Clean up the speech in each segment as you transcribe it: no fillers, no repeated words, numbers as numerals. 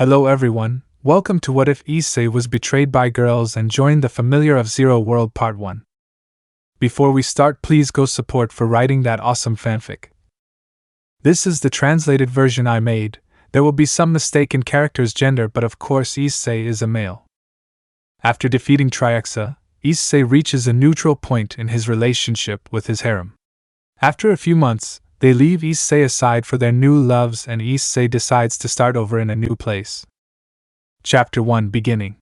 Hello everyone, welcome to What If Issei was betrayed by girls and joined the familiar F-Zero world part 1. Before we start, please go support for writing that awesome fanfic. This is the translated version I made. There will be some mistake in character's gender, but of course Issei is a male. After defeating Trihexa, Issei reaches a neutral point in his relationship with his harem. After a few months, they leave Issei aside for their new loves and Issei decides to start over in a new place. Chapter 1 Beginning.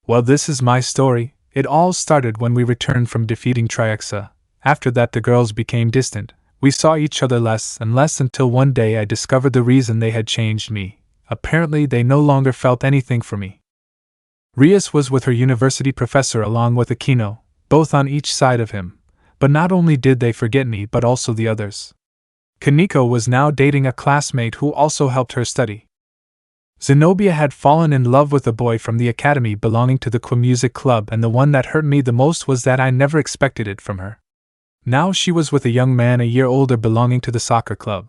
Well, this is my story. It all started when we returned from defeating Trihexa. After that the girls became distant. We saw each other less and less until one day I discovered the reason they had changed me. Apparently they no longer felt anything for me. Rias was with her university professor along with Akeno, both on each side of him. But not only did they forget me but also the others. Kaneko was now dating a classmate who also helped her study. Zenobia had fallen in love with a boy from the academy belonging to the music club, and the one that hurt me the most was that I never expected it from her. Now she was with a young man a year older belonging to the soccer club.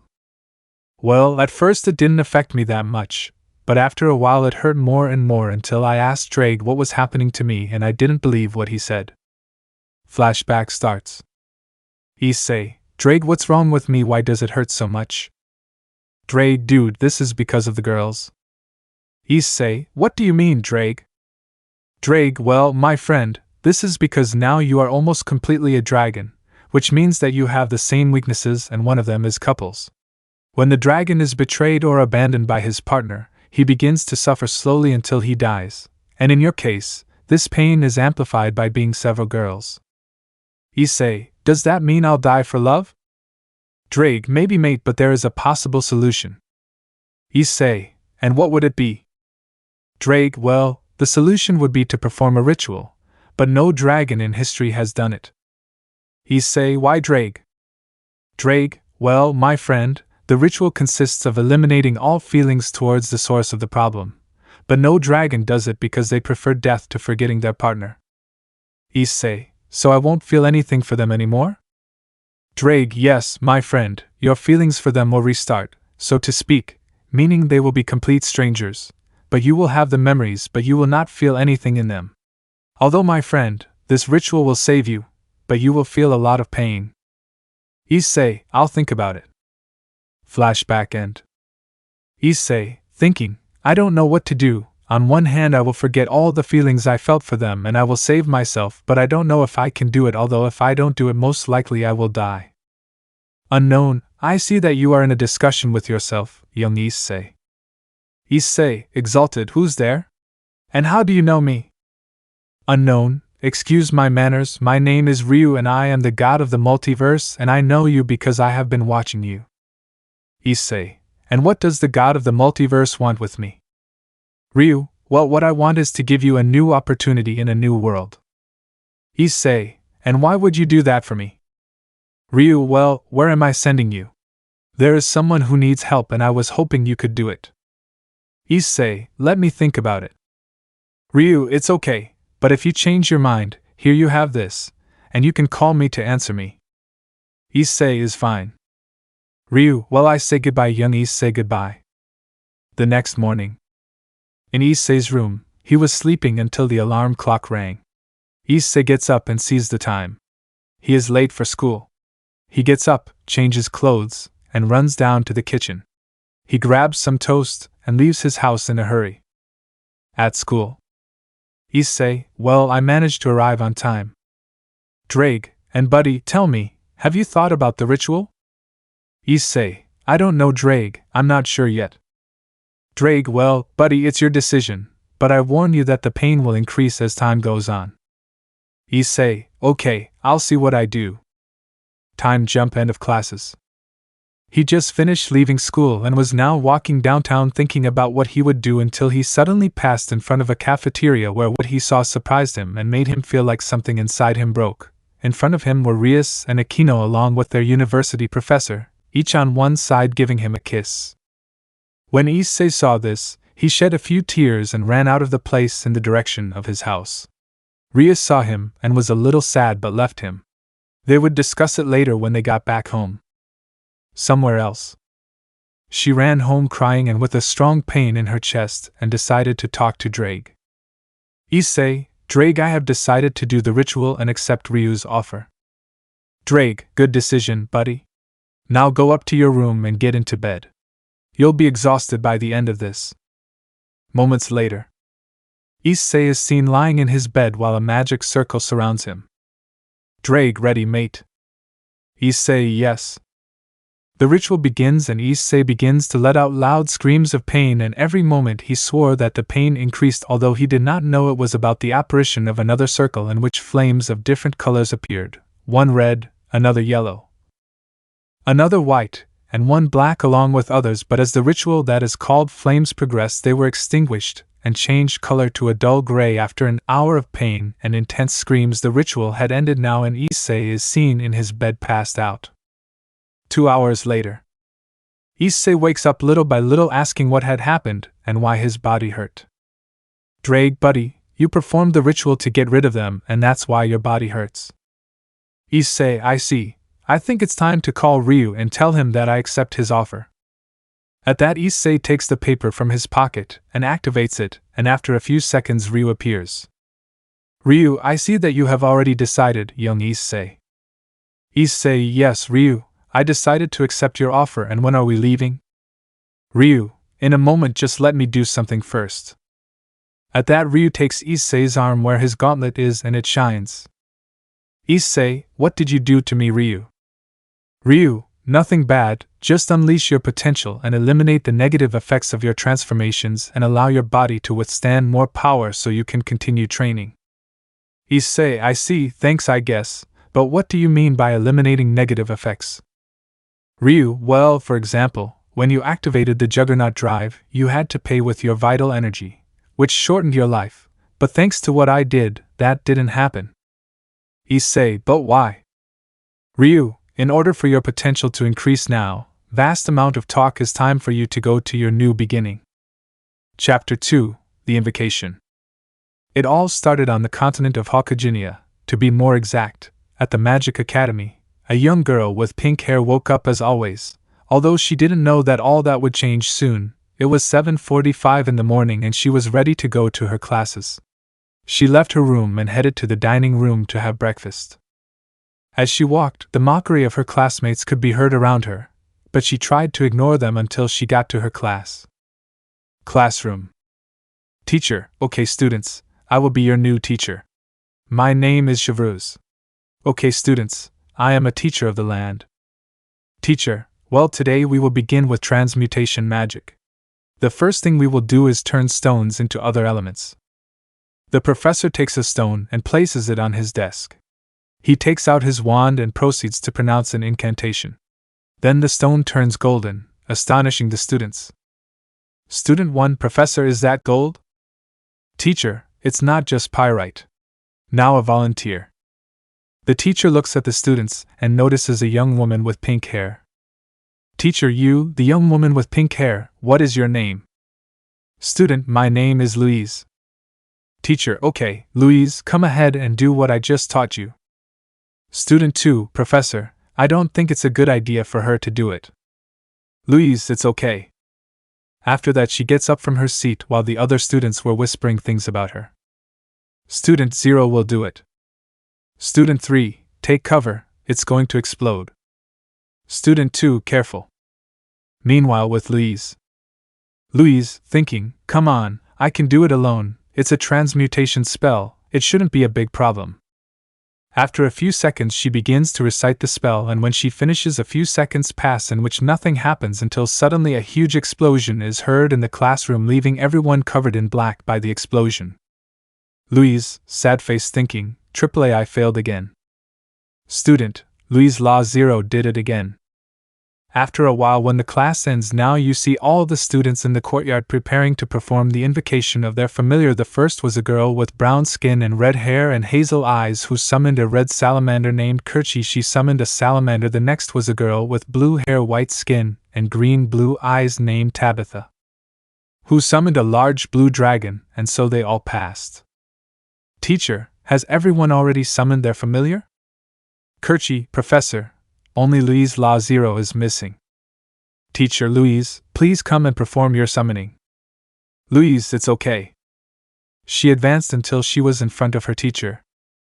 Well, at first it didn't affect me that much, but after a while it hurt more and more until I asked Drake what was happening to me and I didn't believe what he said. Flashback starts. Issei, Drake, what's wrong with me? Why does it hurt so much? Drake, dude, this is because of the girls. Issei, what do you mean, Drake? Drake, well, my friend, this is because now you are almost completely a dragon, which means that you have the same weaknesses and one of them is couples. When the dragon is betrayed or abandoned by his partner, he begins to suffer slowly until he dies, and in your case, this pain is amplified by being several girls. Issei, does that mean I'll die for love? Drake, maybe mate, but there is a possible solution. Issei, and what would it be? Drake, well, the solution would be to perform a ritual, but no dragon in history has done it. Issei, why Drake? Drake, well, my friend, the ritual consists of eliminating all feelings towards the source of the problem, but no dragon does it because they prefer death to forgetting their partner. Issei, so I won't feel anything for them anymore? Drake, yes, my friend, your feelings for them will restart, so to speak, meaning they will be complete strangers, but you will have the memories but you will not feel anything in them. Although, my friend, this ritual will save you, but you will feel a lot of pain. Issei, I'll think about it. Flashback end. Issei, thinking, I don't know what to do. On one hand I will forget all the feelings I felt for them and I will save myself, but I don't know if I can do it, although if I don't do it most likely I will die. Unknown, I see that you are in a discussion with yourself, young Issei. Issei, exalted, who's there? And how do you know me? Unknown, excuse my manners, my name is Ryu and I am the god of the multiverse and I know you because I have been watching you. Issei, and what does the god of the multiverse want with me? Ryu, well, what I want is to give you a new opportunity in a new world. Issei, and why would you do that for me? Ryu, well, where am I sending you? There is someone who needs help and I was hoping you could do it. Issei, let me think about it. Ryu, it's okay, but if you change your mind, here you have this, and you can call me to answer me. Issei is fine. Ryu, well, I say goodbye, young Issei, goodbye. The next morning. In Issei's room, he was sleeping until the alarm clock rang. Issei gets up and sees the time. He is late for school. He gets up, changes clothes, and runs down to the kitchen. He grabs some toast and leaves his house in a hurry. At school. Issei, well, I managed to arrive on time. Drake, and buddy, tell me, have you thought about the ritual? Issei, I don't know, Drake, I'm not sure yet. Drake, well, buddy, it's your decision, but I warn you that the pain will increase as time goes on. Issei, okay, I'll see what I do. Time jump, end of classes. He just finished leaving school and was now walking downtown thinking about what he would do until he suddenly passed in front of a cafeteria where what he saw surprised him and made him feel like something inside him broke. In front of him were Rias and Akeno along with their university professor, each on one side giving him a kiss. When Issei saw this, he shed a few tears and ran out of the place in the direction of his house. Rias saw him and was a little sad but left him. They would discuss it later when they got back home. Somewhere else. She ran home crying and with a strong pain in her chest and decided to talk to Drake. Drake, I have decided to do the ritual and accept Ryu's offer. Drake, good decision, buddy. Now go up to your room and get into bed. You'll be exhausted by the end of this. Moments later, Issei is seen lying in his bed while a magic circle surrounds him. Drake, ready, mate? Issei, yes. The ritual begins and Issei begins to let out loud screams of pain, and every moment he swore that the pain increased, although he did not know it was about the apparition of another circle in which flames of different colors appeared, one red, another yellow, another white, and one black along with others, but as the ritual that is called flames progressed they were extinguished and changed color to a dull gray. After an hour of pain and intense screams the ritual had ended now and Issei is seen in his bed passed out. 2 hours later, Issei wakes up little by little asking what had happened and why his body hurt. Drake, buddy, you performed the ritual to get rid of them and that's why your body hurts. Issei, I see. I think it's time to call Ryu and tell him that I accept his offer. At that Issei takes the paper from his pocket and activates it, and after a few seconds Ryu appears. Ryu, I see that you have already decided, young Issei. Issei, yes, Ryu. I decided to accept your offer, and when are we leaving? Ryu, in a moment, just let me do something first. At that Ryu takes Issei's arm where his gauntlet is and it shines. Issei, what did you do to me, Ryu? Ryu, nothing bad, just unleash your potential and eliminate the negative effects of your transformations and allow your body to withstand more power so you can continue training. Issei, I see, thanks I guess, but what do you mean by eliminating negative effects? Ryu, well, for example, when you activated the Juggernaut drive, you had to pay with your vital energy, which shortened your life, but thanks to what I did, that didn't happen. Issei, but why? Ryu, in order for your potential to increase now, vast amount of talk is time for you to go to your new beginning. Chapter 2, The Invocation. It all started on the continent of Hawkaginia, to be more exact, at the Magic Academy. A young girl with pink hair woke up as always, although she didn't know that all that would change soon. It was 7:45 in the morning and she was ready to go to her classes. She left her room and headed to the dining room to have breakfast. As she walked, the mockery of her classmates could be heard around her, but she tried to ignore them until she got to her class. Classroom. Teacher, okay students, I will be your new teacher. My name is Chevreuse. Okay students, I am a teacher of the land. Teacher, well today we will begin with transmutation magic. The first thing we will do is turn stones into other elements. The professor takes a stone and places it on his desk. He takes out his wand and proceeds to pronounce an incantation. Then the stone turns golden, astonishing the students. Student 1, Professor, is that gold? Teacher, it's not just pyrite. Now a volunteer. The teacher looks at the students and notices a young woman with pink hair. Teacher, you, the young woman with pink hair, what is your name? Student, my name is Louise. Teacher, okay, Louise, come ahead and do what I just taught you. Student 2, Professor, I don't think it's a good idea for her to do it. Louise, it's okay. After that she gets up from her seat while the other students were whispering things about her. Student 0 will do it. Student 3, take cover, it's going to explode. Student 2, careful. Meanwhile with Louise. Louise, thinking, come on, I can do it alone, it's a transmutation spell, it shouldn't be a big problem. After a few seconds she begins to recite the spell, and when she finishes a few seconds pass in which nothing happens until suddenly a huge explosion is heard in the classroom, leaving everyone covered in black by the explosion. Louise, sad face, thinking, AAA, I failed again. Student, Louise Law 0 did it again. After a while, when the class ends, now you see all the students in the courtyard preparing to perform the invocation of their familiar. The first was a girl with brown skin and red hair and hazel eyes who summoned a red salamander named Kerchi. She summoned a salamander. The next was a girl with blue hair, white skin, and green-blue eyes named Tabitha, who summoned a large blue dragon, and so they all passed. Teacher, has everyone already summoned their familiar? Kerchi, Professor, only Louise Law 0 is missing. Teacher Louise, please come and perform your summoning. Louise, it's okay. She advanced until she was in front of her teacher.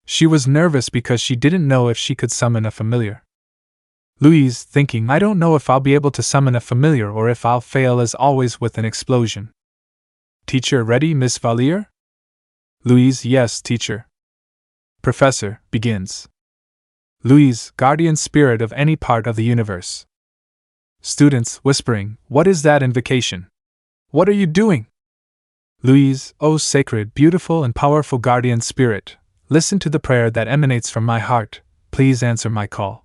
She was nervous because she didn't know if she could summon a familiar. Louise, thinking, I don't know if I'll be able to summon a familiar or if I'll fail as always with an explosion. Teacher, ready, Miss Valier? Louise, yes, teacher. Professor, begins. Louise, guardian spirit of any part of the universe. Students, whispering, what is that invocation? What are you doing? Louise, O sacred, beautiful and powerful guardian spirit, listen to the prayer that emanates from my heart, please answer my call.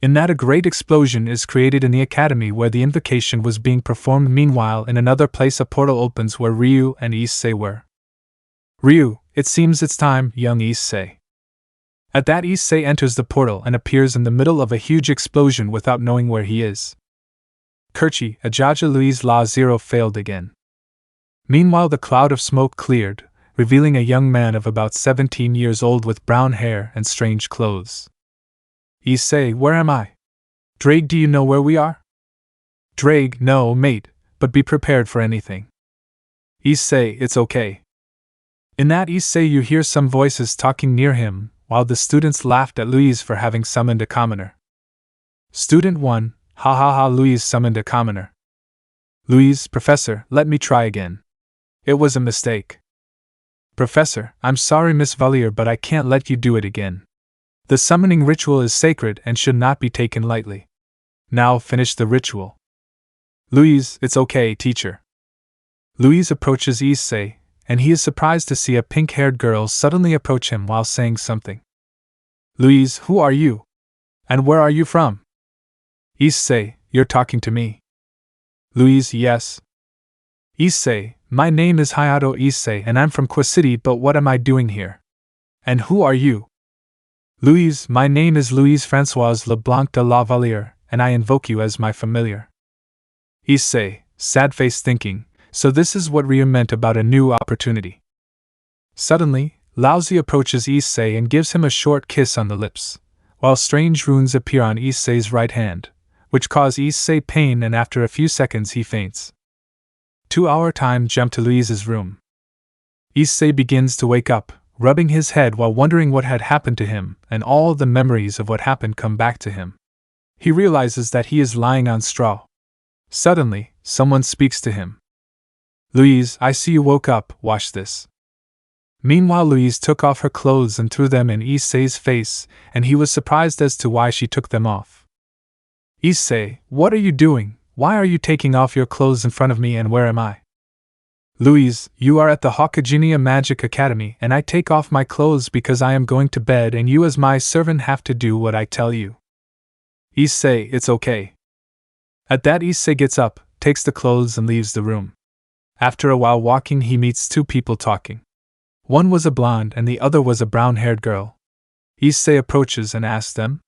In that a great explosion is created in the academy where the invocation was being performed. Meanwhile, in another place a portal opens where Ryu and issei were. Ryu, it seems it's time, young issei. At that, issei enters the portal and appears in the middle of a huge explosion without knowing where he is. Kerchi, Ajaja Louise La Zero failed again. Meanwhile the cloud of smoke cleared, revealing a young man of about 17 years old with brown hair and strange clothes. Issei, where am I? Drake, do you know where we are? Drake, no, mate, but be prepared for anything. Issei, it's okay. In that, Issei, you hear some voices talking near him, while the students laughed at Louise for having summoned a commoner. Student 1, ha ha ha, Louise summoned a commoner. Louise, Professor, let me try again. It was a mistake. Professor, I'm sorry, Miss Valier, but I can't let you do it again. The summoning ritual is sacred and should not be taken lightly. Now finish the ritual. Louise, it's okay, teacher. Louise approaches Issei, and he is surprised to see a pink-haired girl suddenly approach him while saying something. Louise, who are you? And where are you from? Issei, you're talking to me. Louise, yes. Issei, my name is Hayato Issei and I'm from Kwa City, but what am I doing here? And who are you? Louise, my name is Louise Françoise Leblanc de la Valliere, and I invoke you as my familiar. Issei, sad-faced, thinking, so this is what Ryu meant about a new opportunity. Suddenly, Laozi approaches Issei and gives him a short kiss on the lips, while strange runes appear on Issei's right hand, which cause Issei pain, and after a few seconds he faints. 2-hour time jump to Louise's room. Issei begins to wake up, rubbing his head while wondering what had happened to him, and all the memories of what happened come back to him. He realizes that he is lying on straw. Suddenly, someone speaks to him. Louise, I see you woke up, wash this. Meanwhile, Louise took off her clothes and threw them in Issei's face, and he was surprised as to why she took them off. Issei, what are you doing? Why are you taking off your clothes in front of me, and where am I? Louise, you are at the Hokaginia Magic Academy, and I take off my clothes because I am going to bed and you as my servant have to do what I tell you. Issei, it's okay. At that, Issei gets up, takes the clothes and leaves the room. After a while walking, he meets two people talking. One was a blonde and the other was a brown-haired girl. Issei approaches and asks them,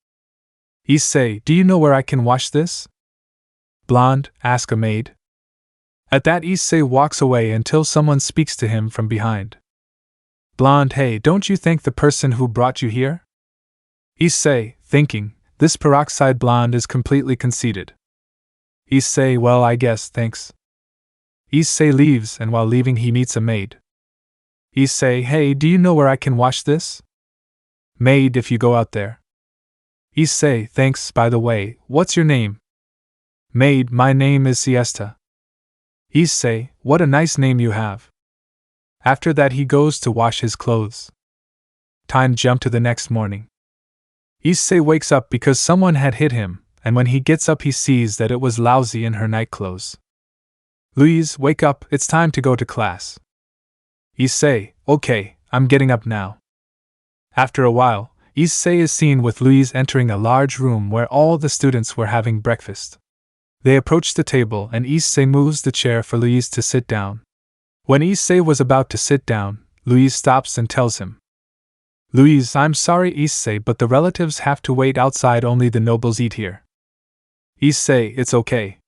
Issei, do you know where I can wash this? Blonde, ask a maid. At that, Issei walks away until someone speaks to him from behind. Blonde, hey, don't you thank the person who brought you here? Issei, thinking, this peroxide blonde is completely conceited. Issei, well, I guess, thanks. Issei leaves, and while leaving he meets a maid. Issei, hey, do you know where I can wash this? Maid, if you go out there. Issei, thanks, by the way, what's your name? Maid, my name is Siesta. Issei, what a nice name you have. After that he goes to wash his clothes. Time jump to the next morning. Issei wakes up because someone had hit him, and when he gets up he sees that it was Laozi in her night clothes. Louise, wake up, it's time to go to class. Issei, okay, I'm getting up now. After a while, Issei is seen with Louise entering a large room where all the students were having breakfast. They approach the table and Issei moves the chair for Louise to sit down. When Issei was about to sit down, Louise stops and tells him, Louise, I'm sorry Issei, but the relatives have to wait outside, only the nobles eat here. Issei, it's okay.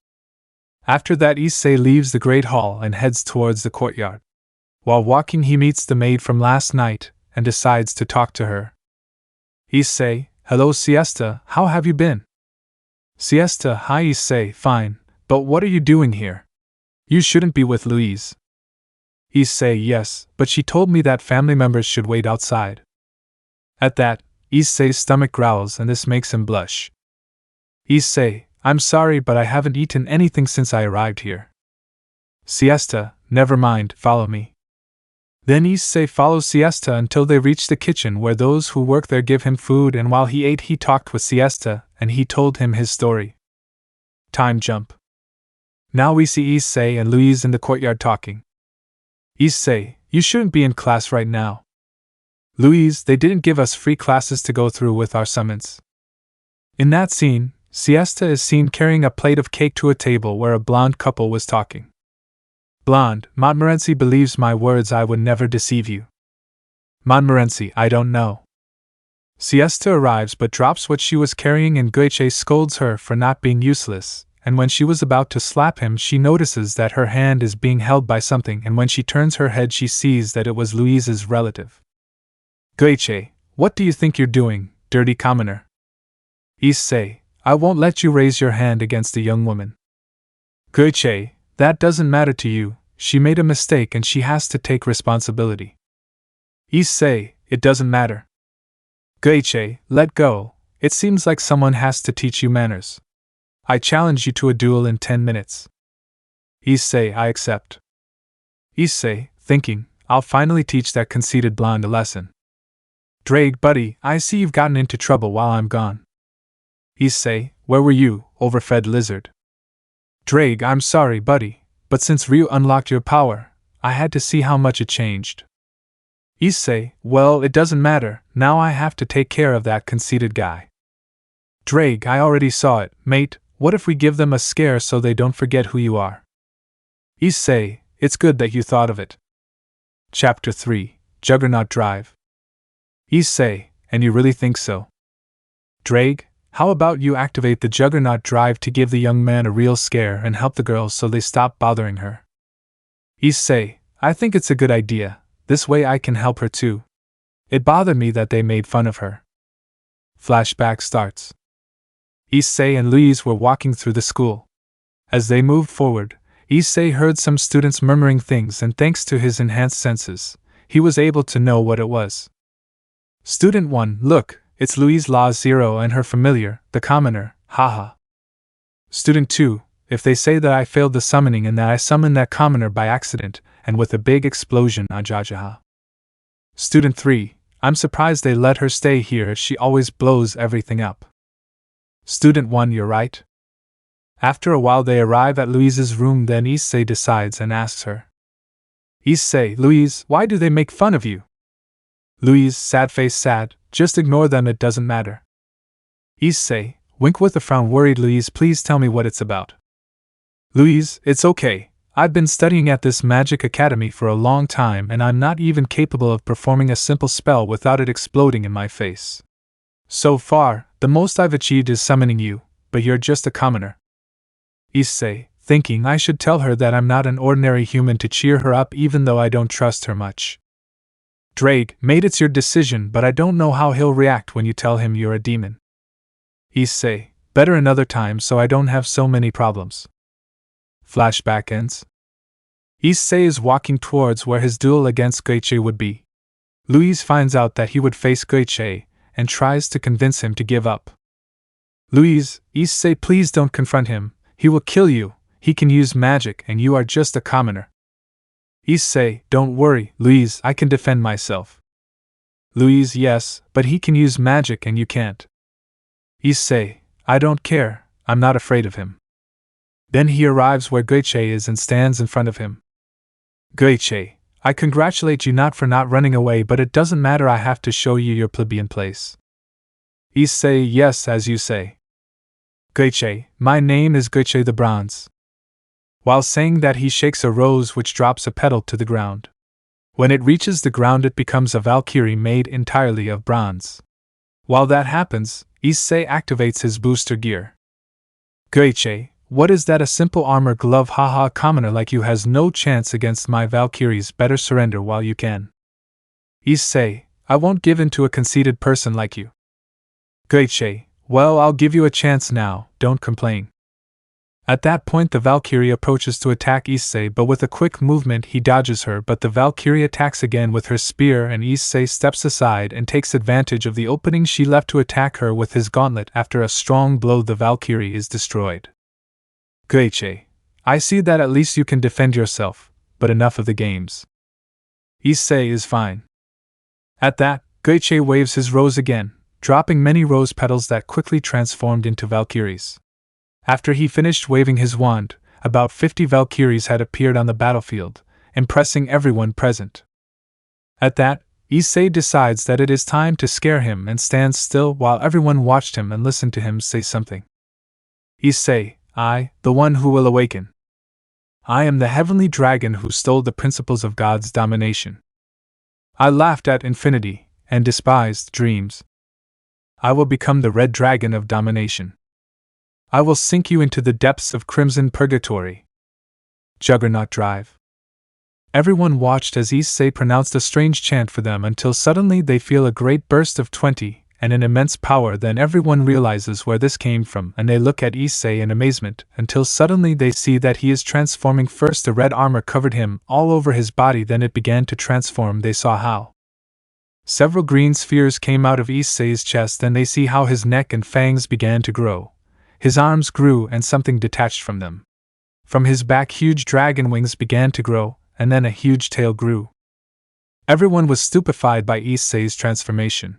After that, Issei leaves the great hall and heads towards the courtyard. While walking he meets the maid from last night and decides to talk to her. Issei, hello Siesta, how have you been? Siesta, hi issei, fine, but what are you doing here? You shouldn't be with Louise. Issei, yes, but she told me that family members should wait outside. At that, Issei's stomach growls and this makes him blush. Issei, I'm sorry but I haven't eaten anything since I arrived here. Siesta, never mind, follow me. Then Issei follows Siesta until they reach the kitchen where those who work there give him food, and while he ate he talked with Siesta and he told him his story. Time jump. Now we see Issei and Louise in the courtyard talking. Issei, you shouldn't be in class right now. Louise, they didn't give us free classes to go through with our summons. In that scene, Siesta is seen carrying a plate of cake to a table where a blonde couple was talking. Blonde, Montmorency believes my words, I would never deceive you. Montmorency, I don't know. Siesta arrives but drops what she was carrying and Guiche scolds her for not being useless, and when she was about to slap him she notices that her hand is being held by something, and when she turns her head she sees that it was Louise's relative. Guiche, what do you think you're doing, dirty commoner? Issei, I won't let you raise your hand against a young woman. Guiche, that doesn't matter to you, she made a mistake and she has to take responsibility. Issei, it doesn't matter. Guiche, let go, it seems like someone has to teach you manners. I challenge you to a duel in 10 minutes. Issei, I accept. Issei, thinking, I'll finally teach that conceited blonde a lesson. Drake, buddy, I see you've gotten into trouble while I'm gone. Issei, where were you, overfed lizard? Drake, I'm sorry, buddy, but since Ryu unlocked your power, I had to see how much it changed. Issei, well, it doesn't matter, now I have to take care of that conceited guy. Drake, I already saw it, mate, what if we give them a scare so they don't forget who you are? Issei, it's good that you thought of it. Chapter 3, Juggernaut Drive. Issei, and you really think so? Drake, how about you activate the Juggernaut Drive to give the young man a real scare and help the girls so they stop bothering her? Issei, I think it's a good idea, this way I can help her too. It bothered me that they made fun of her. Flashback starts. Issei and Louise were walking through the school. As they moved forward, Issei heard some students murmuring things, and thanks to his enhanced senses, he was able to know what it was. Student 1, look, it's Louise Law 0 and her familiar, the commoner, haha. Student 2, if they say that I failed the summoning and that I summoned that commoner by accident, and with a big explosion, ajajaha. Student 3, I'm surprised they let her stay here, she always blows everything up. Student 1, you're right. After a while they arrive at Louise's room, then Issei decides and asks her. Issei, Louise, why do they make fun of you? Louise, sad face, sad, just ignore them, it doesn't matter. Issei, wink with a frown, worried, Louise, please tell me what it's about. Louise, it's okay, I've been studying at this magic academy for a long time and I'm not even capable of performing a simple spell without it exploding in my face. So far, the most I've achieved is summoning you, but you're just a commoner. Issei, thinking I should tell her that I'm not an ordinary human to cheer her up even though I don't trust her much. Drake, mate, it's your decision, but I don't know how he'll react when you tell him you're a demon. Issei, better another time so I don't have so many problems. Flashback ends. Issei is walking towards where his duel against Guiche would be. Louise finds out that he would face Guiche, and tries to convince him to give up. Louise, Issei, please don't confront him, he will kill you, he can use magic and you are just a commoner. Issei, don't worry, Louise, I can defend myself. Louise, yes, but he can use magic and you can't. Issei, I don't care, I'm not afraid of him. Then he arrives where Guiche is and stands in front of him. Guiche, I congratulate you not for not running away, but it doesn't matter, I have to show you your plebeian place. Issei, yes, as you say. Guiche, my name is Guiche the Bronze. While saying that he shakes a rose which drops a petal to the ground. When it reaches the ground it becomes a Valkyrie made entirely of bronze. While that happens, Issei activates his booster gear. Guiche, what is that, a simple armor glove, haha, commoner like you has no chance against my Valkyries, better surrender while you can. Issei, I won't give in to a conceited person like you. Guiche, Well, I'll give you a chance now, don't complain. At that point the Valkyrie approaches to attack Issei, but with a quick movement he dodges her, but the Valkyrie attacks again with her spear and Issei steps aside and takes advantage of the opening she left to attack her with his gauntlet. After a strong blow the Valkyrie is destroyed. Goichi, I see that at least you can defend yourself, but enough of the games. Issei is fine. At that, Goichi waves his rose again, dropping many rose petals that quickly transformed into Valkyries. After he finished waving his wand, about 50 Valkyries had appeared on the battlefield, impressing everyone present. At that, Issei decides that it is time to scare him and stands still while everyone watched him and listened to him say something. Issei, I, the one who will awaken. I am the heavenly dragon who stole the principles of God's domination. I laughed at infinity and despised dreams. I will become the red dragon of domination. I will sink you into the depths of crimson purgatory. Juggernaut drive. Everyone watched as Issei pronounced a strange chant for them until suddenly they feel a great burst of 20 and an immense power. Then everyone realizes where this came from and they look at Issei in amazement until suddenly they see that he is transforming. First the red armor covered him all over his body, then it began to transform. They saw how several green spheres came out of Issei's chest, and they see how his neck and fangs began to grow. His arms grew and something detached from them. From his back huge dragon wings began to grow, and then a huge tail grew. Everyone was stupefied by Issei's transformation.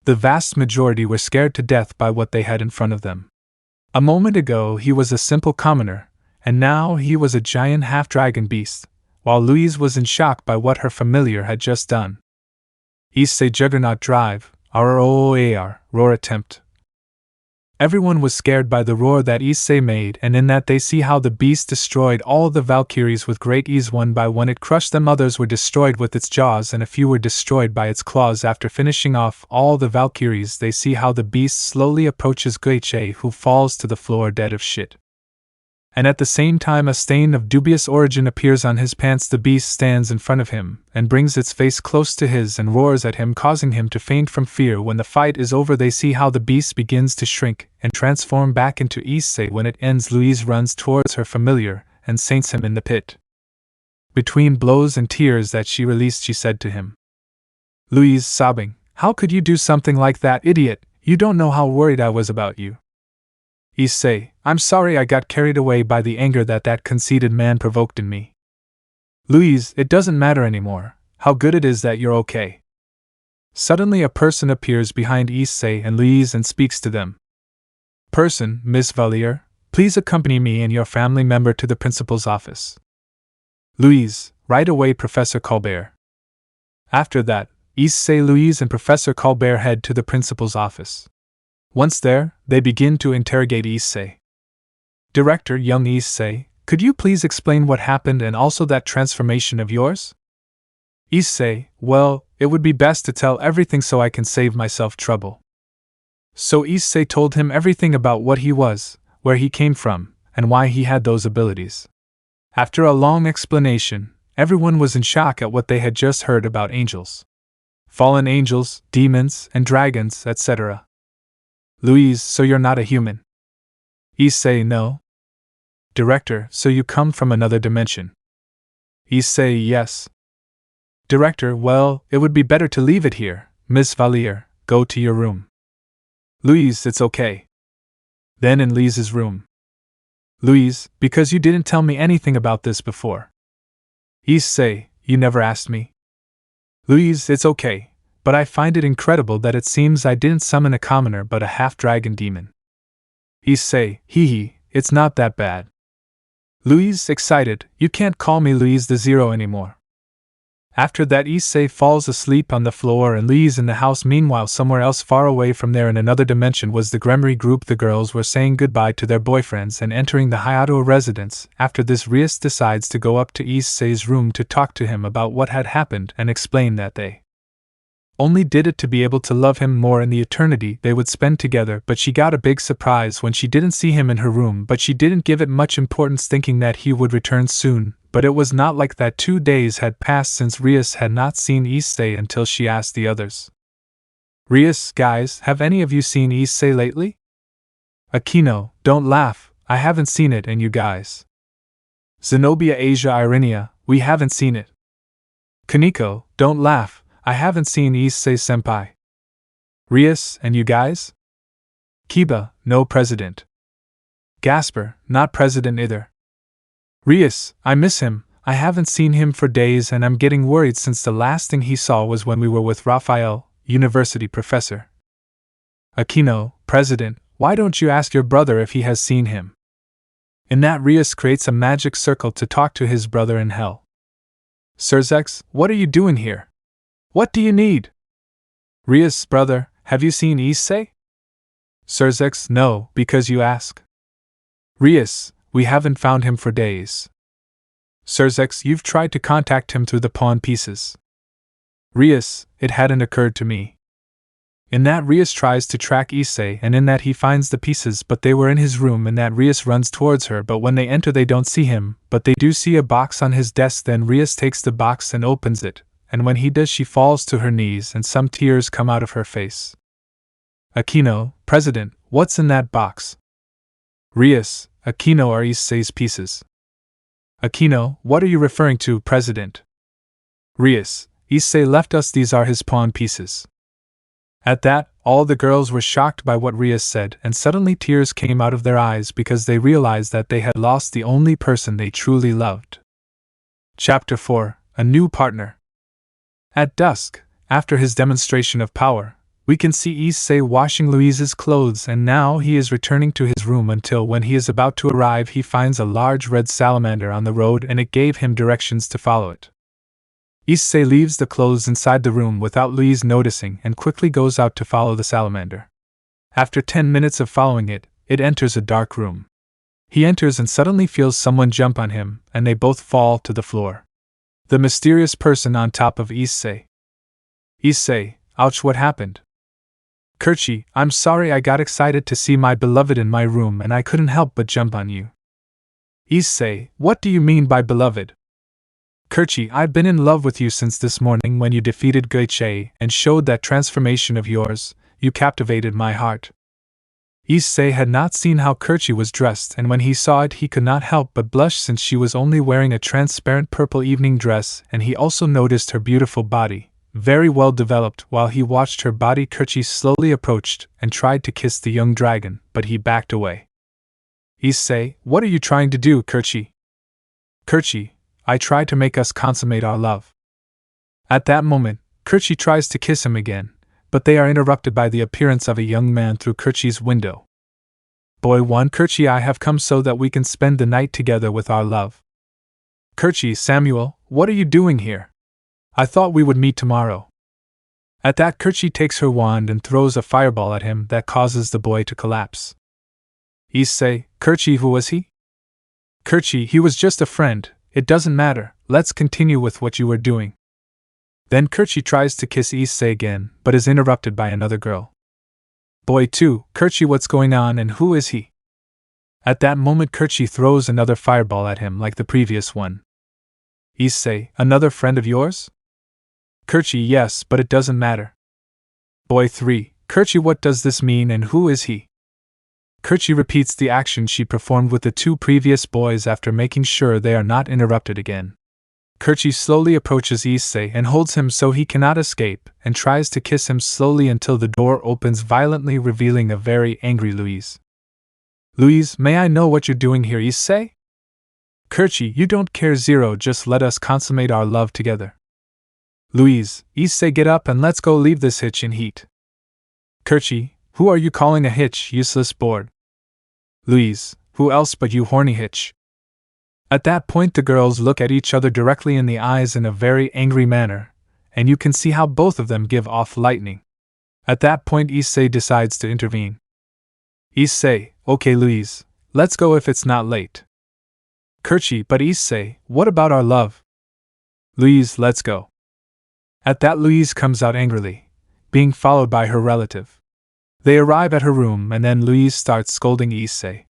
The vast majority were scared to death by what they had in front of them. A moment ago he was a simple commoner, and now he was a giant half-dragon beast, while Louise was in shock by what her familiar had just done. Issei Juggernaut drive, ROAR, roar attempt. Everyone was scared by the roar that Issei made, and in that they see how the beast destroyed all the Valkyries with great ease. One by one it crushed them, others were destroyed with its jaws, and a few were destroyed by its claws. After finishing off all the Valkyries they see how the beast slowly approaches Goichi, who falls to the floor dead of shit. And at the same time a stain of dubious origin appears on his pants. The beast stands in front of him, and brings its face close to his and roars at him, causing him to faint from fear. When the fight is over they see how the beast begins to shrink and transform back into Issei. When it ends Louise runs towards her familiar and saints him in the pit. Between blows and tears that she released she said to him, Louise, sobbing, how could you do something like that, idiot? You don't know how worried I was about you. Issei, I'm sorry, I got carried away by the anger that conceited man provoked in me. Louise, it doesn't matter anymore. How good it is that you're okay. Suddenly a person appears behind Issei and Louise and speaks to them. Person, Miss Valier, please accompany me and your family member to the principal's office. Louise, right away, Professor Colbert. After that, Issei, Louise and Professor Colbert head to the principal's office. Once there, they begin to interrogate Issei. Director, young Issei, could you please explain what happened and also that transformation of yours? Issei, well, it would be best to tell everything so I can save myself trouble. So Issei told him everything about what he was, where he came from, and why he had those abilities. After a long explanation, everyone was in shock at what they had just heard about angels. Fallen angels, demons, and dragons, etc. Louise, so you're not a human? Issei, no. Director, so you come from another dimension? Issei, yes. Director, well, it would be better to leave it here. Miss Valier, go to your room. Louise, it's okay. Then in Louise's room. Louise, because you didn't tell me anything about this before. Issei, you never asked me. Louise, it's okay. But I find it incredible that it seems I didn't summon a commoner but a half-dragon demon. Issei, hee, it's not that bad. Louise, excited, you can't call me Louise the Zero anymore. After that Issei falls asleep on the floor and Louise in the house. Meanwhile somewhere else far away from there in another dimension was the Gremory group. The girls were saying goodbye to their boyfriends and entering the Hayato residence. After this Rias decides to go up to Issei's room to talk to him about what had happened and explain that they only did it to be able to love him more in the eternity they would spend together. But she got a big surprise when she didn't see him in her room, but she didn't give it much importance, thinking that he would return soon. But it was not like that. 2 days had passed since Rias had not seen Issei until she asked the others. Rias, guys, have any of you seen Issei lately? Akeno, don't laugh, I haven't seen it and you guys. Zenobia Asia Irenia, we haven't seen it. Kaneko, don't laugh, I haven't seen issei-senpai. Rias, and you guys? Kiba, no president. Gasper, not president either. Rias, I miss him, I haven't seen him for days and I'm getting worried since the last thing he saw was when we were with Raphael, university professor. Akeno, president, why don't you ask your brother if he has seen him? In that Rias creates a magic circle to talk to his brother in hell. Surzex, what are you doing here? What do you need? Rias, brother, have you seen Issei? Surzex, no, because you ask. Rias, we haven't found him for days. Surzex, you've tried to contact him through the pawn pieces. Rias, it hadn't occurred to me. In that Rias tries to track Issei and in that he finds the pieces but they were in his room and that Rias runs towards her but when they enter they don't see him, but they do see a box on his desk then Rias takes the box and opens it, and when he does she falls to her knees and some tears come out of her face. Akeno, president, what's in that box? Rias, Akeno are Issei's pieces. Akeno, what are you referring to, president? Rias, Issei left us, these are his pawn pieces. At that, all the girls were shocked by what Rias said and suddenly tears came out of their eyes because they realized that they had lost the only person they truly loved. Chapter 4, A New Partner. At dusk, after his demonstration of power, we can see Issei washing Louise's clothes and now he is returning to his room until when he is about to arrive he finds a large red salamander on the road and it gave him directions to follow it. Issei leaves the clothes inside the room without Louise noticing and quickly goes out to follow the salamander. After 10 minutes of following it, it enters a dark room. He enters and suddenly feels someone jump on him and they both fall to the floor. The mysterious person on top of Issei. Issei, ouch, what happened? Kerchi, I'm sorry, I got excited to see my beloved in my room and I couldn't help but jump on you. Issei, what do you mean by beloved? Kerchi, I've been in love with you since this morning when you defeated Gache and showed that transformation of yours, you captivated my heart. Issei had not seen how Kerchi was dressed and when he saw it he could not help but blush since she was only wearing a transparent purple evening dress and he also noticed her beautiful body, very well developed. While he watched her body, Kerchi slowly approached and tried to kiss the young dragon, but he backed away. Issei, what are you trying to do, Kerchi? Kerchi, I try to make us consummate our love. At that moment, Kerchi tries to kiss him again, but they are interrupted by the appearance of a young man through Kerchi's window. Boy 1, Kerchi, I have come so that we can spend the night together with our love. Kerchi, Samuel, what are you doing here? I thought we would meet tomorrow. At that, Kerchi takes her wand and throws a fireball at him that causes the boy to collapse. Issei, Kerchi, who was he? Kerchi, he was just a friend. It doesn't matter, let's continue with what you were doing. Then Kerchi tries to kiss Issei again, but is interrupted by another girl. Boy 2, Kerchi, what's going on and who is he? At that moment Kerchi throws another fireball at him like the previous one. Issei, another friend of yours? Kerchi, yes, but it doesn't matter. Boy 3, Kerchi, what does this mean and who is he? Kerchi repeats the action she performed with the two previous boys after making sure they are not interrupted again. Kerchi slowly approaches Issei and holds him so he cannot escape, and tries to kiss him slowly until the door opens violently, revealing a very angry Louise. Louise, may I know what you're doing here, Issei? Kerchi, you don't care, Zero, just let us consummate our love together. Louise, Issei, get up and let's go leave this hitch in heat. Kerchi, who are you calling a hitch, useless board? Louise, who else but you, horny hitch? At that point the girls look at each other directly in the eyes in a very angry manner, and you can see how both of them give off lightning. At that point Issei decides to intervene. Issei, okay Louise, let's go if it's not late. Kerchi, but Issei, what about our love? Louise, let's go. At that Louise comes out angrily, being followed by her relative. They arrive at her room and then Louise starts scolding Issei.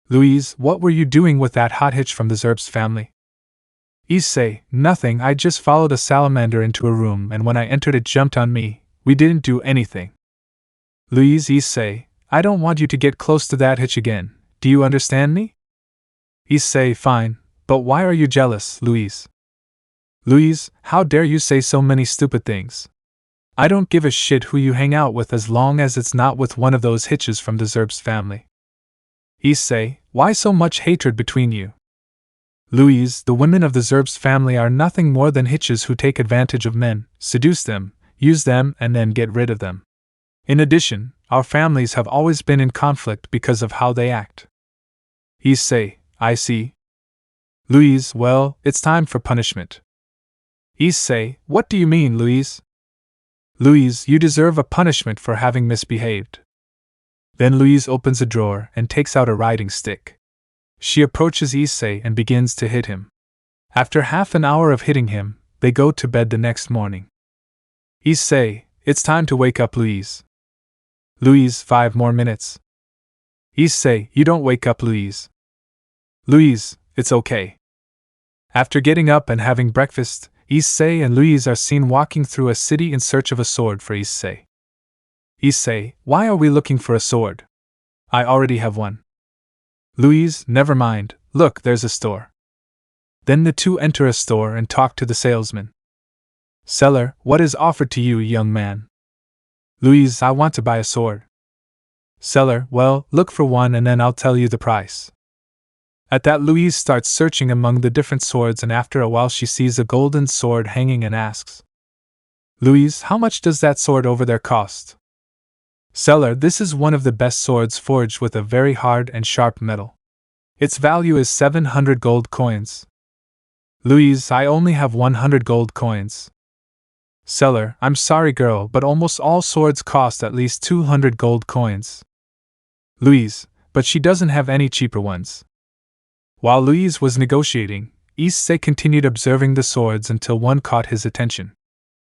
Louise, what were you doing with that hot hitch from the Zerbst family? Issei, nothing, I just followed a salamander into a room and when I entered it jumped on me, we didn't do anything. Louise, Issei, I don't want you to get close to that hitch again. Do you understand me? Issei, fine, but why are you jealous, Louise? Louise, how dare you say so many stupid things? I don't give a shit who you hang out with as long as it's not with one of those hitches from the Zerbst family. Issei, why so much hatred between you? Louise, the women of the Zerbst family are nothing more than hitches who take advantage of men, seduce them, use them, and then get rid of them. In addition, our families have always been in conflict because of how they act. Issei, I see. Louise, well, it's time for punishment. Issei, what do you mean, Louise? Louise, you deserve a punishment for having misbehaved. Then Louise opens a drawer and takes out a riding stick. She approaches Issei and begins to hit him. After half an hour of hitting him, they go to bed the next morning. Issei, it's time to wake up, Louise. Louise, 5 more minutes. Issei, you don't wake up, Louise. Louise, it's okay. After getting up and having breakfast, Issei and Louise are seen walking through a city in search of a sword for Issei. Issei, why are we looking for a sword? I already have one. Louise, never mind, look, there's a store. Then the two enter a store and talk to the salesman. Seller, what is offered to you, young man? Louise, I want to buy a sword. Seller, well, look for one and then I'll tell you the price. At that, Louise starts searching among the different swords and after a while she sees a golden sword hanging and asks, Louise, how much does that sword over there cost? Seller, this is one of the best swords forged with a very hard and sharp metal. Its value is 700 gold coins. Louise, I only have 100 gold coins. Seller, I'm sorry girl, but almost all swords cost at least 200 gold coins. Louise, but she doesn't have any cheaper ones. While Louise was negotiating, Issei continued observing the swords until one caught his attention.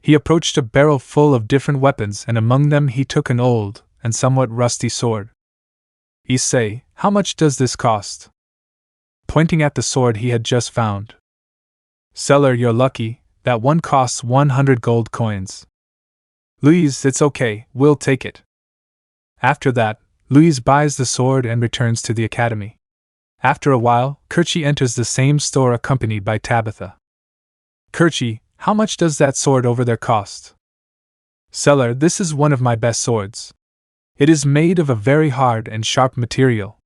He approached a barrel full of different weapons and among them he took an old and somewhat rusty sword. Issei, how much does this cost? Pointing at the sword he had just found. Seller, you're lucky, that one costs 100 gold coins. Louise, it's okay, we'll take it. After that, Louise buys the sword and returns to the academy. After a while, Kerchi enters the same store accompanied by Tabitha. Kerchi, how much does that sword over there cost? Seller, this is one of my best swords. It is made of a very hard and sharp material.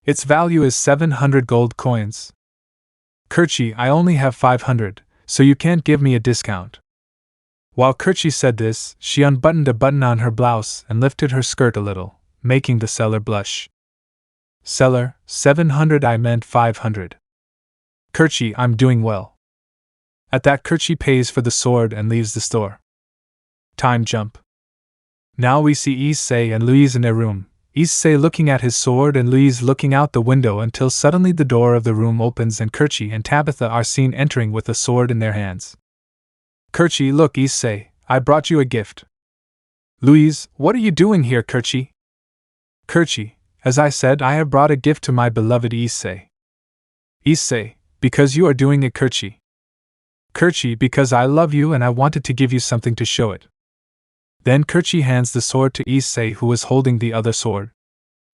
Its value is 700 gold coins. Kerchi, I only have 500, so you can't give me a discount. While Kerchi said this, she unbuttoned a button on her blouse and lifted her skirt a little, making the seller blush. Seller, 700, I meant 500. Kerchi, I'm doing well. At that, Kerchi pays for the sword and leaves the store. Time jump. Now we see Issei and Louise in their room, Issei looking at his sword and Louise looking out the window until suddenly the door of the room opens and Kerchi and Tabitha are seen entering with a sword in their hands. Kerchi, look Issei, I brought you a gift. Louise, what are you doing here, Kerchi? Kerchi, as I said, I have brought a gift to my beloved Issei. Issei, because you are doing it, Kerchi. Kerchi, because I love you and I wanted to give you something to show it. Then Kerchi hands the sword to Issei, who was holding the other sword.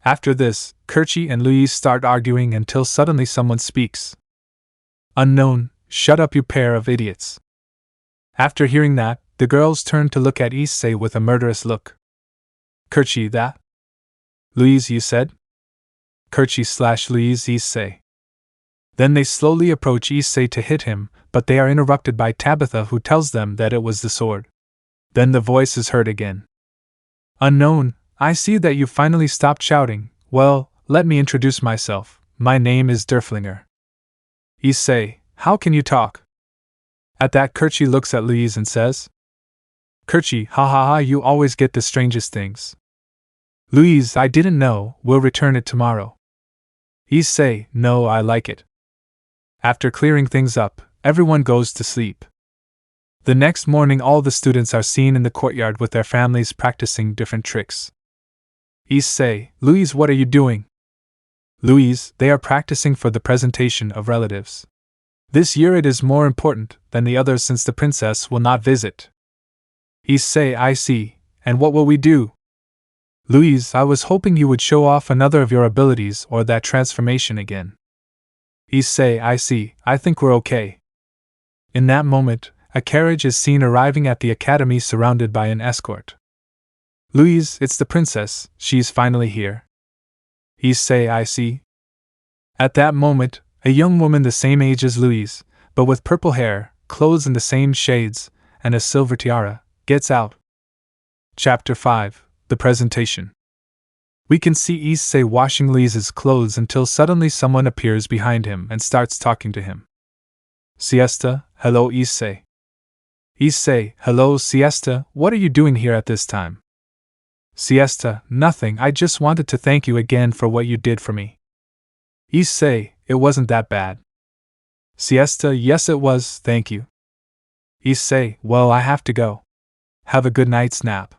After this, Kerchi and Louise start arguing until suddenly someone speaks. Unknown, shut up you pair of idiots. After hearing that, the girls turn to look at Issei with a murderous look. Kerchi, that? Louise, you said? Kerchi/Louise Issei. Then they slowly approach Issei to hit him, but they are interrupted by Tabitha, who tells them that it was the sword. Then the voice is heard again. Unknown, I see that you finally stopped shouting. Well, let me introduce myself. My name is Derflinger. Issei, how can you talk? At that, Kerchi looks at Louise and says, Kerchi, ha ha ha, you always get the strangest things. Louise, I didn't know, we'll return it tomorrow. Issei, no, I like it. After clearing things up, everyone goes to sleep. The next morning, all the students are seen in the courtyard with their families practicing different tricks. Issei, Louise, what are you doing? Louise, they are practicing for the presentation of relatives. This year it is more important than the others since the princess will not visit. Issei, I see, and what will we do? Louise, I was hoping you would show off another of your abilities or that transformation again. Issei, I see, I think we're okay. In that moment, a carriage is seen arriving at the academy surrounded by an escort. Louise, it's the princess, she's finally here. Issei, I see. At that moment, a young woman the same age as Louise, but with purple hair, clothes in the same shades, and a silver tiara, gets out. Chapter 5. The Presentation. We can see Issei washing Louise's clothes until suddenly someone appears behind him and starts talking to him. Siesta, hello Issei. Issei, hello Siesta, what are you doing here at this time? Siesta, nothing, I just wanted to thank you again for what you did for me. Issei, it wasn't that bad. Siesta, yes it was, thank you. Issei, well I have to go. Have a good night's nap.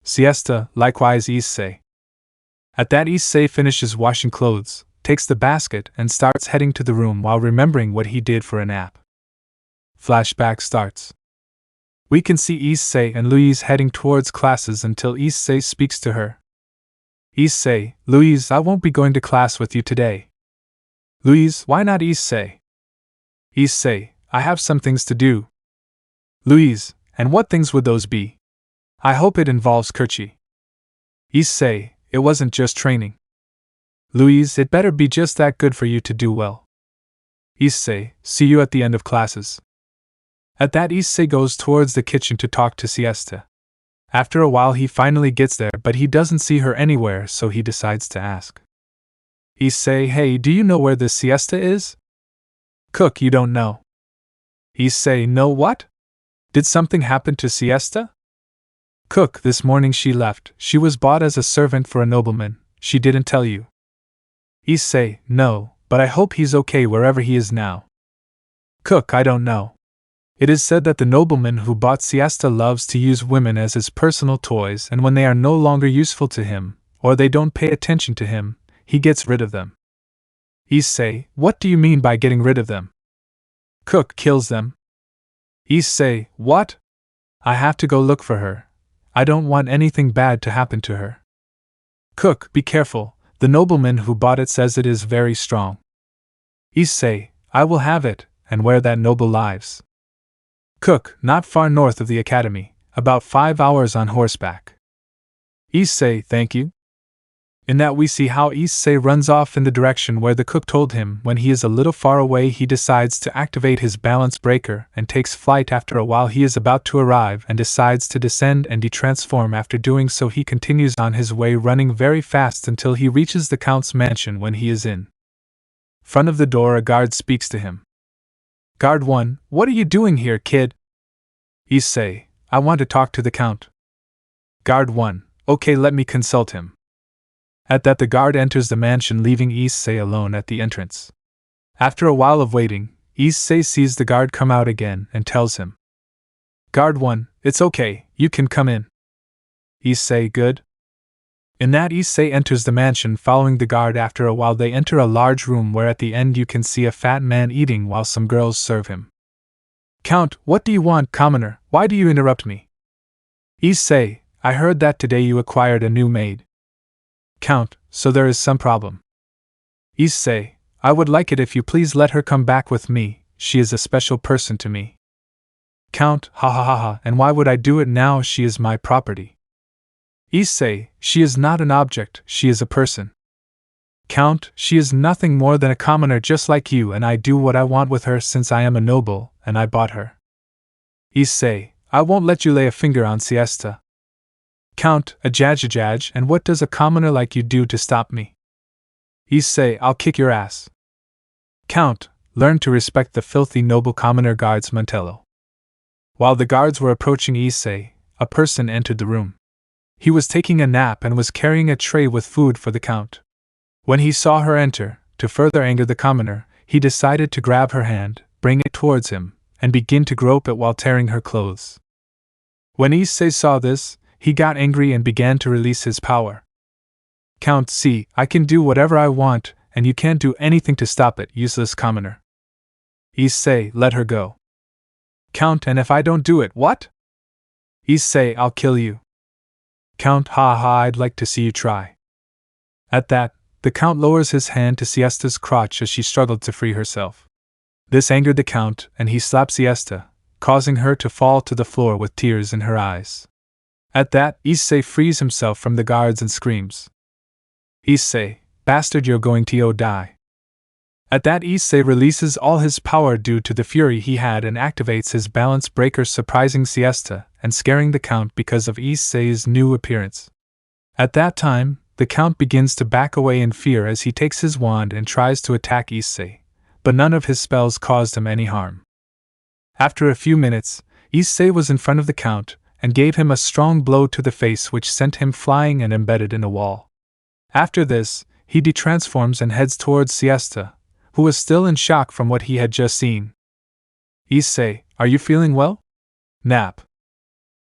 Siesta, likewise Issei. At that Issei finishes washing clothes, takes the basket and starts heading to the room while remembering what he did for a nap. Flashback starts. We can see Issei and Louise heading towards classes until Issei speaks to her. Issei, Louise, I won't be going to class with you today. Louise, why not Issei? Issei, I have some things to do. Louise, and what things would those be? I hope it involves Kirchi. Issei, it wasn't just training. Louise, it better be just that good for you to do well. Issei, see you at the end of classes. At that Issei goes towards the kitchen to talk to Siesta. After a while he finally gets there but he doesn't see her anywhere so he decides to ask. Issei, hey, do you know where this Siesta is? Cook, you don't know. Issei, no what? Did something happen to Siesta? Cook, this morning she left, she was bought as a servant for a nobleman, she didn't tell you. Issei, no, but I hope he's okay wherever he is now. Cook, I don't know. It is said that the nobleman who bought Siesta loves to use women as his personal toys and when they are no longer useful to him, or they don't pay attention to him, he gets rid of them. Issei, what do you mean by getting rid of them? Cook, kills them. Issei, what? I have to go look for her. I don't want anything bad to happen to her. Cook, be careful, the nobleman who bought it says it is very strong. Issei, I will have it, and where that noble lives. Cook, not far north of the academy, about 5 hours on horseback. Issei, thank you. In that we see how Issei runs off in the direction where the cook told him. When he is a little far away he decides to activate his balance breaker and takes flight. After a while he is about to arrive and decides to descend and detransform. After doing so he continues on his way running very fast until he reaches the Count's mansion. When he is in front of the door a guard speaks to him. Guard 1, what are you doing here, kid? Issei, I want to talk to the Count. Guard 1, okay, let me consult him. At that the guard enters the mansion leaving Issei alone at the entrance. After a while of waiting, Issei sees the guard come out again and tells him. Guard 1, it's okay, you can come in. Issei, good? In that Issei enters the mansion following the guard. After a while they enter a large room where at the end you can see a fat man eating while some girls serve him. Count, what do you want, commoner? Why do you interrupt me? Issei, I heard that today you acquired a new maid. Count, so there is some problem. Issei, I would like it if you please let her come back with me, she is a special person to me. Count, ha ha ha ha, and why would I do it now? She is my property. Issei, she is not an object, she is a person. Count, she is nothing more than a commoner just like you, and I do what I want with her since I am a noble, and I bought her. Issei, I won't let you lay a finger on Siesta. Count, a jaj, and what does a commoner like you do to stop me? Issei, I'll kick your ass. Count, learn to respect the filthy noble commoner, guards Mantello. While the guards were approaching Issei, a person entered the room. He was taking a nap and was carrying a tray with food for the Count. When he saw her enter, to further anger the commoner, he decided to grab her hand, bring it towards him, and begin to grope it while tearing her clothes. When Issei saw this, he got angry and began to release his power. Count, see, I can do whatever I want, and you can't do anything to stop it, useless commoner. Issei, let her go. Count, and if I don't do it, what? Issei, I'll kill you. Count, ha ha, I'd like to see you try. At that, the Count lowers his hand to Siesta's crotch as she struggled to free herself. This angered the Count, and he slapped Siesta, causing her to fall to the floor with tears in her eyes. At that, Issei frees himself from the guards and screams, "Issei, bastard, you're going to die." At that, Issei releases all his power due to the fury he had and activates his balance breaker, surprising Siesta and scaring the Count because of Issei's new appearance. At that time, the Count begins to back away in fear as he takes his wand and tries to attack Issei, but none of his spells caused him any harm. After a few minutes, Issei was in front of the Count and gave him a strong blow to the face which sent him flying and embedded in a wall. After this, he detransforms and heads towards Siesta, who was still in shock from what he had just seen. "Issei, are you feeling well?" "Nap."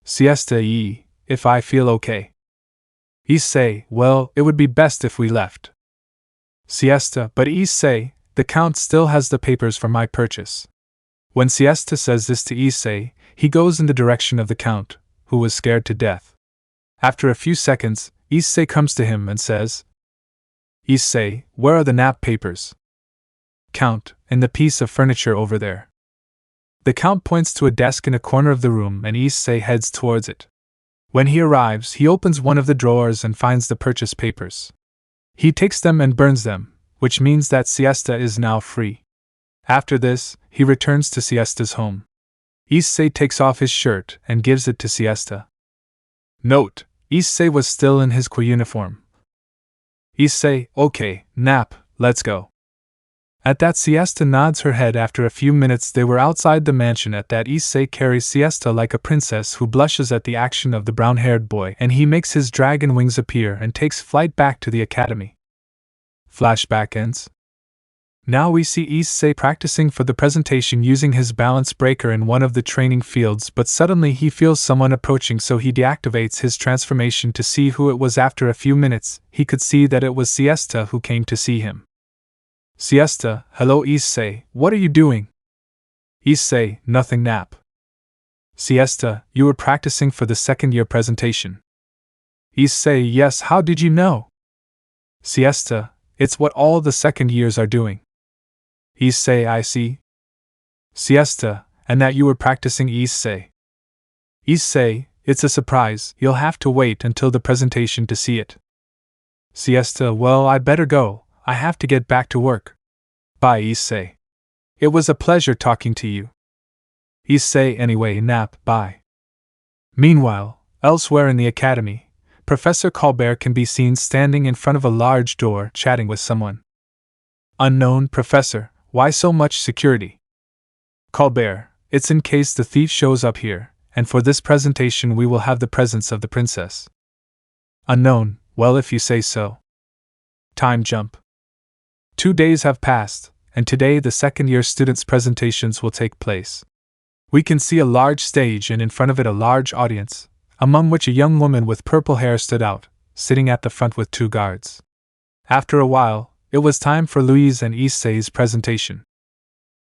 "Siesta, if I feel okay." "Issei, well, it would be best if we left." "Siesta, but Issei, the Count still has the papers for my purchase." When Siesta says this to Issei, he goes in the direction of the Count, who was scared to death. After a few seconds, Issei comes to him and says, "Issei, where are the nap papers?" "Count, in the piece of furniture over there." The Count points to a desk in a corner of the room and Issei heads towards it. When he arrives, he opens one of the drawers and finds the purchase papers. He takes them and burns them, which means that Siesta is now free. After this, he returns to Siesta's home. Issei takes off his shirt and gives it to Siesta. Note: Issei was still in his uniform. "Issei, okay, nap, let's go." At that, Siesta nods her head. After a few minutes they were outside the mansion. At that, Issei carries Siesta like a princess who blushes at the action of the brown-haired boy, and he makes his dragon wings appear and takes flight back to the academy. Flashback ends. Now we see Issei practicing for the presentation using his balance breaker in one of the training fields, but suddenly he feels someone approaching, so he deactivates his transformation to see who it was. After a few minutes, he could see that it was Siesta who came to see him. "Siesta, hello Issei, what are you doing?" "Issei, nothing, nap." "Siesta, you were practicing for the second-year presentation." "Issei, yes, how did you know?" "Siesta, it's what all the second years are doing." "Issei, I see." "Siesta, and that you were practicing." "Issei." "Issei, it's a surprise, you'll have to wait until the presentation to see it." "Siesta, well, I'd better go. I have to get back to work." "Bye, Issei. It was a pleasure talking to you." "Issei, anyway, nap, bye." Meanwhile, elsewhere in the academy, Professor Colbert can be seen standing in front of a large door chatting with someone. "Unknown, Professor, why so much security?" "Colbert, it's in case the thief shows up here, and for this presentation we will have the presence of the princess." "Unknown, well, if you say so." Time jump. 2 days have passed, and today the second-year students' presentations will take place. We can see a large stage and in front of it a large audience, among which a young woman with purple hair stood out, sitting at the front with 2 guards. After a while, it was time for Louise and Issei's presentation.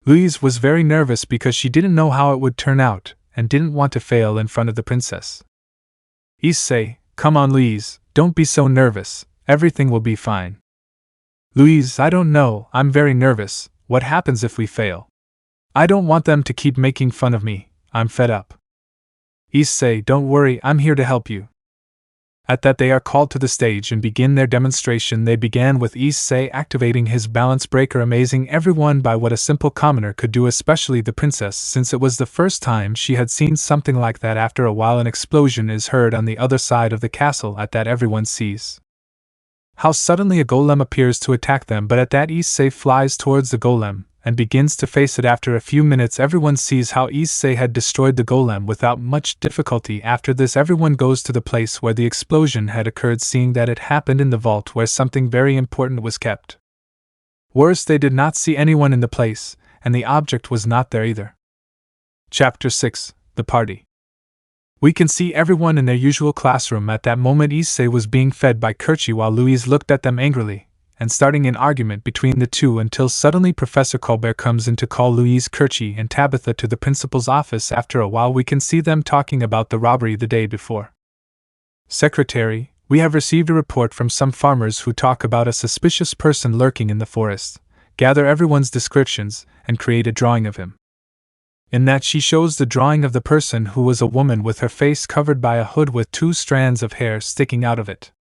Louise was very nervous because she didn't know how it would turn out, and didn't want to fail in front of the princess. "Issei, come on Louise, don't be so nervous, everything will be fine." "Louise, I don't know, I'm very nervous, what happens if we fail? I don't want them to keep making fun of me, I'm fed up." "Issei, don't worry, I'm here to help you." At that, they are called to the stage and begin their demonstration. They began with Issei activating his balance breaker, amazing everyone by what a simple commoner could do, especially the princess, since it was the first time she had seen something like that. After a while, an explosion is heard on the other side of the castle. At that, everyone sees how suddenly a golem appears to attack them, but at that Issei flies towards the golem and begins to face it. After a few minutes, everyone sees how Issei had destroyed the golem without much difficulty. After this, everyone goes to the place where the explosion had occurred, seeing that it happened in the vault where something very important was kept. Worse, they did not see anyone in the place, and the object was not there either. Chapter 6: The Party. We can see everyone in their usual classroom. At that moment, Issei was being fed by Kerchi while Louise looked at them angrily, and starting an argument between the two until suddenly Professor Colbert comes in to call Louise, Kerchi, and Tabitha to the principal's office. After a while, we can see them talking about the robbery the day before. Secretary, we have received a report from some farmers who talk about a suspicious person lurking in the forest. Gather everyone's descriptions and create a drawing of him. In that she shows the drawing of the person who was a woman with her face covered by a hood with 2 strands of hair sticking out of it.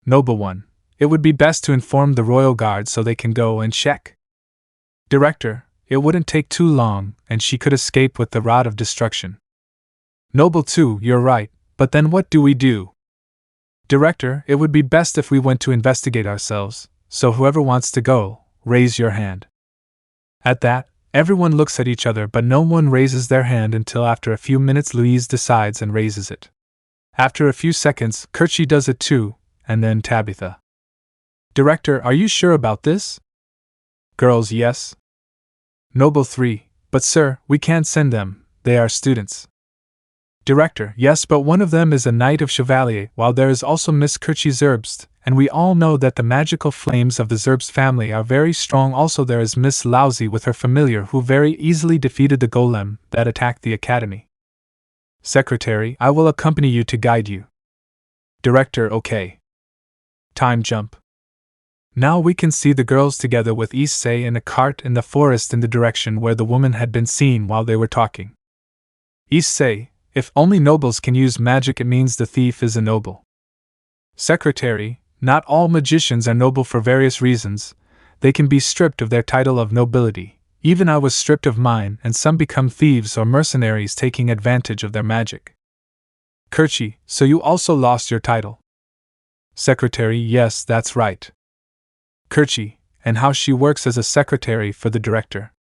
Noble one, it would be best to inform the royal guard so they can go and check. Director, it wouldn't take too long, and she could escape with the rod of destruction. Noble 2, you're right, but then what do we do? Director, it would be best if we went to investigate ourselves, so whoever wants to go, raise your hand. At that, everyone looks at each other but no one raises their hand until after a few minutes Louise decides and raises it. After a few seconds, Kerchi does it too, and then Tabitha. Director, are you sure about this? Girls, yes. Noble 3, but sir, we can't send them, they are students. Director, yes, but one of them is a knight of Chevalier, while there is also Miss Kerchi Zerbst, and we all know that the magical flames of the Zerbst family are very strong. Also there is Miss Lousy with her familiar who very easily defeated the golem that attacked the academy. Secretary, I will accompany you to guide you. Director, okay. Time jump. Now we can see the girls together with issei in a cart in the forest in the direction where the woman had been seen while they were talking. Issei, if only nobles can use magic, it means the thief is a noble. Secretary, not all magicians are noble for various reasons. They can be stripped of their title of nobility. Even I was stripped of mine, and some become thieves or mercenaries taking advantage of their magic. Kerchi, so you also lost your title? Secretary, yes, that's right. Kerchi, and how she works as a secretary for the director?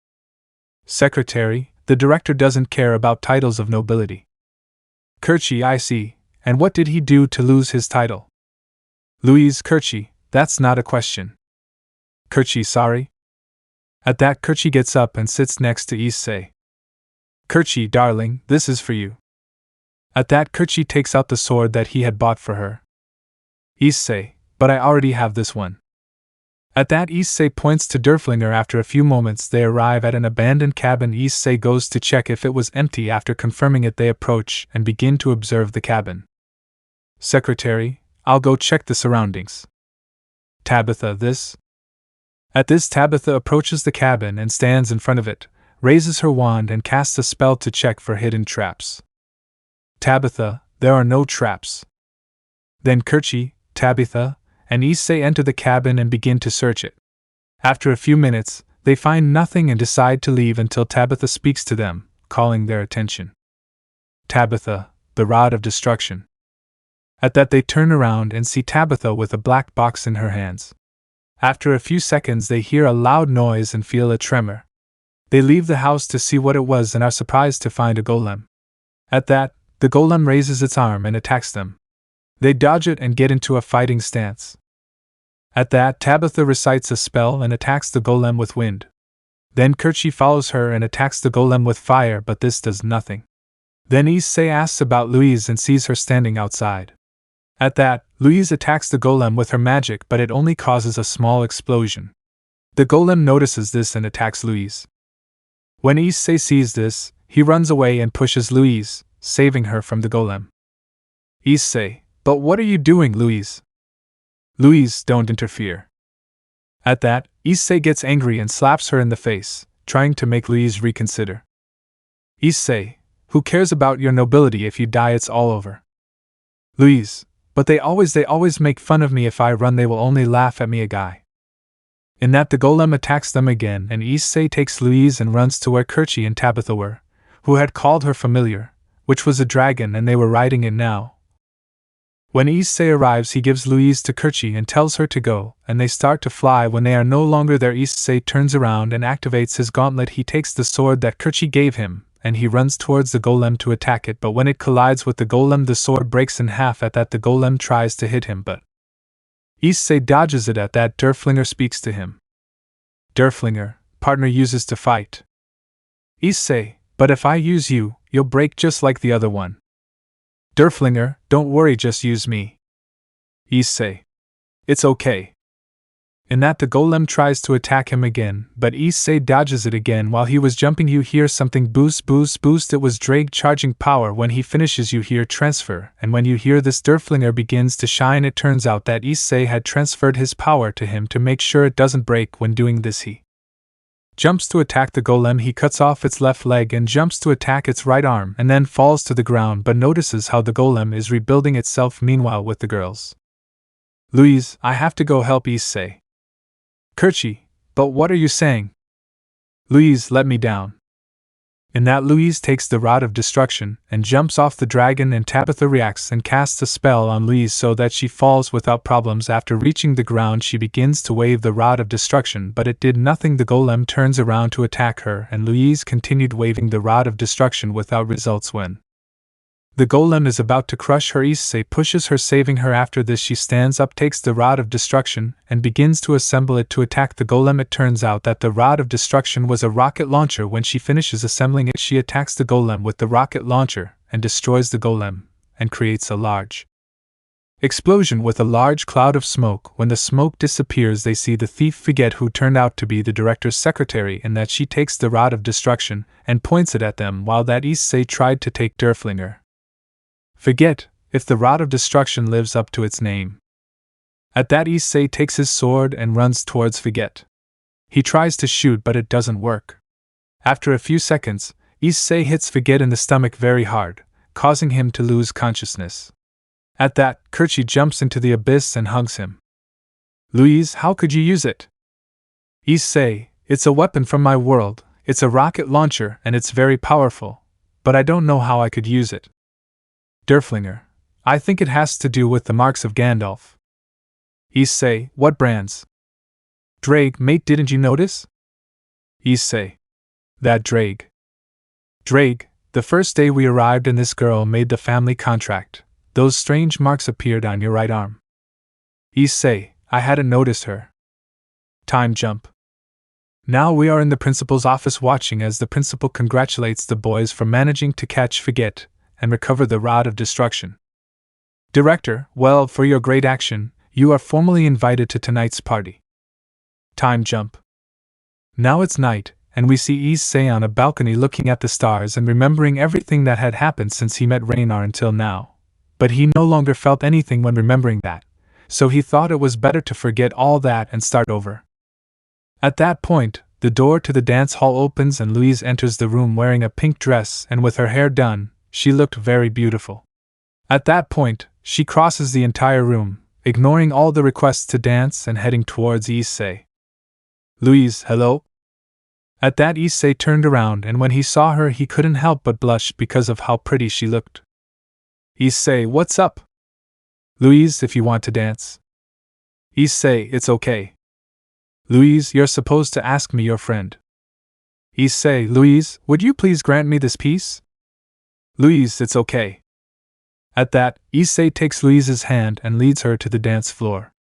Secretary, the director doesn't care about titles of nobility. Kerchi, I see, and what did he do to lose his title? Louise, Kerchi, that's not a question. Kerchi, sorry. At that, Kerchi gets up and sits next to issei. Kerchi, darling, this is for you. At that, Kerchi takes out the sword that he had bought for her. Issei, but I already have this one. At that, issei points to Derflinger. After a few moments they arrive at an abandoned cabin. Issei goes to check if it was empty. After confirming it they approach and begin to observe the cabin. Secretary, I'll go check the surroundings. Tabitha, this? At this, Tabitha approaches the cabin and stands in front of it, raises her wand and casts a spell to check for hidden traps. Tabitha, there are no traps. Then Kerchi, Tabitha, and issei enter the cabin and begin to search it. After a few minutes, they find nothing and decide to leave until Tabitha speaks to them, calling their attention. Tabitha, the rod of destruction. At that they turn around and see Tabitha with a black box in her hands. After a few seconds they hear a loud noise and feel a tremor. They leave the house to see what it was and are surprised to find a golem. At that, the golem raises its arm and attacks them. They dodge it and get into a fighting stance. At that, Tabitha recites a spell and attacks the golem with wind. Then Kerchi follows her and attacks the golem with fire, but this does nothing. Then issei asks about Louise and sees her standing outside. At that, Louise attacks the golem with her magic, but it only causes a small explosion. The golem notices this and attacks Louise. When issei sees this, he runs away and pushes Louise, saving her from the golem. Issei, but what are you doing, Louise? Louise, don't interfere. At that, issei gets angry and slaps her in the face, trying to make Louise reconsider. Issei, who cares about your nobility? If you die, it's all over. Louise, but they always make fun of me. If I run, they will only laugh at me, a guy. In that, the golem attacks them again, and issei takes Louise and runs to where Kerchi and Tabitha were, who had called her familiar, which was a dragon, and they were riding it now. When issei arrives, he gives Louise to Kerchi and tells her to go, and they start to fly. When they are no longer there, issei turns around and activates his gauntlet. He takes the sword that Kerchi gave him, and he runs towards the golem to attack it, but when it collides with the golem, the sword breaks in half. At that, the golem tries to hit him, but issei dodges it. At that, Derflinger speaks to him. Derflinger, partner uses to fight. Issei, but if I use you, you'll break just like the other one. Derflinger, don't worry, just use me. Issei, it's okay. In that, the golem tries to attack him again, but Issei dodges it again. While he was jumping, you hear something boost boost boost. It was Drake charging power. When he finishes, you hear transfer, and when you hear this, Derflinger begins to shine. It turns out that Issei had transferred his power to him to make sure it doesn't break. When doing this, he jumps to attack the golem. He cuts off its left leg and jumps to attack its right arm, and then falls to the ground, but notices how the golem is rebuilding itself. Meanwhile, with the girls, Louise, I have to go help Issei. Kerchi, but what are you saying? Louise, let me down. In that, Louise takes the Rod of Destruction and jumps off the dragon, and Tabitha reacts and casts a spell on Louise so that she falls without problems. After reaching the ground, she begins to wave the Rod of Destruction, but it did nothing. The golem turns around to attack her, and Louise continued waving the Rod of Destruction without results. When the golem is about to crush her, Issei pushes her, saving her. After this, she stands up, takes the Rod of Destruction, and begins to assemble it to attack the golem. It turns out that the Rod of Destruction was a rocket launcher. When she finishes assembling it, she attacks the golem with the rocket launcher, and destroys the golem, and creates a large explosion with a large cloud of smoke. When the smoke disappears, they see the thief Frigette, who turned out to be the director's secretary, in that she takes the Rod of Destruction, and points it at them, while that Issei tried to take Derflinger. Forget if the Rod of Destruction lives up to its name. At that, Issei takes his sword and runs towards Forget. He tries to shoot, but it doesn't work. After a few seconds, Issei hits Forget in the stomach very hard, causing him to lose consciousness. At that, Kerchi jumps into the abyss and hugs him. Louise, how could you use it? Issei, it's a weapon from my world. It's a rocket launcher and it's very powerful, but I don't know how I could use it. Derflinger, I think it has to do with the marks of Gandalf. Issei, what brands? Drake, mate, didn't you notice? Issei, that Drake. Drake, the first day we arrived and this girl made the family contract, those strange marks appeared on your right arm. Issei, I hadn't noticed her. Time jump. Now we are in the principal's office watching as the principal congratulates the boys for managing to catch Forget and recover the Rod of Destruction. Director, well, for your great action, you are formally invited to tonight's party. Time jump. Now it's night, and we see Issei on a balcony looking at the stars and remembering everything that had happened since he met Raynar until now. But he no longer felt anything when remembering that, so he thought it was better to forget all that and start over. At that point, the door to the dance hall opens and Louise enters the room wearing a pink dress and with her hair done. She looked very beautiful. At that point, she crosses the entire room, ignoring all the requests to dance and heading towards Issei. Louise, hello? At that, Issei turned around, and when he saw her, he couldn't help but blush because of how pretty she looked. Issei, what's up? Louise, if you want to dance. Issei, it's okay. Louise, you're supposed to ask me your friend. Issei, Louise, would you please grant me this piece? Louise, it's okay. At that, Issei takes Louise's hand and leads her to the dance floor.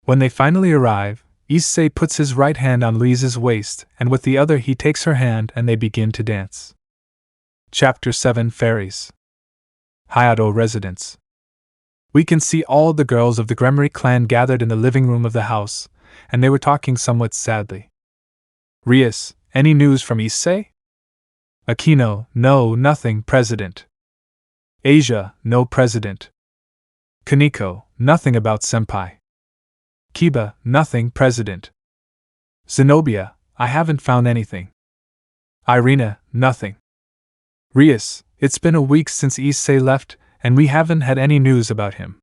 When they finally arrive, Issei puts his right hand on Louise's waist, and with the other he takes her hand and they begin to dance. Chapter 7 Fairies. Hayato Residence. We can see all the girls of the Gremory clan gathered in the living room of the house, and they were talking somewhat sadly. Rias, any news from Issei? Akeno, no, nothing, President. Asia, no, President. Kaneko, nothing about Senpai. Kiba, nothing, President. Zenobia, I haven't found anything. Irina, nothing. Rias, it's been a week since Issei left, and we haven't had any news about him.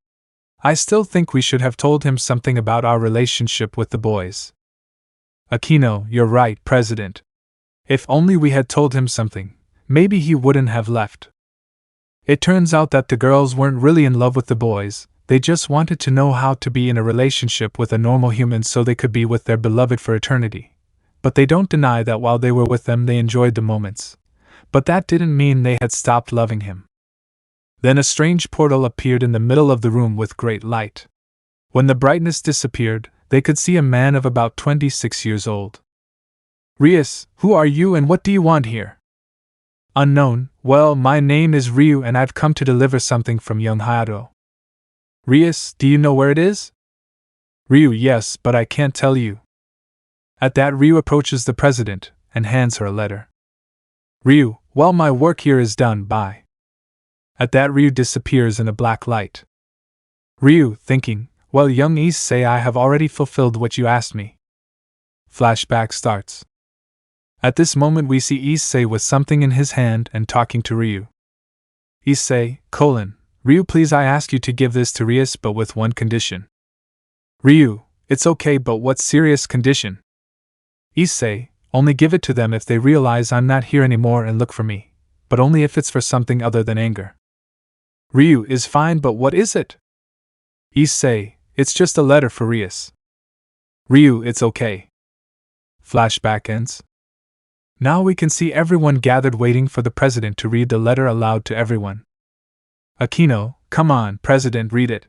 I still think we should have told him something about our relationship with the boys. Akeno, you're right, President. If only we had told him something, maybe he wouldn't have left. It turns out that the girls weren't really in love with the boys, they just wanted to know how to be in a relationship with a normal human so they could be with their beloved for eternity. But they don't deny that while they were with them they enjoyed the moments. But that didn't mean they had stopped loving him. Then a strange portal appeared in the middle of the room with great light. When the brightness disappeared, they could see a man of about 26 years old. Rias, who are you and what do you want here? Unknown, well, my name is Ryu and I've come to deliver something from young Hayato. Rias, do you know where it is? Ryu, yes, but I can't tell you. At that, Ryu approaches the president and hands her a letter. Ryu, well, my work here is done, bye. At that, Ryu disappears in a black light. Ryu, thinking, well, young issei, I have already fulfilled what you asked me. Flashback starts. At this moment we see Issei with something in his hand and talking to Ryu. Issei, Ryu, please, I ask you to give this to Rias, but with one condition. Ryu, it's okay, but what serious condition? Issei, only give it to them if they realize I'm not here anymore and look for me, but only if it's for something other than anger. Ryu, is fine, but what is it? Issei, it's just a letter for Rias. Ryu, it's okay. Flashback ends. Now we can see everyone gathered waiting for the president to read the letter aloud to everyone. Akeno, come on, president, read it.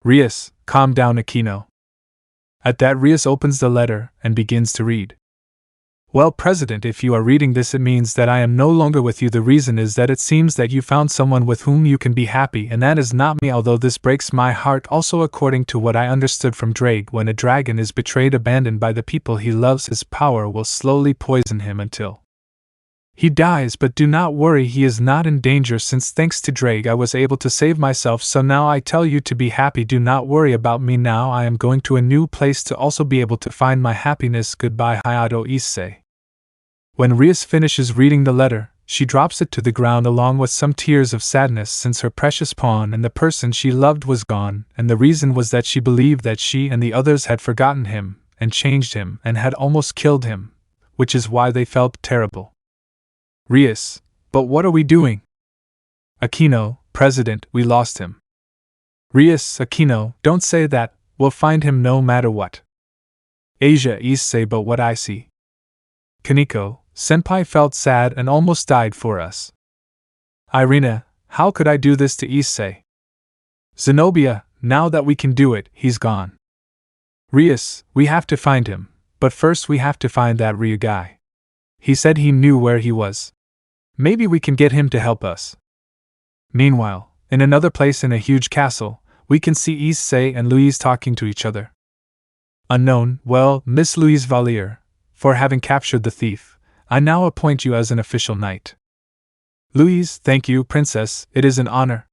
Rias, calm down, Akeno. At that, Rias opens the letter and begins to read. Well, President, if you are reading this, it means that I am no longer with you. The reason is that it seems that you found someone with whom you can be happy, and that is not me, although this breaks my heart. Also, according to what I understood from Drake, when a dragon is betrayed, abandoned by the people he loves, his power will slowly poison him until he dies. But do not worry, he is not in danger, since thanks to Drake I was able to save myself. So now I tell you to be happy. Do not worry about me now. I am going to a new place to also be able to find my happiness. Goodbye, Hayato Issei. When Rias finishes reading the letter, she drops it to the ground along with some tears of sadness, since her precious pawn and the person she loved was gone, and the reason was that she believed that she and the others had forgotten him, and changed him, and had almost killed him, which is why they felt terrible. Rias, but what are we doing? Akeno, President, we lost him. Rias, Akeno, don't say that, we'll find him no matter what. Asia, Issei, but what I see. Kaneko, Senpai felt sad and almost died for us. Irina, how could I do this to Issei? Zenobia, now that we can do it, he's gone. Rias, we have to find him, but first we have to find that Ryu guy. He said he knew where he was. Maybe we can get him to help us. Meanwhile, in another place in a huge castle, we can see Issei and Louise talking to each other. Unknown, well, Miss Louise Valier, for having captured the thief, I now appoint you as an official knight. Louise, thank you, Princess, it is an honor.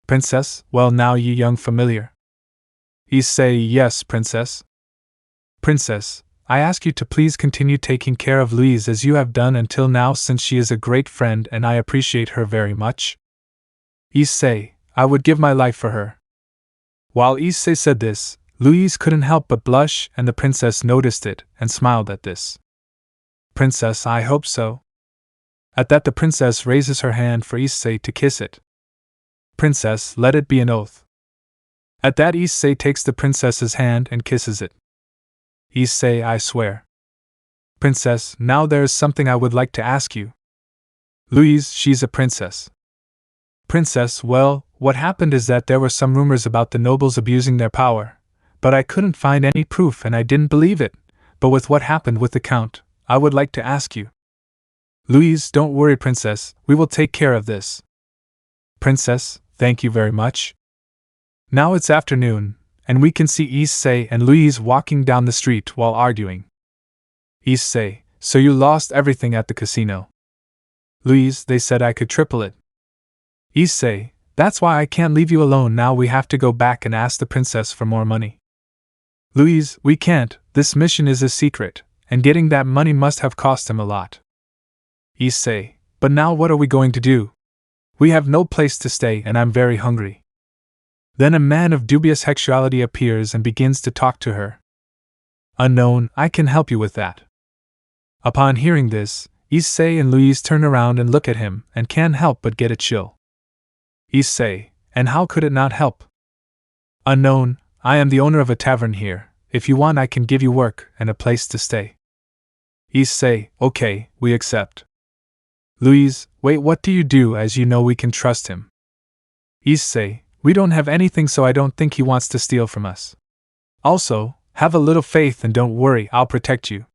Princess, well, now ye young familiar. Issei, yes, Princess. Princess, I ask you to please continue taking care of Louise as you have done until now, since she is a great friend and I appreciate her very much. Issei, I would give my life for her. While Issei said this, Louise couldn't help but blush, and the princess noticed it and smiled at this. Princess, I hope so. At that, the princess raises her hand for Issei to kiss it. Princess, let it be an oath. At that, Issei takes the princess's hand and kisses it. Issei, I swear. Princess, now there is something I would like to ask you. Louise, she's a princess. Princess, well, what happened is that there were some rumors about the nobles abusing their power, but I couldn't find any proof and I didn't believe it. But with what happened with the Count, I would like to ask you. Louise, don't worry, Princess, we will take care of this. Princess, thank you very much. Now it's afternoon, and we can see Issei and Louise walking down the street while arguing. Issei, so you lost everything at the casino. Louise, they said I could triple it. Issei, that's why I can't leave you alone. Now we have to go back and ask the princess for more money. Louise, we can't, this mission is a secret, and getting that money must have cost him a lot. Issei, but now what are we going to do? We have no place to stay and I'm very hungry. Then a man of dubious sexuality appears and begins to talk to her. Unknown, I can help you with that. Upon hearing this, Issei and Louise turn around and look at him and can't help but get a chill. Issei, and how could it not help? Unknown, I am the owner of a tavern here. If you want, I can give you work and a place to stay. Issei, okay, we accept. Louise, wait, what do you do, as you know we can trust him? Issei, we don't have anything, so I don't think he wants to steal from us. Also, have a little faith and don't worry, I'll protect you.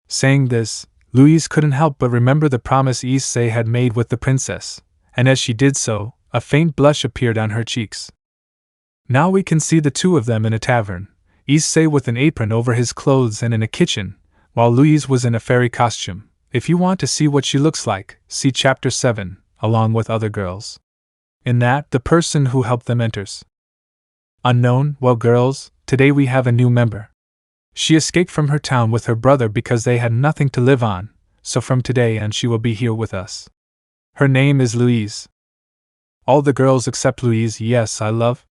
Saying this, Louise couldn't help but remember the promise Issei had made with the princess, and as she did so, a faint blush appeared on her cheeks. Now we can see the two of them in a tavern, Issei with an apron over his clothes and in a kitchen, while Louise was in a fairy costume. If you want to see what she looks like, see Chapter 7, along with other girls. In that, the person who helped them enters. Unknown, well girls, today we have a new member. She escaped from her town with her brother because they had nothing to live on, so from today on she will be here with us. Her name is Louise. All the girls except Louise, yes, I love.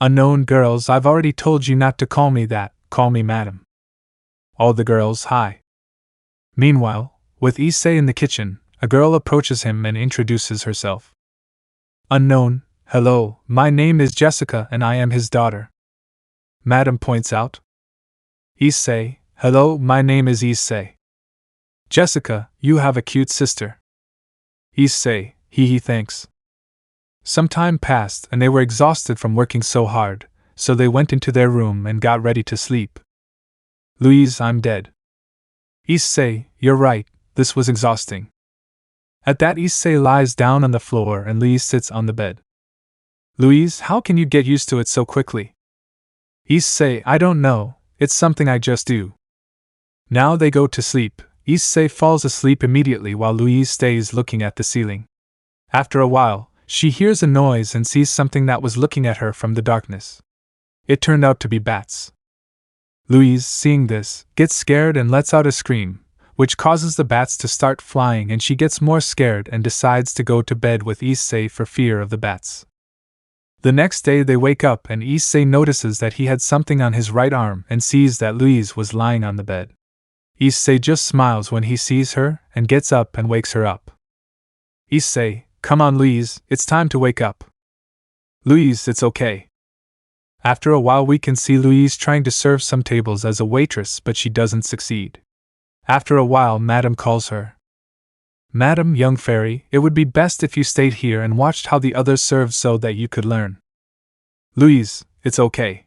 Unknown girls, I've already told you not to call me that, call me madam. All the girls, hi. Meanwhile, with Issei in the kitchen, a girl approaches him and introduces herself. Unknown, hello, my name is Jessica and I am his daughter. Madam points out. Issei, hello, my name is Issei. Jessica, you have a cute sister. Issei, he thanks. Some time passed and they were exhausted from working so hard, so they went into their room and got ready to sleep. Louise, I'm dead. Issei, you're right, this was exhausting. At that, Issei lies down on the floor and Louise sits on the bed. Louise, how can you get used to it so quickly? Issei, I don't know, it's something I just do. Now they go to sleep. Issei falls asleep immediately while Louise stays looking at the ceiling. After a while, she hears a noise and sees something that was looking at her from the darkness. It turned out to be bats. Louise, seeing this, gets scared and lets out a scream, which causes the bats to start flying, and she gets more scared and decides to go to bed with Issei for fear of the bats. The next day they wake up and Issei notices that he had something on his right arm and sees that Louise was lying on the bed. Issei just smiles when he sees her and gets up and wakes her up. Issei, come on Louise, it's time to wake up. Louise, it's okay. After a while we can see Louise trying to serve some tables as a waitress, but she doesn't succeed. After a while Madam calls her. Madam, young fairy, it would be best if you stayed here and watched how the others served so that you could learn. Louise, it's okay.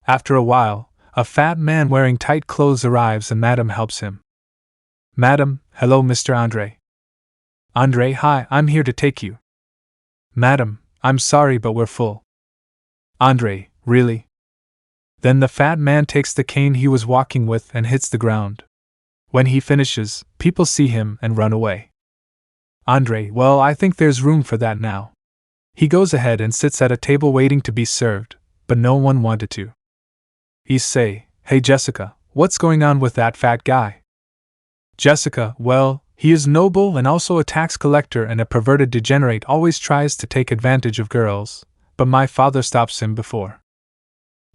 After a while, a fat man wearing tight clothes arrives and Madam helps him. Madam, hello Mr. Andre. Andre, hi, I'm here to take you. Madam, I'm sorry but we're full. Andre, really? Then the fat man takes the cane he was walking with and hits the ground. When he finishes, people see him and run away. Andre, well, I think there's room for that now. He goes ahead and sits at a table waiting to be served, but no one wanted to. Issei, hey Jessica, what's going on with that fat guy? Jessica, well, he is noble and also a tax collector and a perverted degenerate, always tries to take advantage of girls, but my father stops him before.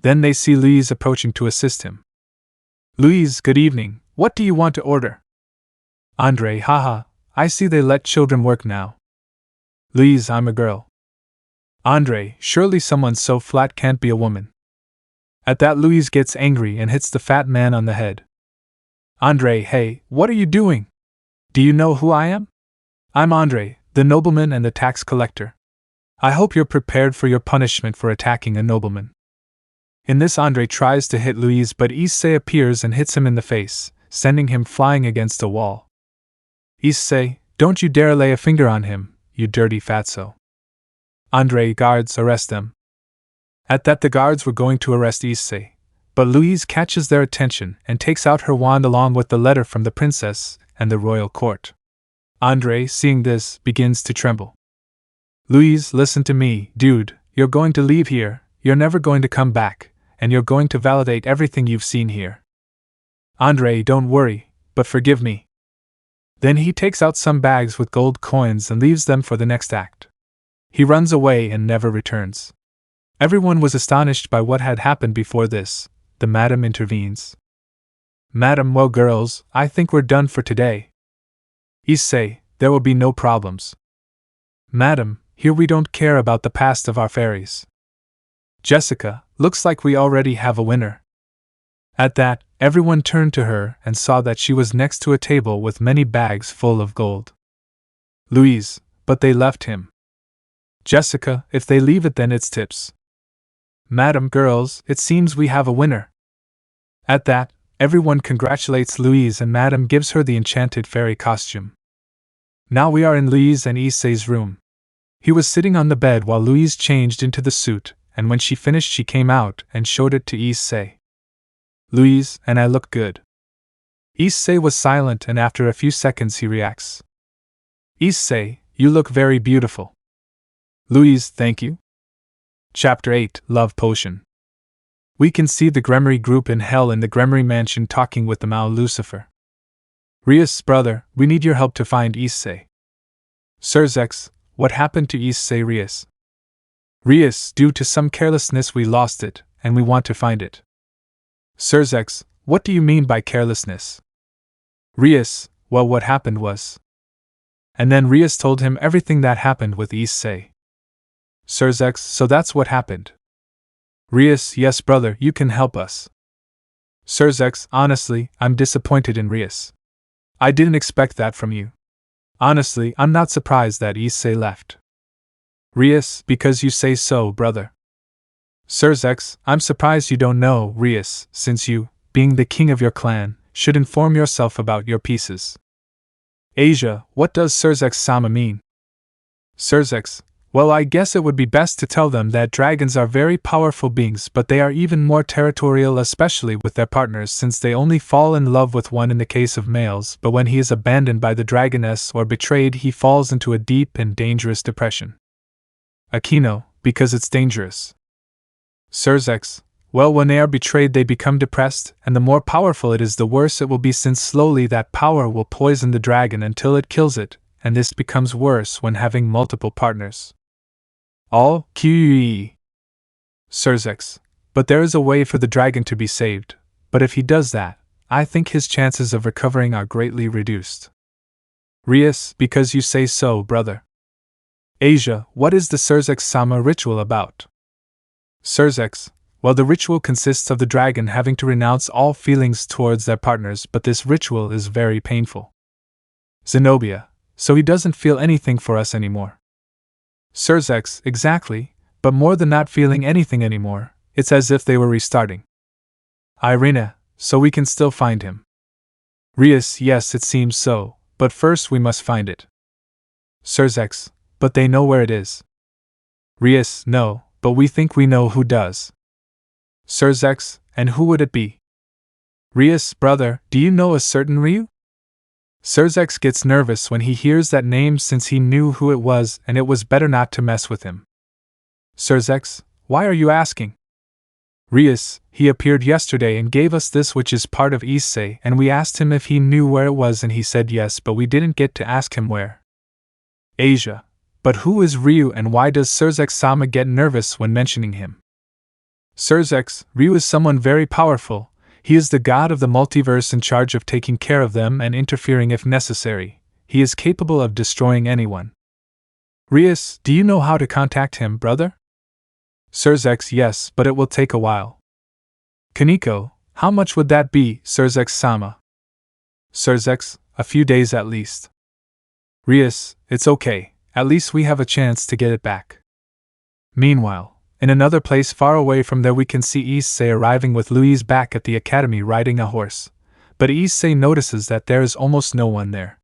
Then they see Louise approaching to assist him. Louise, good evening, what do you want to order? Andre, haha, I see they let children work now. Louise, I'm a girl. Andre, surely someone so flat can't be a woman. At that Louise gets angry and hits the fat man on the head. Andre, hey, what are you doing? Do you know who I am? I'm Andre, the nobleman and the tax collector. I hope you're prepared for your punishment for attacking a nobleman. In this, Andre tries to hit Louise, but Issei appears and hits him in the face, sending him flying against a wall. Issei, don't you dare lay a finger on him, you dirty fatso. Andre, guards, arrest them. At that the guards were going to arrest Issei, but Louise catches their attention and takes out her wand along with the letter from the princess and the royal court. Andre, seeing this, begins to tremble. Louise, listen to me, dude, you're going to leave here, you're never going to come back, and you're going to validate everything you've seen here. Andre, don't worry, but forgive me. Then he takes out some bags with gold coins and leaves them for the next act. He runs away and never returns. Everyone was astonished by what had happened before this. The madam intervenes. Madam, well girls, I think we're done for today. Issei, there will be no problems. Madam, here we don't care about the past of our fairies. Jessica, looks like we already have a winner. At that, everyone turned to her and saw that she was next to a table with many bags full of gold. Louise, but they left him. Jessica, if they leave it then it's tips. Madam, girls, it seems we have a winner. At that, everyone congratulates Louise and Madam gives her the enchanted fairy costume. Now we are in Louise and Issei's room. He was sitting on the bed while Louise changed into the suit, and when she finished she came out and showed it to Issei. Louise, and I look good. Issei was silent and after a few seconds he reacts. Issei, you look very beautiful. Louise, thank you. Chapter 8, Love Potion. We can see the Gremory group in hell in the Gremory mansion talking with the Mao Lucifer. Rias, brother, we need your help to find Issei. Sirzex, what happened to Issei Rias? Rias, due to some carelessness we lost it, and we want to find it. Sirzex, what do you mean by carelessness? Rias, well, what happened was. And then Rias told him everything that happened with Issei. Sirzex, so that's what happened. Rias, yes brother, you can help us. Sirzex, honestly, I'm disappointed in Rias. I didn't expect that from you. Honestly, I'm not surprised that Issei left. Rias, because you say so, brother. Sirzex, I'm surprised you don't know, Rias, since you, being the king of your clan, should inform yourself about your pieces. Asia, what does Sirzex-sama mean? Sirzex, well, I guess it would be best to tell them that dragons are very powerful beings, but they are even more territorial, especially with their partners, since they only fall in love with one in the case of males, but when he is abandoned by the dragoness or betrayed, he falls into a deep and dangerous depression. Akeno, because it's dangerous. Sirzex, well, when they are betrayed they become depressed, and the more powerful it is the worse it will be, since slowly that power will poison the dragon until it kills it, and this becomes worse when having multiple partners. All QE. Sirzex, but there is a way for the dragon to be saved, but if he does that, I think his chances of recovering are greatly reduced. Rias, because you say so, brother. Asia, what is the Sirzex-sama ritual about? Sirzex, well, the ritual consists of the dragon having to renounce all feelings towards their partners, but this ritual is very painful. Zenobia, so he doesn't feel anything for us anymore. Sirzex, exactly, but more than not feeling anything anymore, it's as if they were restarting. Irina, so we can still find him. Rias, yes, it seems so, but first we must find it. Sirzex, but they know where it is. Rias, no, but we think we know who does. Sirzex, and who would it be? Rias, brother, do you know a certain Ryu? Sirzex gets nervous when he hears that name since he knew who it was and it was better not to mess with him. Sirzex, why are you asking? Rias, he appeared yesterday and gave us this which is part of Issei, and we asked him if he knew where it was and he said yes, but we didn't get to ask him where. Asia, but who is Ryu and why does Sirzex-sama get nervous when mentioning him? Sirzex, Ryu is someone very powerful. He is the god of the multiverse in charge of taking care of them and interfering if necessary. He is capable of destroying anyone. Rias, do you know how to contact him, brother? Sirzex, yes, but it will take a while. Kaneko, how much would that be, Sirzex-sama? Sirzex, a few days at least. Rias, it's okay, at least we have a chance to get it back. Meanwhile, in another place far away from there we can see Issei arriving with Louise back at the academy riding a horse, but Issei notices that there is almost no one there.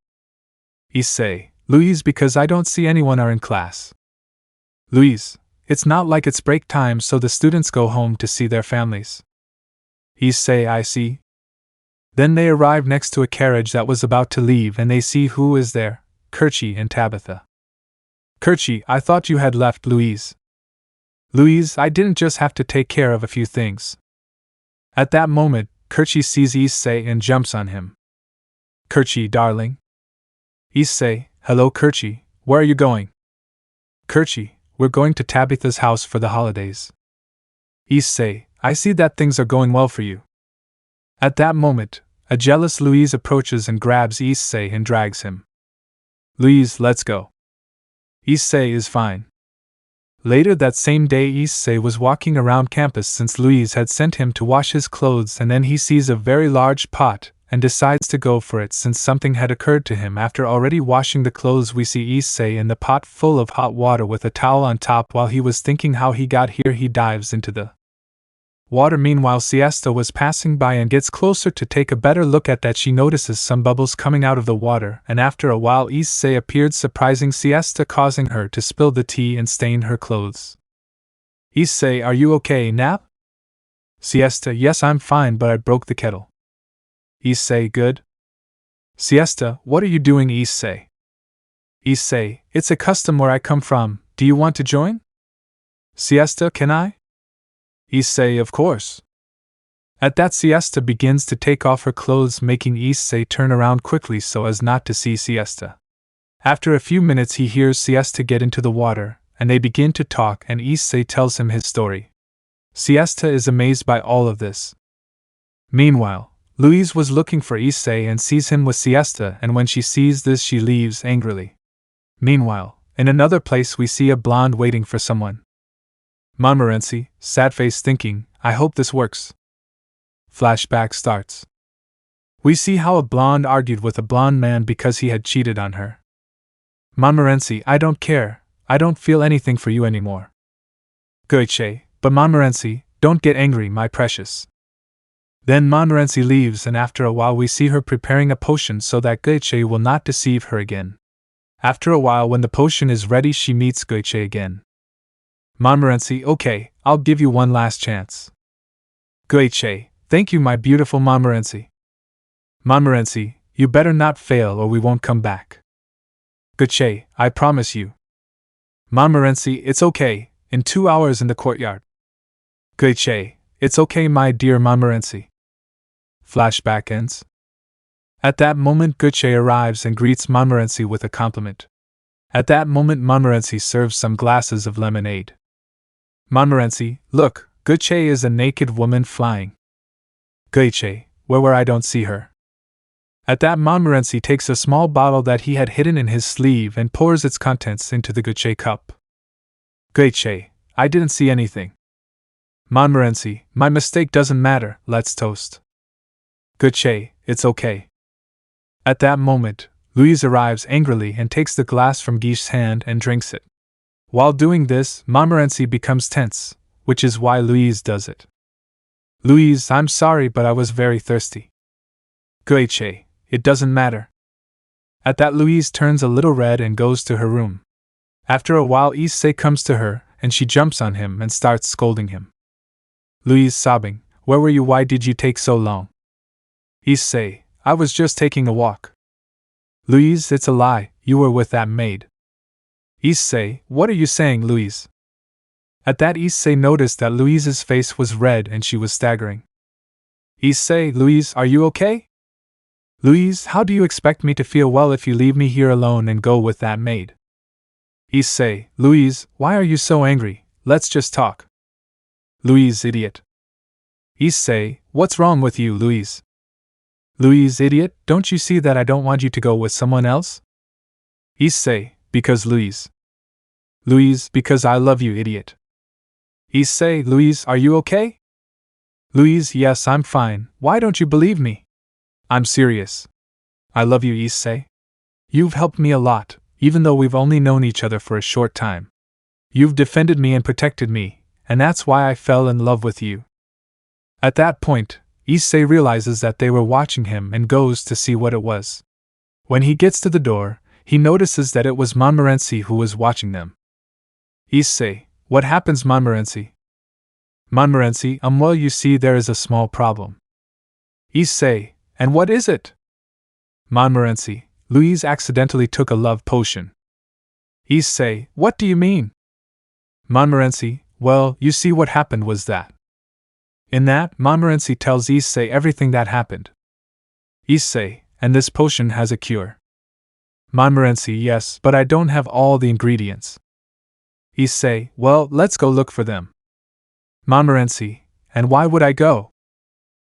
Issei, Louise, because I don't see anyone are in class. Louise, it's not like it's break time, so the students go home to see their families. Issei, I see. Then they arrive next to a carriage that was about to leave and they see who is there, Kerchi and Tabitha. Kerchi, I thought you had left, Louise. Louise, I didn't just have to take care of a few things. At that moment, Kerchi sees Issei and jumps on him. Kerchi, darling. Issei, hello Kerchi, where are you going? Kerchi, we're going to Tabitha's house for the holidays. Issei, I see that things are going well for you. At that moment, a jealous Louise approaches and grabs Issei and drags him. Louise, let's go. Issei is fine. Later that same day, Issei was walking around campus since Louise had sent him to wash his clothes, and then he sees a very large pot and decides to go for it since something had occurred to him. After already washing the clothes, we see Issei in the pot full of hot water with a towel on top. While he was thinking how he got here, he dives into the water. Meanwhile, Siesta was passing by and gets closer to take a better look at that. She notices some bubbles coming out of the water, and after a while Issei appeared, surprising Siesta, causing her to spill the tea and stain her clothes. Issei, are you okay, nap? Siesta, yes, I'm fine, but I broke the kettle. Issei, good? Siesta, what are you doing, Issei? Issei, it's a custom where I come from, do you want to join? Siesta, can I? Issei, of course. At that, Siesta begins to take off her clothes, making Issei turn around quickly so as not to see Siesta. After a few minutes, he hears Siesta get into the water, and they begin to talk, and Issei tells him his story. Siesta is amazed by all of this. Meanwhile, Louise was looking for Issei and sees him with Siesta, and when she sees this, she leaves angrily. Meanwhile, in another place, we see a blonde waiting for someone. Montmorency, sad face, thinking, I hope this works. Flashback starts. We see how a blonde argued with a blonde man because he had cheated on her. Montmorency, I don't care, I don't feel anything for you anymore. Goiche, but Montmorency, don't get angry, my precious. Then Montmorency leaves, and after a while we see her preparing a potion so that Goiche will not deceive her again. After a while, when the potion is ready, she meets Goiche again. Montmorency, okay, I'll give you one last chance. Goiche, thank you, my beautiful Montmorency. Montmorency, you better not fail or we won't come back. Goiche, I promise you. Montmorency, it's okay, in 2 hours in the courtyard. Goiche, it's okay, my dear Montmorency. Flashback ends. At that moment, Goiche arrives and greets Montmorency with a compliment. At that moment, Montmorency serves some glasses of lemonade. Montmorency, look, Goiche is a naked woman flying. Goiche, where I don't see her. At that, Montmorency takes a small bottle that he had hidden in his sleeve and pours its contents into the Goiche cup. Goiche, I didn't see anything. Montmorency, my mistake, doesn't matter, let's toast. Goiche, it's okay. At that moment, Louise arrives angrily and takes the glass from Guiche's hand and drinks it. While doing this, Montmorency becomes tense, which is why Louise does it. Louise, I'm sorry, but I was very thirsty. Goiche, it doesn't matter. At that, Louise turns a little red and goes to her room. After a while, Issei comes to her, and she jumps on him and starts scolding him. Louise, sobbing, where were you? Why did you take so long? Issei, I was just taking a walk. Louise, it's a lie, you were with that maid. Issei, what are you saying, Louise? At that, Issei noticed that Louise's face was red and she was staggering. Issei, Louise, are you okay? Louise, how do you expect me to feel well if you leave me here alone and go with that maid? Issei, Louise, why are you so angry? Let's just talk. Louise, idiot. Issei, what's wrong with you, Louise? Louise, idiot, don't you see that I don't want you to go with someone else? Issei, because Louise. Louise, because I love you, idiot. Issei, Louise, are you okay? Louise, yes, I'm fine, why don't you believe me? I'm serious. I love you, Issei. You've helped me a lot, even though we've only known each other for a short time. You've defended me and protected me, and that's why I fell in love with you. At that point, Issei realizes that they were watching him and goes to see what it was. When he gets to the door, he notices that it was Montmorency who was watching them. Issei, what happens, Montmorency? Montmorency, well, you see, there is a small problem. Issei, and what is it? Montmorency, Louise accidentally took a love potion. Issei, what do you mean? Montmorency, well, you see, what happened was that. In that, Montmorency tells Issei everything that happened. Issei, and this potion has a cure. Montmorency, yes, but I don't have all the ingredients. Issei, well, let's go look for them. Montmorency, and why would I go?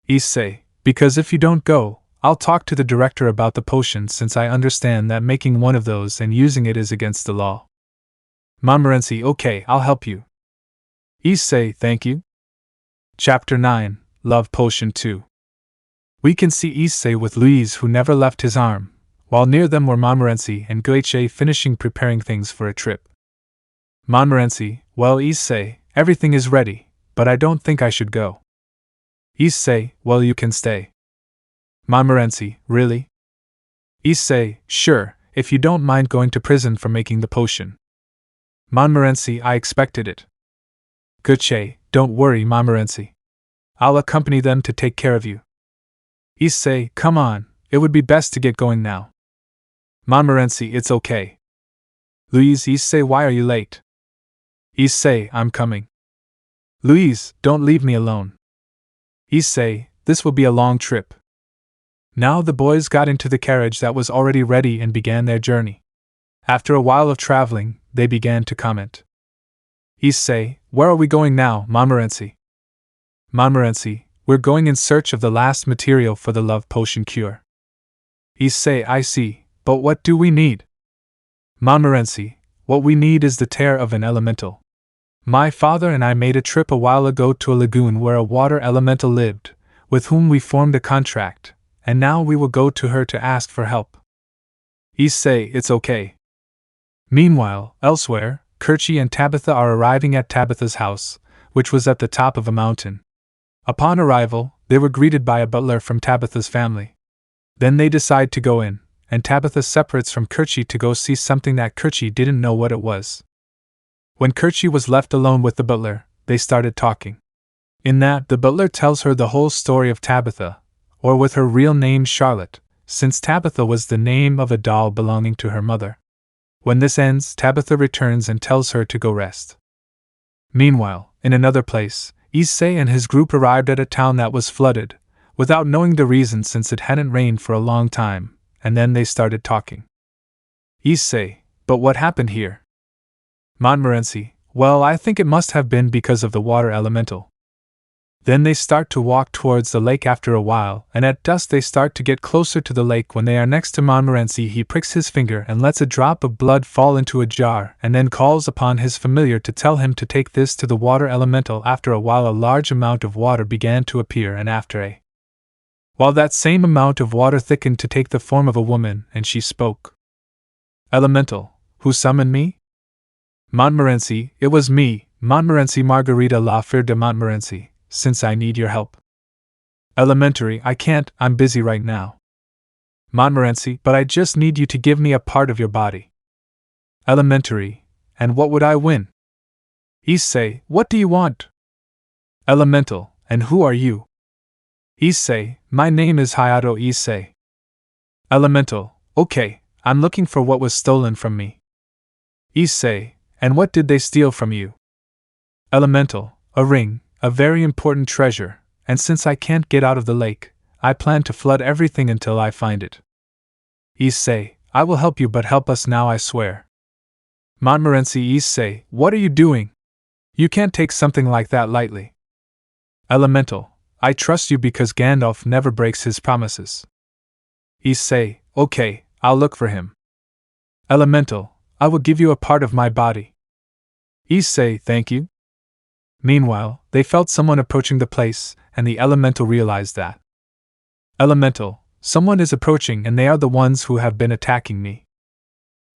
Issei, because if you don't go, I'll talk to the director about the potion, since I understand that making one of those and using it is against the law. Montmorency, okay, I'll help you. Issei, thank you. Chapter 9, Love Potion 2. We can see Issei with Louise, who never left his arm, while near them were Montmorency and Goiche finishing preparing things for a trip. Montmorency, well, Issei, everything is ready, but I don't think I should go. Issei, well, you can stay. Montmorency, really? Issei, sure, if you don't mind going to prison for making the potion. Montmorency, I expected it. Gucci, don't worry, Montmorency. I'll accompany them to take care of you. Issei, come on, it would be best to get going now. Montmorency, it's okay. Louise, Issei, why are you late? Issei, I'm coming. Louise, don't leave me alone. Issei, this will be a long trip. Now the boys got into the carriage that was already ready and began their journey. After a while of traveling, they began to comment. Issei, where are we going now, Montmorency? Montmorency, we're going in search of the last material for the love potion cure. Issei, I see, but what do we need? Montmorency, what we need is the tear of an elemental. My father and I made a trip a while ago to a lagoon where a water elemental lived, with whom we formed a contract, and now we will go to her to ask for help. Issei, it's okay. Meanwhile, elsewhere, Kerchi and Tabitha are arriving at Tabitha's house, which was at the top of a mountain. Upon arrival, they were greeted by a butler from Tabitha's family. Then they decide to go in, and Tabitha separates from Kerchi to go see something that Kerchi didn't know what it was. When Kerchi was left alone with the butler, they started talking. In that, the butler tells her the whole story of Tabitha, or with her real name Charlotte, since Tabitha was the name of a doll belonging to her mother. When this ends, Tabitha returns and tells her to go rest. Meanwhile, in another place, Issei and his group arrived at a town that was flooded, without knowing the reason since it hadn't rained for a long time, and then they started talking. Issei, but what happened here? Montmorency, well, I think it must have been because of the water elemental. Then they start to walk towards the lake after a while, and at dusk they start to get closer to the lake. When they are next to Montmorency, he pricks his finger and lets a drop of blood fall into a jar, and then calls upon his familiar to tell him to take this to the water elemental. After a while, a large amount of water began to appear, and after a while that same amount of water thickened to take the form of a woman, and she spoke. Elemental, who summoned me? Montmorency, it was me, Montmorency Margarita Lafleur de Montmorency. Since I need your help. Elementary, I can't, I'm busy right now. Montmorency, but I just need you to give me a part of your body. Elementary, and what would I win? Issei, what do you want? Elemental, and who are you? Issei, my name is Hayato Issei. Elemental, okay, I'm looking for what was stolen from me. Issei, and what did they steal from you? Elemental, a ring. A very important treasure, and since I can't get out of the lake, I plan to flood everything until I find it. Issei, I will help you, but help us now, I swear. Montmorency, Issei, what are you doing? You can't take something like that lightly. Elemental, I trust you because Gandalf never breaks his promises. Issei, okay, I'll look for him. Elemental, I will give you a part of my body. Issei, thank you. Meanwhile, they felt someone approaching the place, and the elemental realized that. Elemental, someone is approaching and they are the ones who have been attacking me.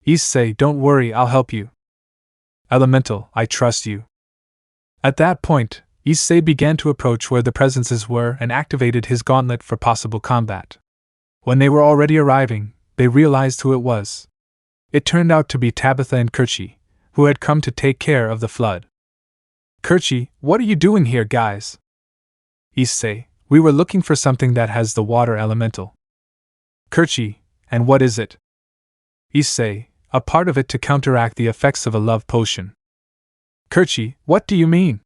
Issei, don't worry, I'll help you. Elemental, I trust you. At that point, Issei began to approach where the presences were and activated his gauntlet for possible combat. When they were already arriving, they realized who it was. It turned out to be Tabitha and Kerchi, who had come to take care of the flood. Kerchi, what are you doing here, guys? Issei, we were looking for something that has the water elemental. Kerchi, and what is it? Issei, a part of it to counteract the effects of a love potion. Kerchi, what do you mean?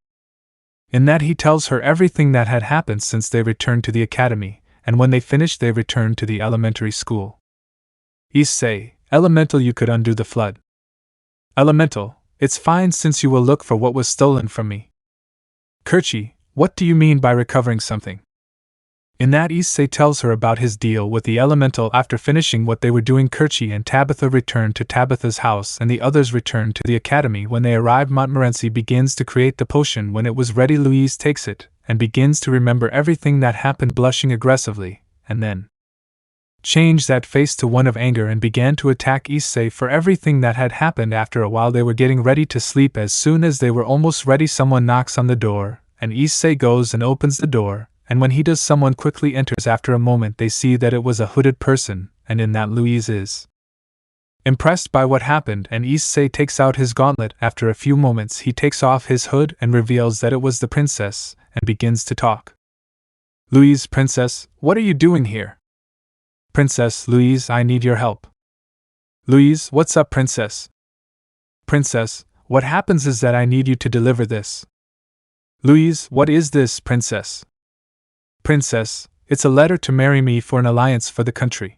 In that he tells her everything that had happened since they returned to the academy, and when they finished they returned to the elementary school. Issei, Elemental, you could undo the flood. Elemental, it's fine since you will look for what was stolen from me. Kerchi, what do you mean by recovering something? In that Issei tells her about his deal with the elemental. After finishing what they were doing, Kerchi and Tabitha returned to Tabitha's house and the others returned to the academy. When they arrived, Montmorency begins to create the potion. When it was ready, Louise takes it and begins to remember everything that happened, blushing aggressively, and then changed that face to one of anger and began to attack Issei for everything that had happened. After a while they were getting ready to sleep. As soon as they were almost ready, someone knocks on the door, and Issei goes and opens the door, and when he does, someone quickly enters. After a moment they see that it was a hooded person, and in that Louise is. Impressed by what happened, and issei takes out his gauntlet. After a few moments, he takes off his hood and reveals that it was the princess, and begins to talk. Louise, princess, what are you doing here? Princess, Louise, I need your help. Louise, what's up, princess? Princess, what happens is that I need you to deliver this. Louise, what is this, princess? Princess, it's a letter to marry me for an alliance for the country.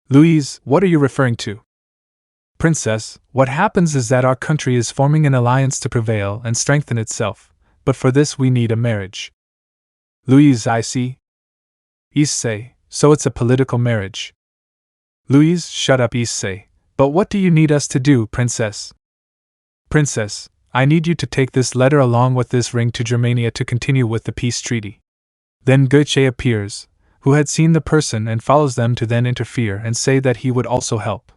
Louise, what are you referring to? Princess, what happens is that our country is forming an alliance to prevail and strengthen itself, but for this we need a marriage. Louise, I see. Issei, so it's a political marriage. Louise, shut up, Issei. But what do you need us to do, princess? Princess, I need you to take this letter along with this ring to Germania to continue with the peace treaty. Then Gabriel appears, who had seen the person and follows them to then interfere and say that he would also help.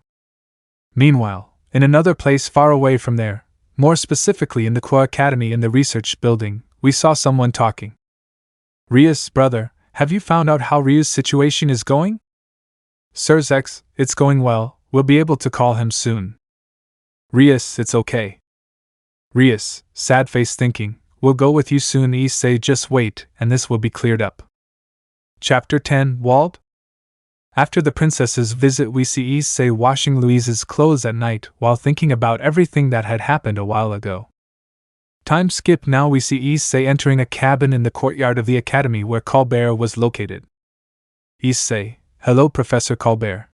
Meanwhile, in another place far away from there, more specifically in the Core Academy in the research building, we saw someone talking. Rias, brother, have you found out how Rias' situation is going? Sirs X, it's going well, we'll be able to call him soon. Rias, it's okay. Rias, sad face thinking, we'll go with you soon. Issei, just wait, and this will be cleared up. Chapter 10, Walled? After the princess's visit, we see Issei washing Louise's clothes at night while thinking about everything that had happened a while ago. Time skip, now we see Issei entering a cabin in the courtyard of the academy where Colbert was located. Issei, hello Professor Colbert.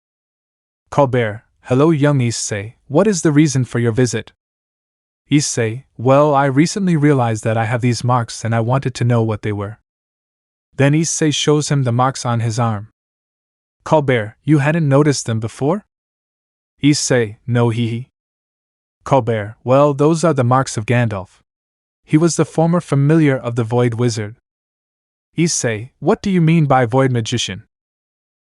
Colbert, hello young Issei, what is the reason for your visit? Issei, well, I recently realized that I have these marks and I wanted to know what they were. Then Issei shows him the marks on his arm. Colbert, you hadn't noticed them before? Issei, no hee. Colbert, well, those are the marks of Gandalf. He was the former familiar of the Void Wizard. Issei, what do you mean by Void Magician?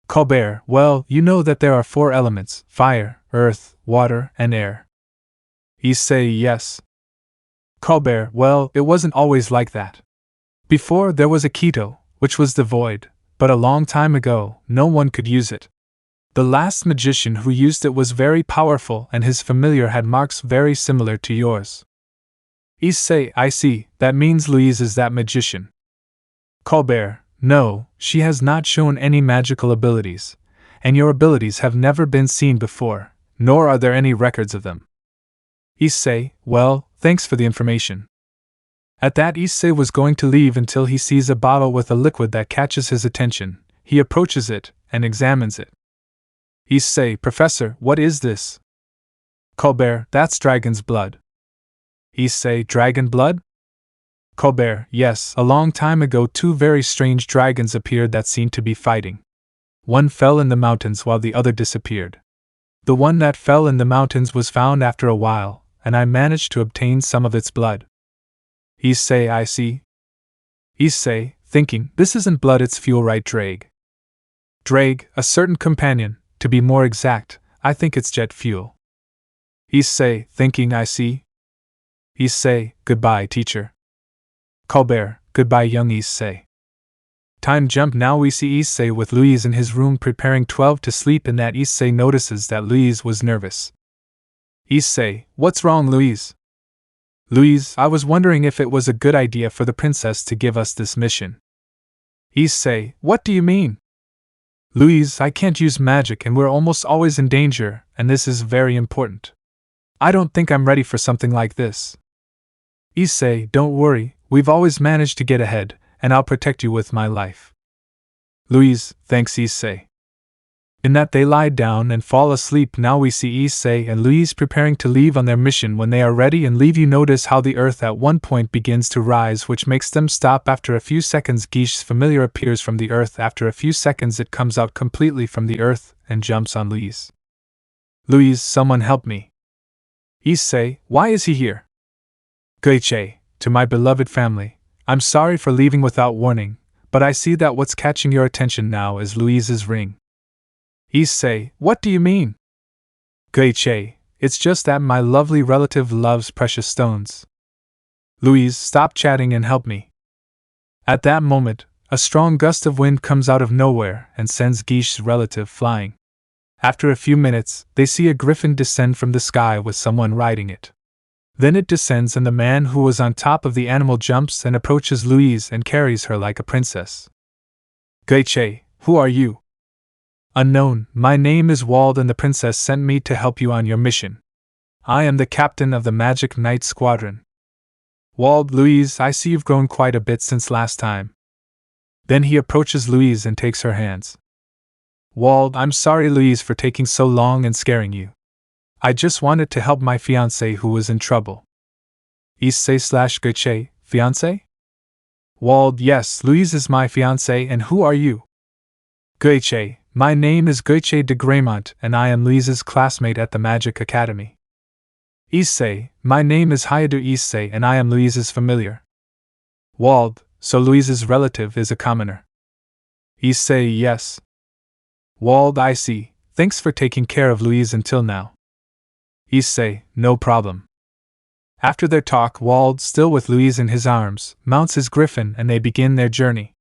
Colbert, well, you know that there are 4 elements, fire, earth, water, and air. Issei, yes. Colbert, well, it wasn't always like that. Before there was Akeno, which was the void, but a long time ago, no one could use it. The last magician who used it was very powerful and his familiar had marks very similar to yours. Issei, I see, that means Louise is that magician. Colbert, no, she has not shown any magical abilities, and your abilities have never been seen before, nor are there any records of them. Issei, well, thanks for the information. At that, Issei was going to leave until he sees a bottle with a liquid that catches his attention. He approaches it and examines it. Issei, Professor, what is this? Colbert, that's dragon's blood. Issei, dragon blood? Colbert, yes, a long time ago 2 very strange dragons appeared that seemed to be fighting. One fell in the mountains while the other disappeared. The one that fell in the mountains was found after a while, and I managed to obtain some of its blood. Issei, I see. Issei, thinking, this isn't blood, it's fuel, right, Drake? Drake, a certain companion, to be more exact, I think it's jet fuel. Issei, thinking, I see. Issei, goodbye, teacher. Colbert, goodbye, young Issei. Time jump, now we see Issei with Louise in his room preparing 12 to sleep. In that, Issei notices that Louise was nervous. Issei, what's wrong, Louise? Louise, I was wondering if it was a good idea for the princess to give us this mission. Issei, what do you mean? Louise, I can't use magic and we're almost always in danger, and this is very important. I don't think I'm ready for something like this. Issei, don't worry, we've always managed to get ahead, and I'll protect you with my life. Louise, thanks, Issei. In that, they lie down and fall asleep. Now we see Issei and Louise preparing to leave on their mission. When they are ready and leave, you notice how the earth at one point begins to rise, which makes them stop. After a few seconds, Guiche's familiar appears from the earth. After a few seconds, it comes out completely from the earth and jumps on Louise. Louise, someone help me. Issei, why is he here? Guiche, to my beloved family, I'm sorry for leaving without warning, but I see that what's catching your attention now is Louise's ring. Issei, what do you mean? Guiche, it's just that my lovely relative loves precious stones. Louise, stop chatting and help me. At that moment, a strong gust of wind comes out of nowhere and sends Guiche's relative flying. After a few minutes, they see a griffin descend from the sky with someone riding it. Then it descends and the man who was on top of the animal jumps and approaches Louise and carries her like a princess. Gaiche, who are you? Unknown, my name is Wald and the princess sent me to help you on your mission. I am the captain of the Magic Knight Squadron. Wald, Louise, I see you've grown quite a bit since last time. Then he approaches Louise and takes her hands. Wald, I'm sorry Louise for taking so long and scaring you. I just wanted to help my fiancé who was in trouble. Issei-Gaiche, fiancé? Wald, yes, Louise is my fiancé and who are you? Gaiche, my name is Gaiche de Greymont and I am Louise's classmate at the Magic Academy. Issei, my name is Hayadu Issei and I am Louise's familiar. Wald, so Louise's relative is a commoner. Issei, yes. Wald, I see, thanks for taking care of Louise until now. Issei, no problem. After their talk, Wald, still with Louise in his arms, mounts his griffin and they begin their journey.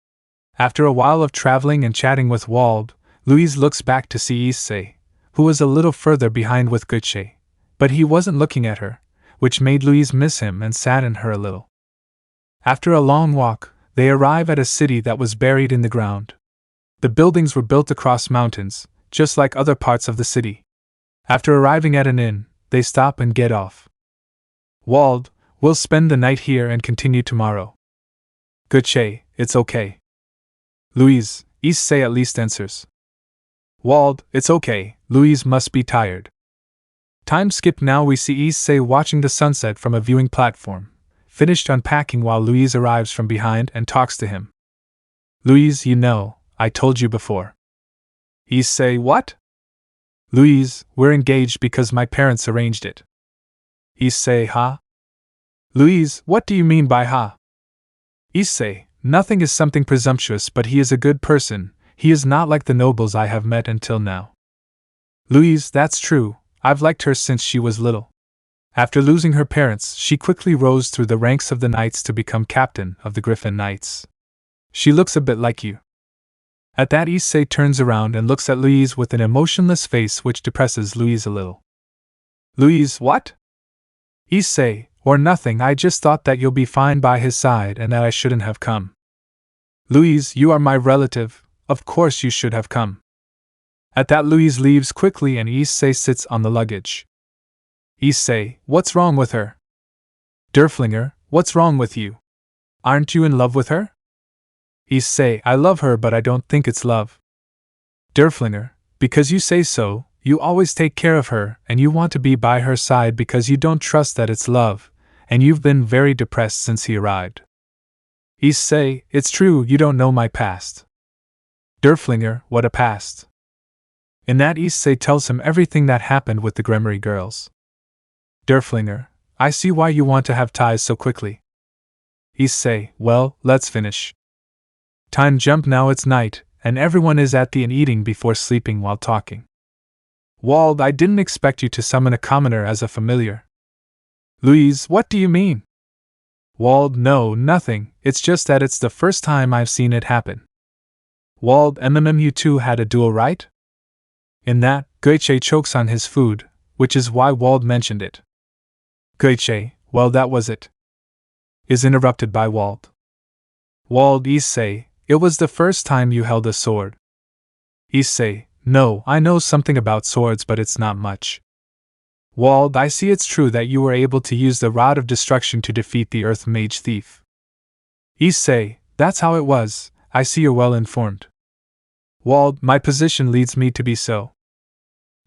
After a while of traveling and chatting with Wald, Louise looks back to see Issei, who was a little further behind with Gaiche, but he wasn't looking at her, which made Louise miss him and sadden her a little. After a long walk, they arrive at a city that was buried in the ground. The buildings were built across mountains, just like other parts of the city. After arriving at an inn, they stop and get off. Wald, we'll spend the night here and continue tomorrow. Gaiche, it's okay. Louise, Issei at least answers. Wald, it's okay, Louise must be tired. Time skip now we see Issei watching the sunset from a viewing platform, finished unpacking while Louise arrives from behind and talks to him. Louise, you know, I told you before. Issei, what? Louise, we're engaged because my parents arranged it. Issei, huh? Louise, what do you mean by huh? Issei, nothing is something presumptuous, but he is a good person, he is not like the nobles I have met until now. Louise, that's true, I've liked her since she was little. After losing her parents, she quickly rose through the ranks of the knights to become captain of the Griffin Knights. She looks a bit like you. At that, Issei turns around and looks at Louise with an emotionless face which depresses Louise a little. Louise, what? Issei, or nothing, I just thought that you'll be fine by his side and that I shouldn't have come. Louise, you are my relative, of course you should have come. At that, Louise leaves quickly and Issei sits on the luggage. Issei, what's wrong with her? Derflinger, what's wrong with you? Aren't you in love with her? Issei, I love her but I don't think it's love. Derflinger, because you say so, you always take care of her and you want to be by her side because you don't trust that it's love, and you've been very depressed since he arrived. Issei, it's true you don't know my past. Derflinger, what a past. In that, Issei tells him everything that happened with the Gremory girls. Derflinger, I see why you want to have ties so quickly. Issei, well, let's finish. Time jump now, it's night, and everyone is at the inn eating before sleeping while talking. Wald, I didn't expect you to summon a commoner as a familiar. Louise, what do you mean? Wald, no, nothing, it's just that it's the first time I've seen it happen. Wald, you two had a duel, right? In that, Gaiche chokes on his food, which is why Wald mentioned it. Gaiche, well, that was it. Is interrupted by Wald. Wald, Issei, it was the first time you held a sword. Issei, no, I know something about swords but it's not much. Wald, I see it's true that you were able to use the Rod of Destruction to defeat the Earth Mage Thief. Issei, that's how it was, I see you're well informed. Wald, my position leads me to be so.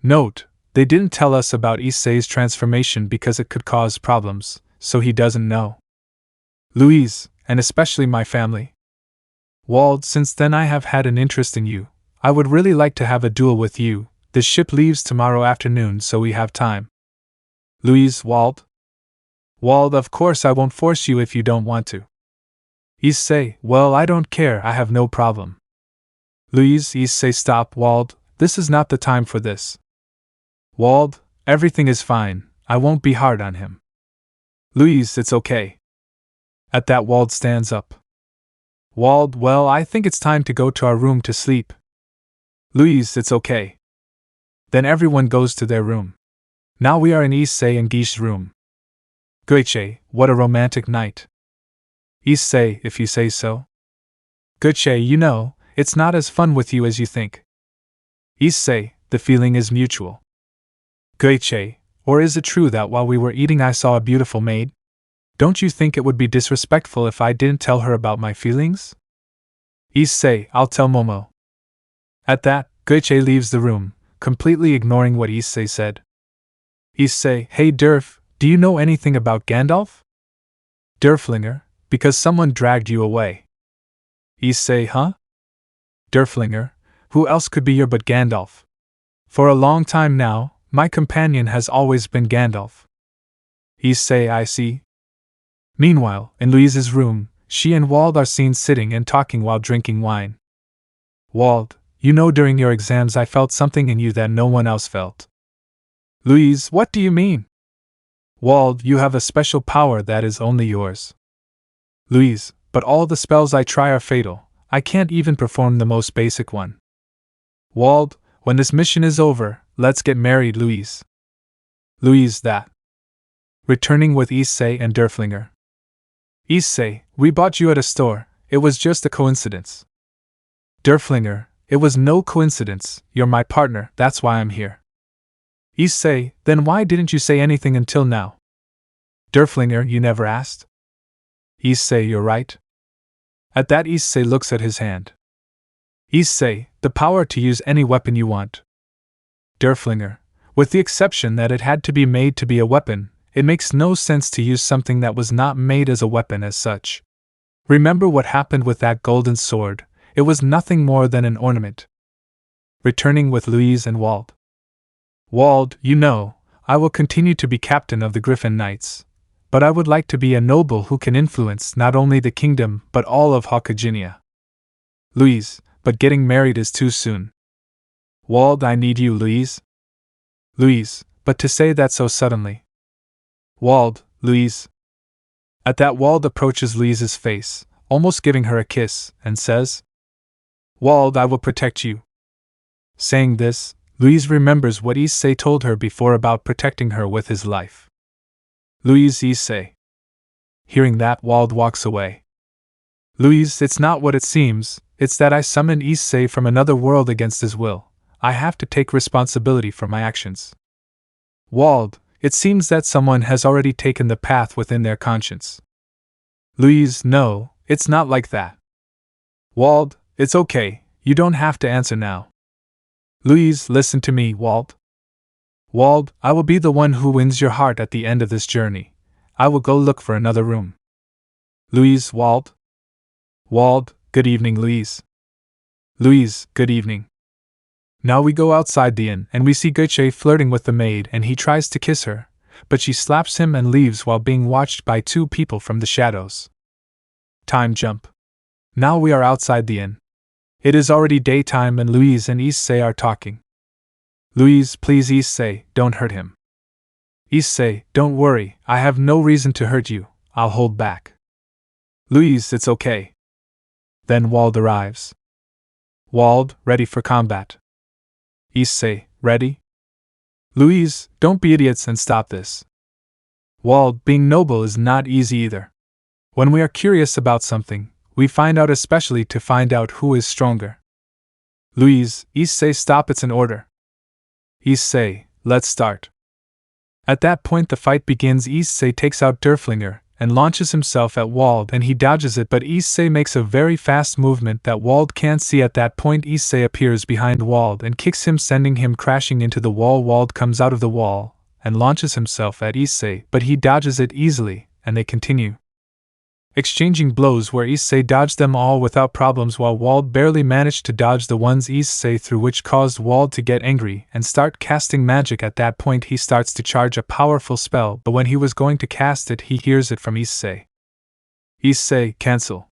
Note, they didn't tell us about Issei's transformation because it could cause problems, so he doesn't know. Louise, and especially my family. Wald, since then I have had an interest in you. I would really like to have a duel with you. The ship leaves tomorrow afternoon, so we have time. Louise, Wald? Wald, of course I won't force you if you don't want to. Issei, well, I don't care, I have no problem. Louise, Issei, stop, Wald, this is not the time for this. Wald, everything is fine, I won't be hard on him. Louise, it's okay. At that, Wald stands up. Wald, well, I think it's time to go to our room to sleep. Louise, it's okay. Then everyone goes to their room. Now we are in Issei and Guiche's room. Guiche, what a romantic night. Issei, if you say so. Guiche, you know, it's not as fun with you as you think. Issei, the feeling is mutual. Guiche, or is it true that while we were eating I saw a beautiful maid? Don't you think it would be disrespectful if I didn't tell her about my feelings? Issei, I'll tell Momo. At that, Guiche leaves the room, completely ignoring what Issei said. Issei, hey Derf, do you know anything about Gandalf? Derflinger, because someone dragged you away. Issei, huh? Derflinger, who else could be your but Gandalf? For a long time now, my companion has always been Gandalf. Issei, I see. Meanwhile, in Louise's room, she and Wald are seen sitting and talking while drinking wine. Wald, you know during your exams I felt something in you that no one else felt. Louise, what do you mean? Wald, you have a special power that is only yours. Louise, but all the spells I try are fatal, I can't even perform the most basic one. Wald, when this mission is over, let's get married, Louise. Louise, that. Returning with Issei and Derflinger. Issei, we bought you at a store, it was just a coincidence. Derflinger, it was no coincidence, you're my partner, that's why I'm here. Issei, then why didn't you say anything until now? Derflinger, you never asked? Issei, you're right. At that Issei looks at his hand. Issei, the power to use any weapon you want. Derflinger, with the exception that it had to be made to be a weapon, it makes no sense to use something that was not made as a weapon as such. Remember what happened with that golden sword, it was nothing more than an ornament. Returning with Louise and Wald. Wald, you know, I will continue to be captain of the Griffin Knights, but I would like to be a noble who can influence not only the kingdom but all of Hawkaginia. Louise, but getting married is too soon. Wald, I need you, Louise. Louise, but to say that so suddenly. Wald, Louise. At that Wald approaches Louise's face, almost giving her a kiss, and says, Wald, I will protect you. Saying this, Louise remembers what Issei told her before about protecting her with his life. Louise, Issei. Hearing that, Wald walks away. Louise, it's not what it seems, it's that I summoned Issei from another world against his will. I have to take responsibility for my actions. Wald, it seems that someone has already taken the path within their conscience. Louise, no, it's not like that. Wald, it's okay, you don't have to answer now. Louise, listen to me, Wald. Wald, I will be the one who wins your heart at the end of this journey. I will go look for another room. Louise, Wald. Wald, good evening, Louise. Louise, good evening. Now we go outside the inn and we see Guiche flirting with the maid and he tries to kiss her, but she slaps him and leaves while being watched by two people from the shadows. Time jump. Now we are outside the inn. It is already daytime and Louise and Issei are talking. Louise, please Issei, don't hurt him. Issei, don't worry, I have no reason to hurt you, I'll hold back. Louise, it's okay. Then Wald arrives. Wald, ready for combat. Issei, ready? Louise, don't be idiots and stop this. Wald, being noble is not easy either. When we are curious about something, we find out especially to find out who is stronger. Louise, Issei, stop, it's an order. Issei, let's start. At that point the fight begins. Issei takes out Derflinger and launches himself at Wald and he dodges it, but Issei makes a very fast movement that Wald can't see. At that point Issei appears behind Wald and kicks him, sending him crashing into the wall. Wald comes out of the wall and launches himself at Issei, but he dodges it easily, and they continue exchanging blows where Issei dodged them all without problems while Wald barely managed to dodge the ones Issei threw, which caused Wald to get angry and start casting magic. At that point he starts to charge a powerful spell, but when he was going to cast it he hears it from Issei. Issei, cancel.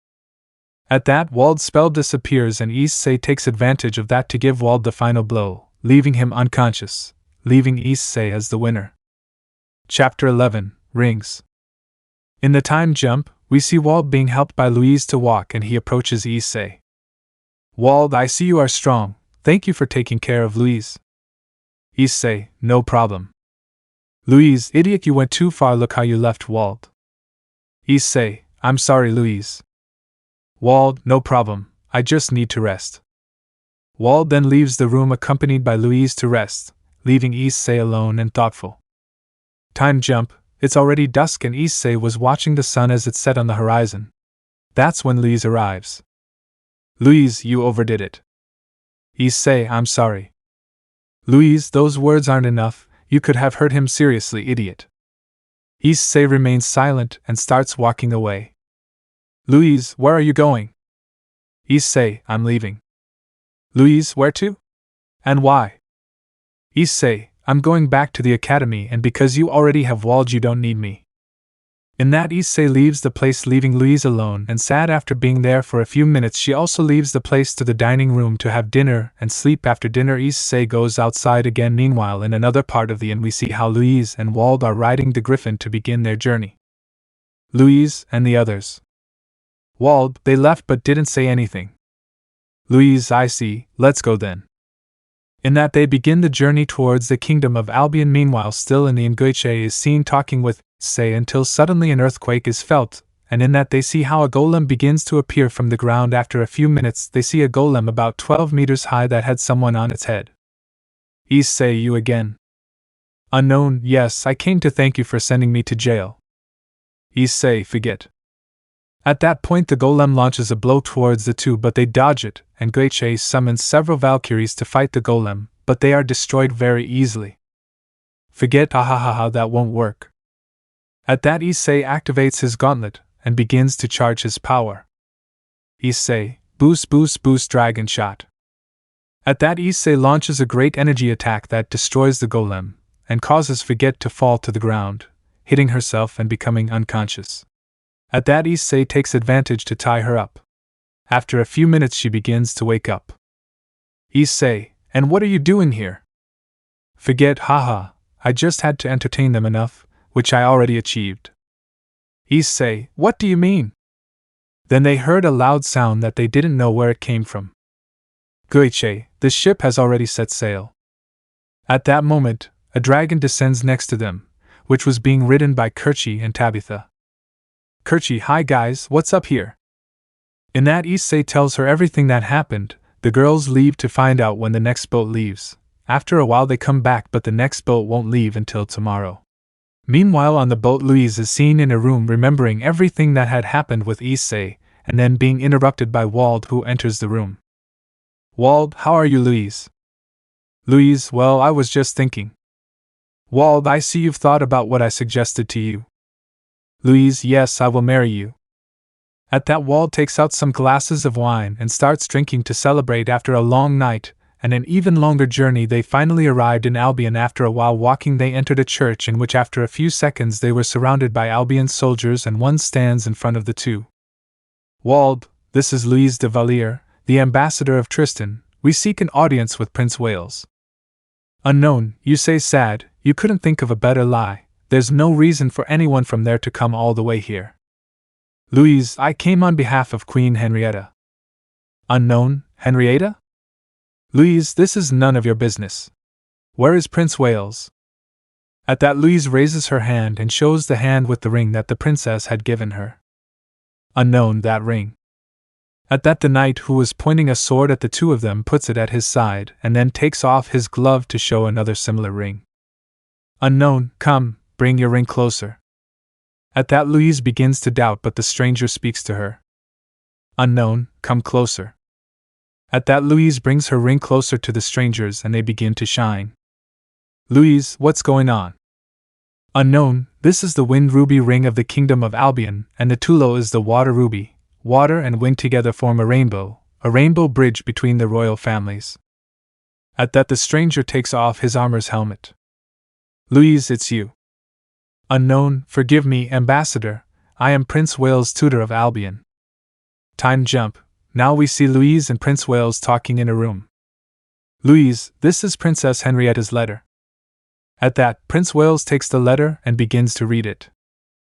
At that Wald's spell disappears and Issei takes advantage of that to give Wald the final blow, leaving him unconscious, leaving Issei as the winner. Chapter 11, Rings. In the time jump, we see Wald being helped by Louise to walk and he approaches Issei. Wald, I see you are strong, thank you for taking care of Louise. Issei, no problem. Louise, idiot, you went too far, look how you left Wald. Issei, I'm sorry, Louise. Wald, no problem, I just need to rest. Wald then leaves the room accompanied by Louise to rest, leaving Issei alone and thoughtful. Time jump, it's already dusk and Issei was watching the sun as it set on the horizon. That's when Louise arrives. Louise, you overdid it. Issei, I'm sorry. Louise, those words aren't enough, you could have hurt him seriously, idiot. Issei remains silent and starts walking away. Louise, where are you going? Issei, I'm leaving. Louise, where to? And why? Issei, I'm going back to the academy, and because you already have Wald, you don't need me. In that, Issei leaves the place, leaving Louise alone and sad. After being there for a few minutes, she also leaves the place to the dining room to have dinner and sleep. After dinner, Issei goes outside again. Meanwhile, in another part of the inn, we see how Louise and Wald are riding the griffin to begin their journey. Louise and the others. Wald, they left but didn't say anything. Louise, I see, let's go then. In that, they begin the journey towards the kingdom of Albion. Meanwhile, still in the inn, Goiche is seen talking with Issei until suddenly an earthquake is felt, and in that they see how a golem begins to appear from the ground. After a few minutes, they see a golem about 12 meters high that had someone on its head. Issei, you again? Unknown, yes, I came to thank you for sending me to jail. Issei, forget. At that point, the golem launches a blow towards the two, but they dodge it, and Goiche summons several Valkyries to fight the golem, but they are destroyed very easily. Forget, ahahaha, that won't work. At that, Issei activates his gauntlet and begins to charge his power. Issei, boost, boost, boost, dragon shot. At that, Issei launches a great energy attack that destroys the golem and causes Forget to fall to the ground, hitting herself and becoming unconscious. At that, Issei takes advantage to tie her up. After a few minutes, she begins to wake up. Issei, and what are you doing here? Forget, haha, I just had to entertain them enough, which I already achieved. Issei, what do you mean? Then they heard a loud sound that they didn't know where it came from. Goiche, the ship has already set sail. At that moment, a dragon descends next to them, which was being ridden by Kirchi and Tabitha. Kirchi, hi guys, what's up here? In that, Issei tells her everything that happened. The girls leave to find out when the next boat leaves. After a while, they come back, but the next boat won't leave until tomorrow. Meanwhile, on the boat, Louise is seen in a room remembering everything that had happened with Issei, and then being interrupted by Wald, who enters the room. Wald, how are you, Louise? Louise, well, I was just thinking. Wald, I see you've thought about what I suggested to you. Louise, yes, I will marry you. At that, Wald takes out some glasses of wine and starts drinking to celebrate. After a long night and an even longer journey, they finally arrived in Albion. After a while walking, they entered a church in which after a few seconds they were surrounded by Albion soldiers, and one stands in front of the two. Wald, this is Louise de Valier, the ambassador of Tristan. We seek an audience with Prince Wales. Unknown, you say sad, you couldn't think of a better lie. There's no reason for anyone from there to come all the way here. Louise, I came on behalf of Queen Henrietta. Unknown, Henrietta? Louise, this is none of your business. Where is Prince Wales? At that, Louise raises her hand and shows the hand with the ring that the princess had given her. Unknown, that ring. At that, the knight who was pointing a sword at the two of them puts it at his side and then takes off his glove to show another similar ring. Unknown, come, bring your ring closer. At that, Louise begins to doubt, but the stranger speaks to her. Unknown, come closer. At that, Louise brings her ring closer to the strangers and they begin to shine. Louise, what's going on? Unknown, this is the wind ruby ring of the kingdom of Albion, and the Tulo is the water ruby. Water and wind together form a rainbow bridge between the royal families. At that, the stranger takes off his armor's helmet. Louise, it's you. Unknown, forgive me, ambassador, I am Prince Wales, tutor of Albion. Time jump, now we see Louise and Prince Wales talking in a room. Louise, this is Princess Henrietta's letter. At that, Prince Wales takes the letter and begins to read it.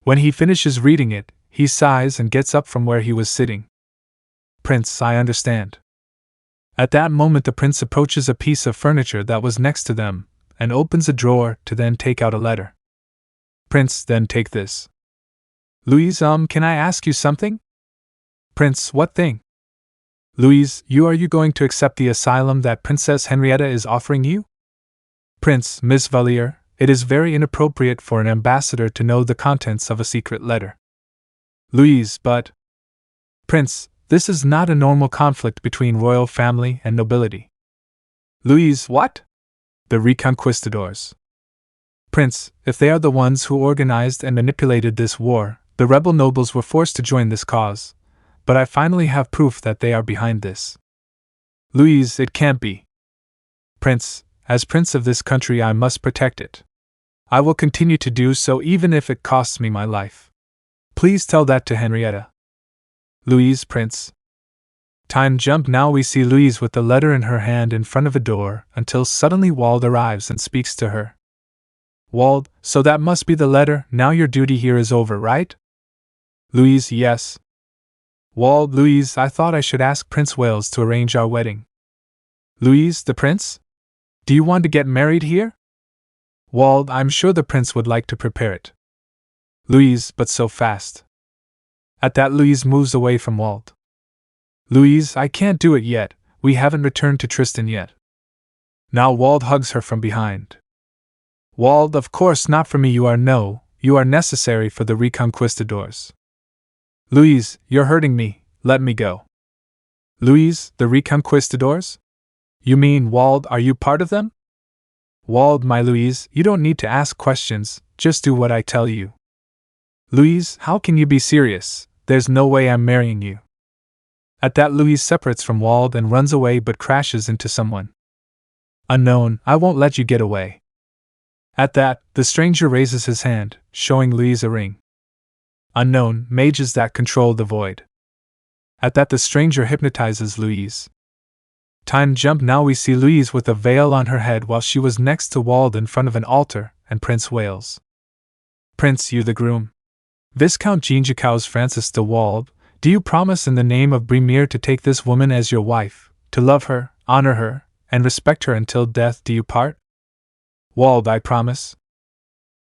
When he finishes reading it, he sighs and gets up from where he was sitting. Prince, I understand. At that moment, the prince approaches a piece of furniture that was next to them, and opens a drawer to then take out a letter. Prince, then take this. Louise, can I ask you something? Prince, what thing? Louise, are you going to accept the asylum that Princess Henrietta is offering you? Prince, Miss Valier, it is very inappropriate for an ambassador to know the contents of a secret letter. Louise, but… Prince, this is not a normal conflict between royal family and nobility. Louise, what? The Reconquistadors. Prince, if they are the ones who organized and manipulated this war, the rebel nobles were forced to join this cause, but I finally have proof that they are behind this. Louise, it can't be. Prince, as prince of this country I must protect it. I will continue to do so even if it costs me my life. Please tell that to Henrietta. Louise, Prince. Time jump. Now we see Louise with the letter in her hand in front of a door until suddenly Wald arrives and speaks to her. Wald, so that must be the letter. Now your duty here is over, right? Louise, yes. Wald, Louise, I thought I should ask Prince Wales to arrange our wedding. Louise, the prince? Do you want to get married here? Wald, I'm sure the prince would like to prepare it. Louise, but so fast. At that Louise moves away from Wald. Louise, I can't do it yet, we haven't returned to Tristan yet. Now Wald hugs her from behind. Wald, of course not for me, you are necessary for the Reconquistadors. Louise, you're hurting me, let me go. Louise, the Reconquistadors? You mean, Wald, are you part of them? Wald, my Louise, you don't need to ask questions, just do what I tell you. Louise, how can you be serious? There's no way I'm marrying you. At that Louise separates from Wald and runs away but crashes into someone. Unknown, I won't let you get away. At that, the stranger raises his hand, showing Louise a ring. Unknown, mages that control the void. At that the stranger hypnotizes Louise. Time jump. Now we see Louise with a veil on her head while she was next to Wald in front of an altar, and Prince Wales. Prince, you the groom. Viscount Jean Jacques Francis de Wald, do you promise in the name of Bremere to take this woman as your wife, to love her, honor her, and respect her until death do you part? Wald, I promise.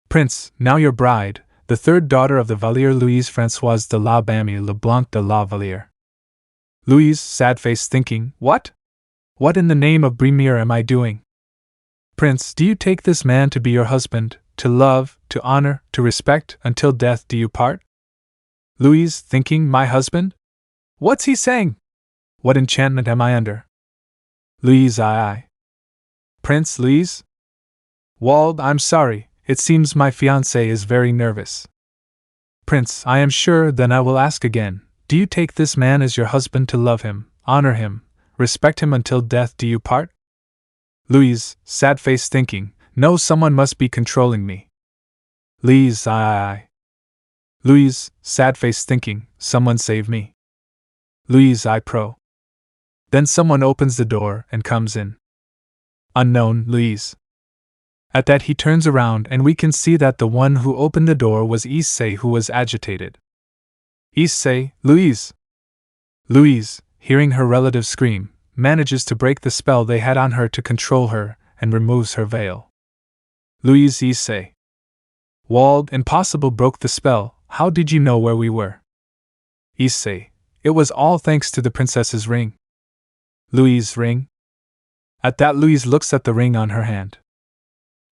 Prince, now your bride, the third daughter of the Valier Louise Françoise de la Bamie Leblanc de la Valier. Louise, sad face, thinking, what? What in the name of Bremere am I doing? Prince, do you take this man to be your husband, to love, to honor, to respect, until death do you part? Louise, thinking, my husband? What's he saying? What enchantment am I under? Louise, I. Prince, Louise? Wald, I'm sorry, it seems my fiancé is very nervous. Prince, I am sure, then I will ask again, do you take this man as your husband to love him, honor him, respect him until death do you part? Louise, sad face, thinking, no, someone must be controlling me. Louise, I. Louise, sad face, thinking, someone save me. Louise, I pro. Then someone opens the door and comes in. Unknown, Louise. At that he turns around and we can see that the one who opened the door was Issei, who was agitated. Issei, Louise. Louise, hearing her relative scream, manages to break the spell they had on her to control her and removes her veil. Louise, Issei. Wald, impossible, broke the spell. How did you know where we were? Issei, it was all thanks to the princess's ring. Louise, ring? At that Louise looks at the ring on her hand.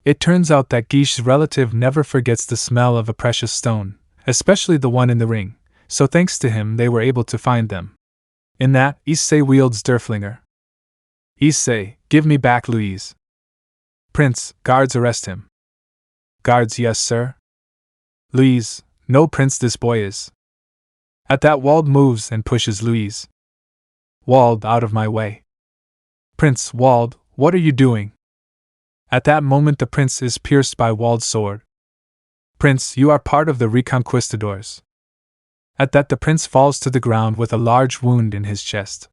It turns out that Guiche's relative never forgets the smell of a precious stone, especially the one in the ring, so thanks to him they were able to find them. In that, Issei wields Derflinger. Issei, give me back Louise. Prince, guards arrest him. Guards, yes sir. Louise, no prince, this boy is. At that Wald moves and pushes Louise. Wald, out of my way. Prince, Wald, what are you doing? At that moment the prince is pierced by Wald's sword. Prince, you are part of the Reconquistadors. At that the prince falls to the ground with a large wound in his chest.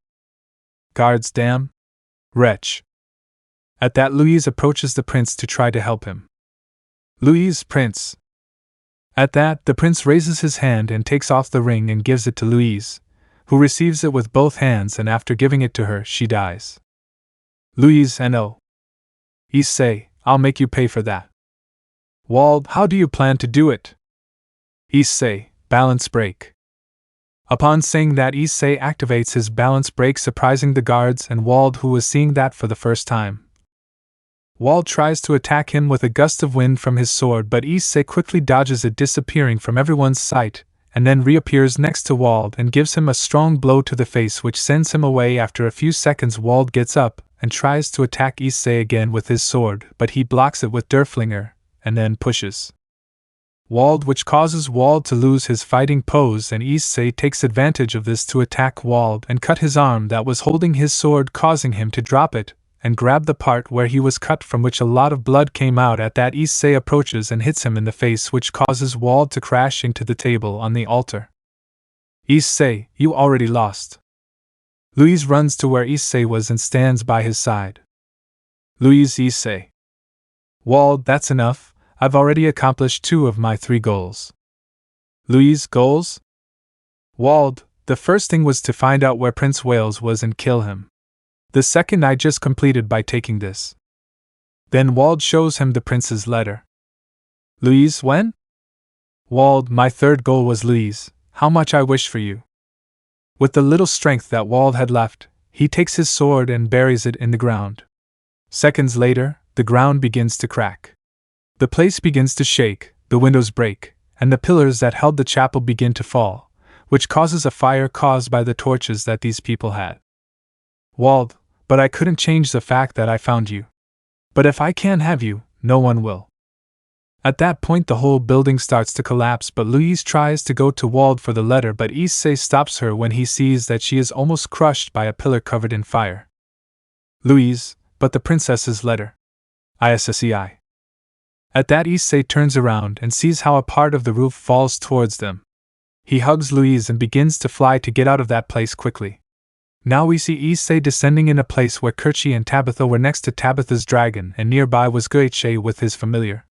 Guards, damn! Wretch! At that Louise approaches the prince to try to help him. Louise, Prince! At that, the prince raises his hand and takes off the ring and gives it to Louise, who receives it with both hands, and after giving it to her, she dies. Louise, no. Issei, I'll make you pay for that. Wald, how do you plan to do it? Issei, balance break. Upon saying that, Issei activates his balance break, surprising the guards and Wald, who was seeing that for the first time. Wald tries to attack him with a gust of wind from his sword, but Issei quickly dodges it, disappearing from everyone's sight, and then reappears next to Wald and gives him a strong blow to the face, which sends him away. After a few seconds, Wald gets up and tries to attack Issei again with his sword, but he blocks it with Derflinger, and then pushes Wald, which causes Wald to lose his fighting pose, and Issei takes advantage of this to attack Wald and cut his arm that was holding his sword, causing him to drop it and grab the part where he was cut, from which a lot of blood came out. At that, Issei approaches and hits him in the face, which causes Wald to crash into the table on the altar. Issei, you already lost. Louise runs to where Issei was and stands by his side. Louise, Issei. Wald, that's enough. I've already accomplished 2 of my 3 goals. Louise, goals? Wald, the first thing was to find out where Prince Wales was and kill him. The second I just completed by taking this. Then Wald shows him the prince's letter. Louise, when? Wald, my third goal was Louise, how much I wish for you. With the little strength that Wald had left, he takes his sword and buries it in the ground. Seconds later, the ground begins to crack. The place begins to shake, the windows break, and the pillars that held the chapel begin to fall, which causes a fire caused by the torches that these people had. Wald, but I couldn't change the fact that I found you. But if I can't have you, no one will. At that point, the whole building starts to collapse, but Louise tries to go to Wald for the letter, but Issei stops her when he sees that she is almost crushed by a pillar covered in fire. Louise, but the princess's letter. Issei. At that, Issei turns around and sees how a part of the roof falls towards them. He hugs Louise and begins to fly to get out of that place quickly. Now we see Issei descending in a place where Kerchi and Tabitha were next to Tabitha's dragon, and nearby was Guiche with his familiar.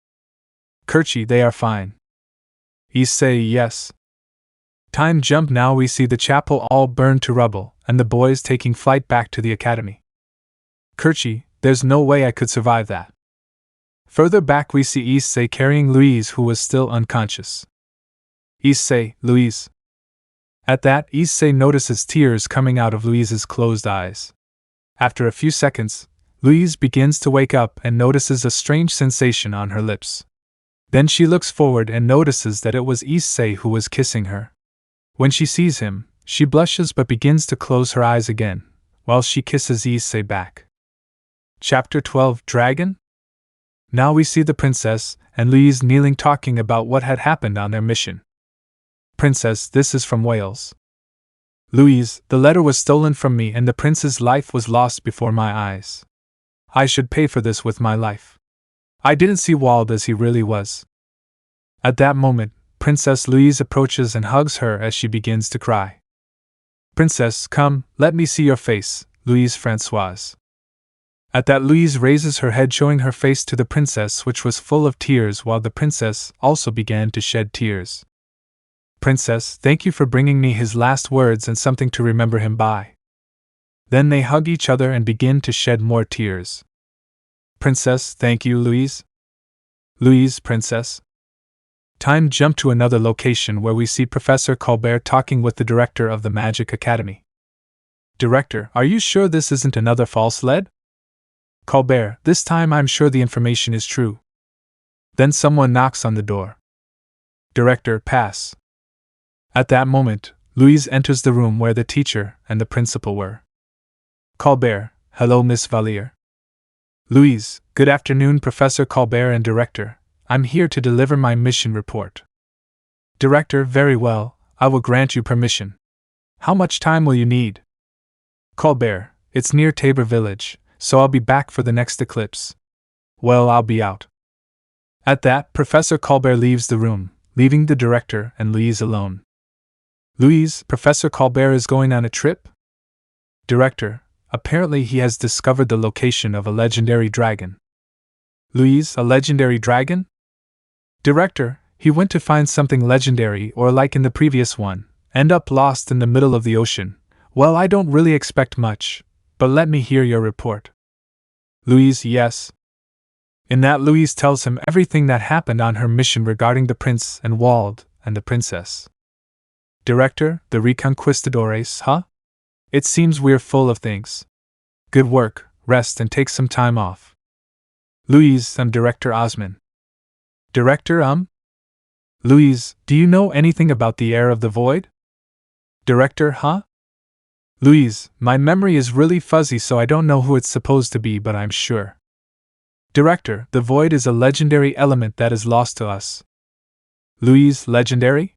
Kerchi, they are fine. Issei, yes. Time jump. Now we see the chapel all burned to rubble, and the boys taking flight back to the academy. Kerchi, there's no way I could survive that. Further back we see Issei carrying Louise, who was still unconscious. Issei, Louise. At that, Issei notices tears coming out of Louise's closed eyes. After a few seconds, Louise begins to wake up and notices a strange sensation on her lips. Then she looks forward and notices that it was Issei who was kissing her. When she sees him, she blushes but begins to close her eyes again, while she kisses Issei back. Chapter 12, Dragon? Now we see the princess and Louise kneeling, talking about what had happened on their mission. Princess, this is from Wales. Louise, the letter was stolen from me and the prince's life was lost before my eyes. I should pay for this with my life. I didn't see Wald as he really was. At that moment, Princess Louise approaches and hugs her as she begins to cry. Princess, come, let me see your face, Louise Françoise. At that, Louise raises her head, showing her face to the princess, which was full of tears, while the princess also began to shed tears. Princess, thank you for bringing me his last words and something to remember him by. Then they hug each other and begin to shed more tears. Princess, thank you, Louise. Louise, Princess. Time jump to another location where we see Professor Colbert talking with the director of the Magic Academy. Director, are you sure this isn't another false lead? Colbert, this time I'm sure the information is true. Then someone knocks on the door. Director, pass. At that moment, Louise enters the room where the teacher and the principal were. Colbert, hello Miss Valier. Louise, good afternoon Professor Colbert and Director, I'm here to deliver my mission report. Director, very well, I will grant you permission. How much time will you need? Colbert, it's near Tabor Village, so I'll be back for the next eclipse. Well, I'll be out. At that, Professor Colbert leaves the room, leaving the director and Louise alone. Louise, Professor Colbert is going on a trip? Director, apparently he has discovered the location of a legendary dragon. Louise, a legendary dragon? Director, he went to find something legendary, or like in the previous one, end up lost in the middle of the ocean. Well, I don't really expect much, but let me hear your report. Louise, yes. In that, Louise tells him everything that happened on her mission regarding the prince and Wald and the princess. Director, the Reconquistadores, huh? It seems we're full of things. Good work, rest and take some time off. Louise, I'm Director Osman. Director, Louise, do you know anything about the Heir of the Void? Director, huh? Louise, my memory is really fuzzy so I don't know who it's supposed to be, but I'm sure. Director, the Void is a legendary element that is lost to us. Louise, legendary?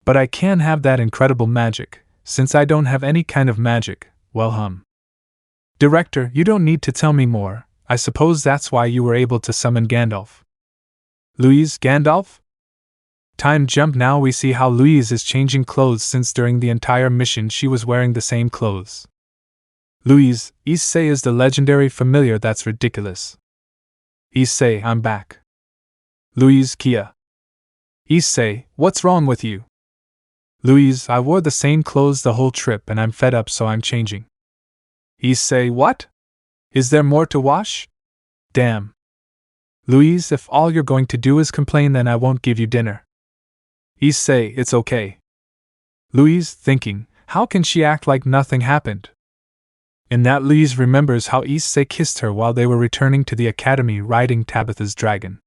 But I can't have that incredible magic, since I don't have any kind of magic, well. Director, you don't need to tell me more, I suppose that's why you were able to summon Gandalf. Louise, Gandalf? Time jump. Now we see how Louise is changing clothes since during the entire mission she was wearing the same clothes. Louise, issei is the legendary familiar that's ridiculous. Issei, I'm back. Louise, Kia. Issei, what's wrong with you? Louise, I wore the same clothes the whole trip and I'm fed up so I'm changing. Issei, what? Is there more to wash? Damn. Louise, if all you're going to do is complain then I won't give you dinner. Issei, it's okay. Louise, thinking, how can she act like nothing happened? In that, Louise remembers how Issei kissed her while they were returning to the academy riding Tabitha's dragon.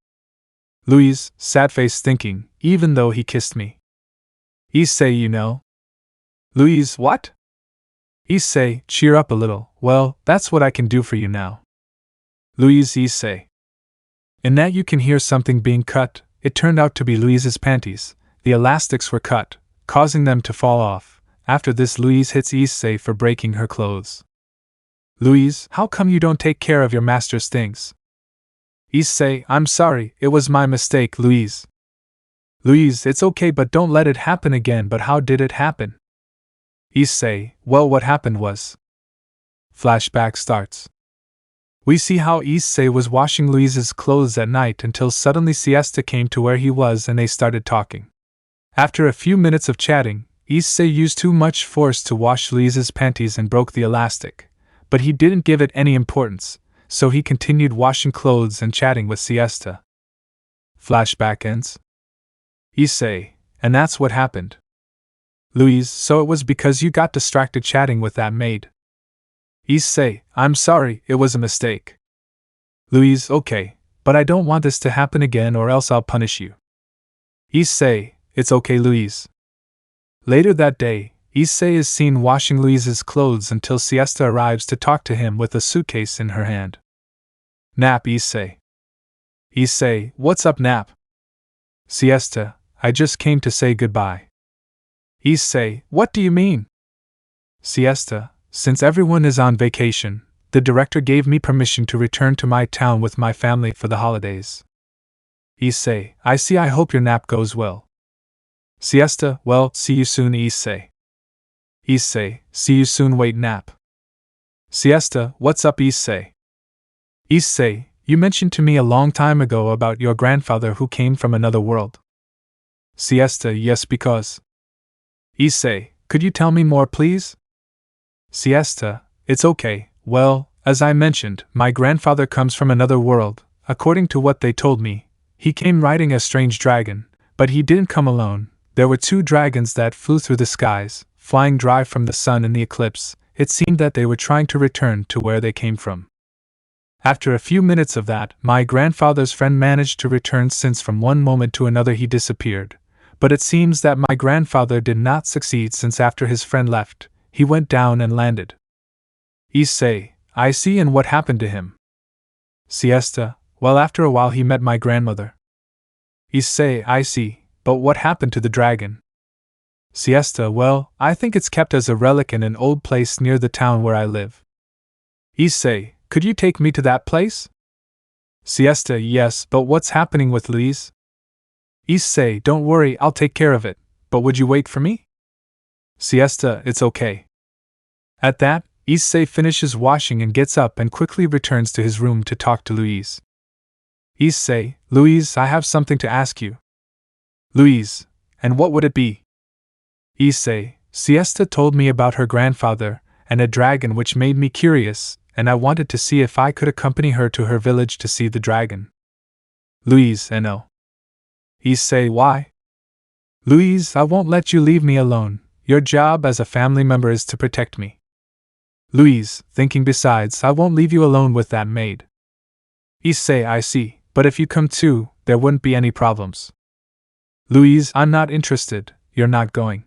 Louise, sad face, thinking, even though he kissed me. Issei, you know. Louise, what? Issei, cheer up a little, well, that's what I can do for you now. Louise, Issei. In that you can hear something being cut. It turned out to be Louise's panties. The elastics were cut, causing them to fall off. After this, Louise hits Issei for breaking her clothes. Louise, how come you don't take care of your master's things? Issei, I'm sorry, it was my mistake, Louise. Louise, it's okay but don't let it happen again. But how did it happen? Issei, well, what happened was... Flashback starts. We see how Issei was washing Louise's clothes at night until suddenly Siesta came to where he was and they started talking. After a few minutes of chatting, Issei used too much force to wash Louise's panties and broke the elastic, but he didn't give it any importance, so he continued washing clothes and chatting with Siesta. Flashback ends. Issei, and that's what happened. Louise, so it was because you got distracted chatting with that maid. Issei, I'm sorry, it was a mistake. Louise, okay, but I don't want this to happen again or else I'll punish you. Issei, it's okay, Louise. Later that day, Issei is seen washing Louise's clothes until Siesta arrives to talk to him with a suitcase in her hand. Nap, Issei. Issei, what's up, Nap? Siesta, I just came to say goodbye. Issei, what do you mean? Siesta, since everyone is on vacation, the director gave me permission to return to my town with my family for the holidays. Issei, I see, I hope your nap goes well. Siesta, well, see you soon, Issei. Issei, see you soon, wait, Nap. Siesta, what's up, Issei? Issei, you mentioned to me a long time ago about your grandfather who came from another world. Siesta, yes, because... Issei, could you tell me more, please? Siesta, it's okay, well, as I mentioned, my grandfather comes from another world. According to what they told me, he came riding a strange dragon, but he didn't come alone. There were two dragons that flew through the skies, flying dry from the sun in the eclipse. It seemed that they were trying to return to where they came from. After a few minutes of that, my grandfather's friend managed to return, since from one moment to another he disappeared. But it seems that my grandfather did not succeed, since after his friend left, he went down and landed. Issei, I see, and what happened to him? Siesta, well, after a while he met my grandmother. Issei, I see, but what happened to the dragon? Siesta, well, I think it's kept as a relic in an old place near the town where I live. Issei, could you take me to that place? Siesta, yes, but what's happening with Louise? Issei, don't worry, I'll take care of it, but would you wait for me? Siesta, it's okay. At that, Issei finishes washing and gets up and quickly returns to his room to talk to Louise. Issei, Louise, I have something to ask you. Louise, and what would it be? Issei, Siesta told me about her grandfather and a dragon, which made me curious, and I wanted to see if I could accompany her to her village to see the dragon. Louise, no. Issei, why? Louise, I won't let you leave me alone. Your job as a family member is to protect me. Louise, thinking besides, I won't leave you alone with that maid. Issei, I see, but if you come too, there wouldn't be any problems. Louise, I'm not interested, you're not going.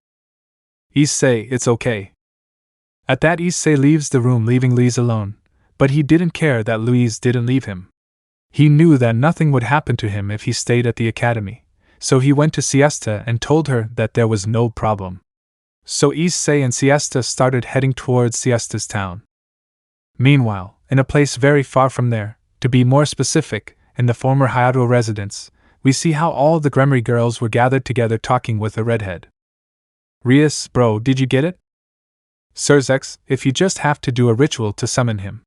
Issei, it's okay. At that, Issei leaves the room, leaving Louise alone, but he didn't care that Louise didn't leave him. He knew that nothing would happen to him if he stayed at the academy, so he went to Siesta and told her that there was no problem. So Issei and Siesta started heading towards Siesta's town. Meanwhile, in a place very far from there, to be more specific, in the former Hayato residence, we see how all the Gremry girls were gathered together talking with a redhead. Rias, bro, did you get it? Surzex, if you just have to do a ritual to summon him.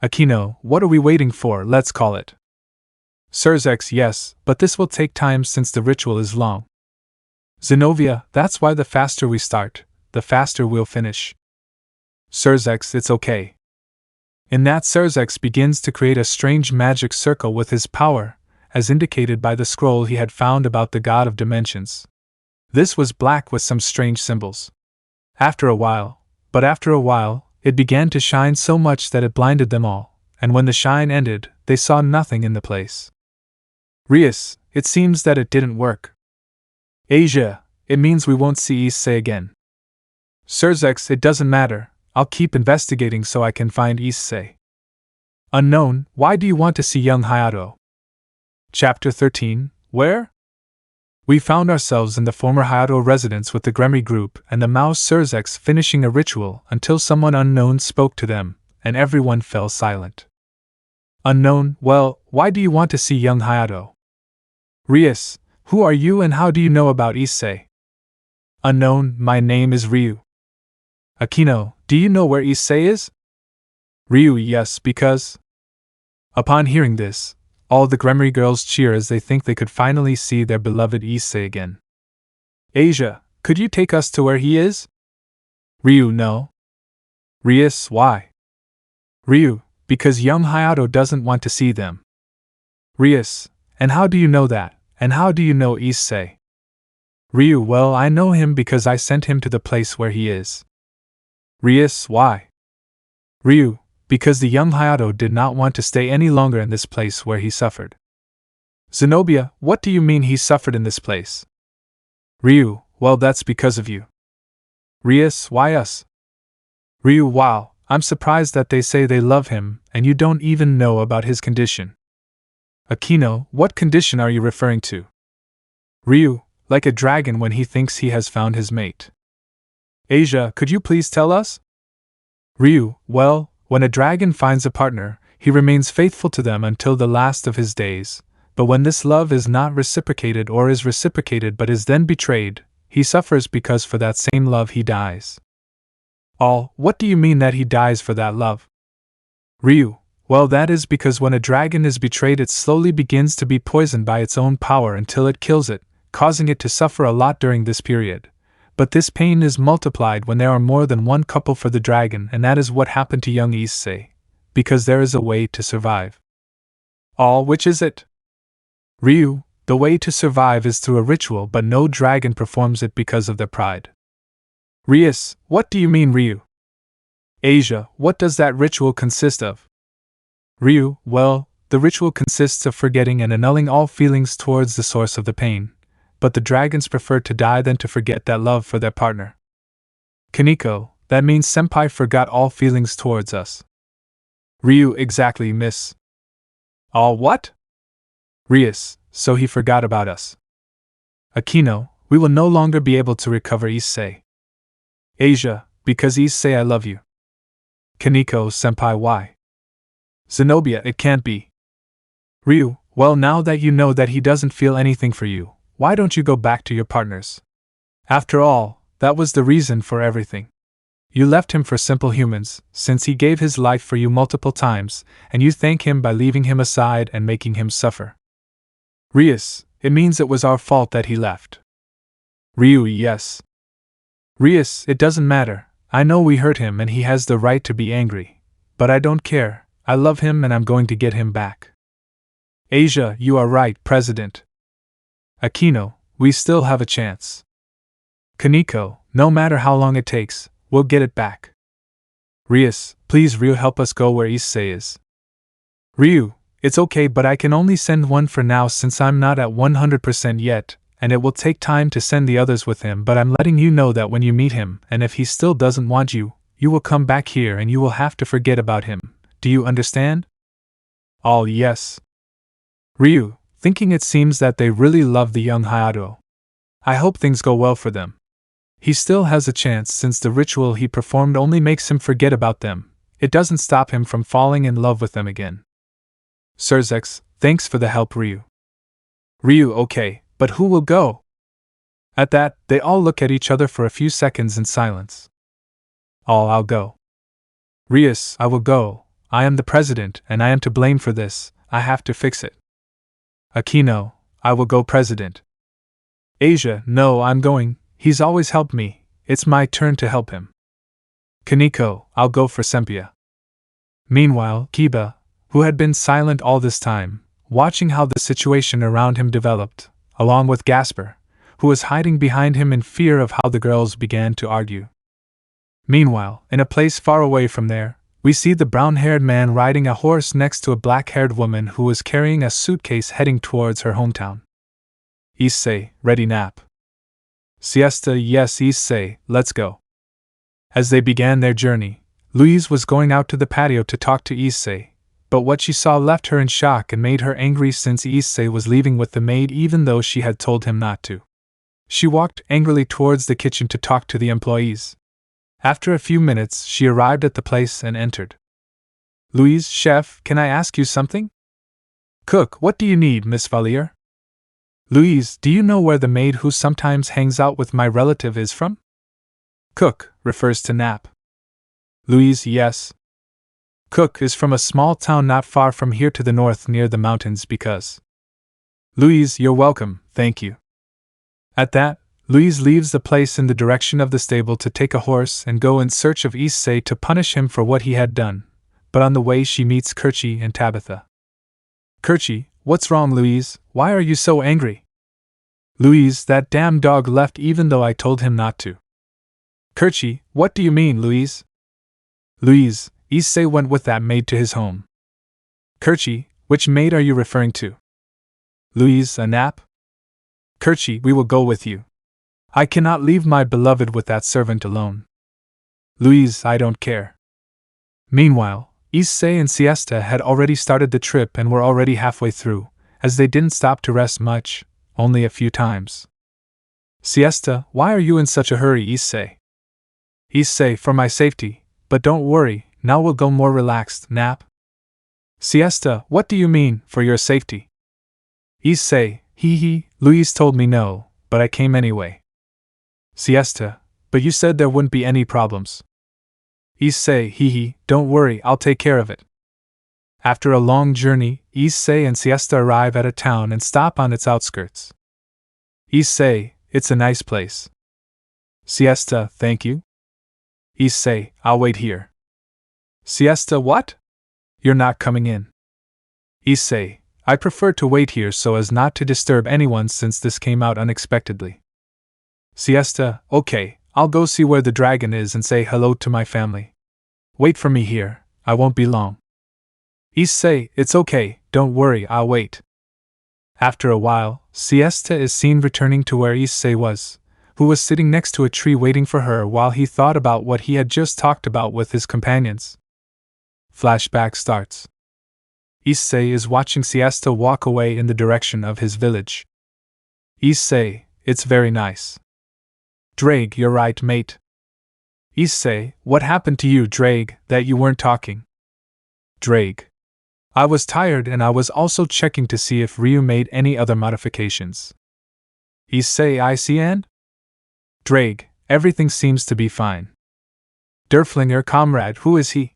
Akeno, what are we waiting for, let's call it. Surzex, yes, but this will take time since the ritual is long. Zenobia, that's why the faster we start, the faster we'll finish. Surzex, it's okay. In that, Surzex begins to create a strange magic circle with his power, as indicated by the scroll he had found about the god of dimensions. This was black with some strange symbols. After a while, it began to shine so much that it blinded them all, and when the shine ended, they saw nothing in the place. Rias, it seems that it didn't work. Asia, it means we won't see Issei again. Surzex, it doesn't matter, I'll keep investigating so I can find Issei. Unknown, why do you want to see young Hayato? Chapter 13, where? We found ourselves in the former Hayato residence with the Gremry group and the mouse Surzex finishing a ritual until someone unknown spoke to them, and everyone fell silent. Unknown, well, why do you want to see young Hayato? Rias, who are you and how do you know about Issei? Unknown, my name is Ryu. Akeno, do you know where Issei is? Ryu, yes, because... Upon hearing this, all the Gremry girls cheer as they think they could finally see their beloved Issei again. Asia, could you take us to where he is? Ryu, no. Rias, why? Ryu, because young Hayato doesn't want to see them. Rias, and how do you know that, and how do you know Issei? Ryu, well, I know him because I sent him to the place where he is. Rias, why? Ryu, because the young Hayato did not want to stay any longer in this place where he suffered. Zenobia, what do you mean he suffered in this place? Ryu, well, that's because of you. Rias, why us? Ryu, wow, I'm surprised that they say they love him and you don't even know about his condition. Akeno, what condition are you referring to? Ryu, like a dragon when he thinks he has found his mate. Asia, could you please tell us? Ryu, well, when a dragon finds a partner, he remains faithful to them until the last of his days, but when this love is not reciprocated or is reciprocated but is then betrayed, he suffers because for that same love he dies. What do you mean that he dies for that love? Ryu, well, that is because when a dragon is betrayed it slowly begins to be poisoned by its own power until it kills it, causing it to suffer a lot during this period. But this pain is multiplied when there are more than one couple for the dragon, and that is what happened to young Issei, because there is a way to survive. Which is it? Ryu, the way to survive is through a ritual, but no dragon performs it because of their pride. Rias, what do you mean, Ryu? Asia, what does that ritual consist of? Ryu, well, the ritual consists of forgetting and annulling all feelings towards the source of the pain. But the dragons prefer to die than to forget that love for their partner. Kaneko, that means Senpai forgot all feelings towards us. Ryu, exactly, miss. What? Rias, so he forgot about us. Akeno, we will no longer be able to recover Issei. Asia, because Issei, I love you. Kaneko, Senpai, why? Zenobia, it can't be. Ryu, well, now that you know that he doesn't feel anything for you, why don't you go back to your partners? After all, that was the reason for everything. You left him for simple humans, since he gave his life for you multiple times, and you thank him by leaving him aside and making him suffer. Rias, it means it was our fault that he left. Ryu, yes. Rias, it doesn't matter, I know we hurt him and he has the right to be angry. But I don't care, I love him and I'm going to get him back. Asia, you are right, President. Akeno, we still have a chance. Kaneko, no matter how long it takes, we'll get it back. Rias, please Ryu help us go where issei is. Ryu, it's okay but I can only send one for now since I'm not at 100% yet, and it will take time to send the others with him, but I'm letting you know that when you meet him, and if he still doesn't want you, you will come back here and you will have to forget about him. Do you understand? All yes. Ryu, thinking it seems that they really love the young Hayato. I hope things go well for them. He still has a chance since the ritual he performed only makes him forget about them. It doesn't stop him from falling in love with them again. Sirzex, thanks for the help, Ryu. Ryu, okay, but who will go? At that, they all look at each other for a few seconds in silence. I'll go. Rias, I will go. I am the president, and I am to blame for this. I have to fix it. Akeno, I will go, President. Asia, no, I'm going. He's always helped me. It's my turn to help him. Kaneko, I'll go for Sempia. Meanwhile, Kiba, who had been silent all this time, watching how the situation around him developed, along with Gasper, who was hiding behind him in fear of how the girls began to argue. Meanwhile, in a place far away from there, we see the brown-haired man riding a horse next to a black-haired woman who was carrying a suitcase heading towards her hometown. Issei, ready nap. Siesta, yes Issei, let's go. As they began their journey, Louise was going out to the patio to talk to Issei, but what she saw left her in shock and made her angry since Issei was leaving with the maid even though she had told him not to. She walked angrily towards the kitchen to talk to the employees. After a few minutes, she arrived at the place and entered. Louise, chef, can I ask you something? Cook, what do you need, Miss Valier? Louise, do you know where the maid who sometimes hangs out with my relative is from? Cook, refers to Nap. Louise, yes. Cook is from a small town not far from here to the north near the mountains because. Louise, you're welcome, thank you. At that, Louise leaves the place in the direction of the stable to take a horse and go in search of Issei to punish him for what he had done, but on the way she meets Kerchi and Tabitha. Kerchi, what's wrong, Louise? Why are you so angry? Louise, that damn dog left even though I told him not to. Kerchi, what do you mean, Louise? Louise, Issei went with that maid to his home. Kerchi, which maid are you referring to? Louise, a Nap? Kerchi, we will go with you. I cannot leave my beloved with that servant alone. Louise, I don't care. Meanwhile, Issei and Siesta had already started the trip and were already halfway through, as they didn't stop to rest much, only a few times. Siesta, why are you in such a hurry, Issei? Issei, for my safety, but don't worry, now we'll go more relaxed, Nap. Siesta, what do you mean, for your safety? Issei, hee, Louise told me no, but I came anyway. Siesta, but you said there wouldn't be any problems. Issei, hee, don't worry, I'll take care of it. After a long journey, Issei and Siesta arrive at a town and stop on its outskirts. Issei, it's a nice place. Siesta, thank you. Issei, I'll wait here. Siesta, what? You're not coming in. Issei, I prefer to wait here so as not to disturb anyone since this came out unexpectedly. Siesta, okay, I'll go see where the dragon is and say hello to my family. Wait for me here, I won't be long. Issei, it's okay, don't worry, I'll wait. After a while, Siesta is seen returning to where Issei was, who was sitting next to a tree waiting for her while he thought about what he had just talked about with his companions. Flashback starts. Issei is watching Siesta walk away in the direction of his village. Issei, it's very nice. Drake, you're right, mate. Issei, what happened to you, Drake, that you weren't talking? Drake. I was tired and I was also checking to see if Ryu made any other modifications. Issei, I see and? Drake, everything seems to be fine. Derflinger, comrade, who is he?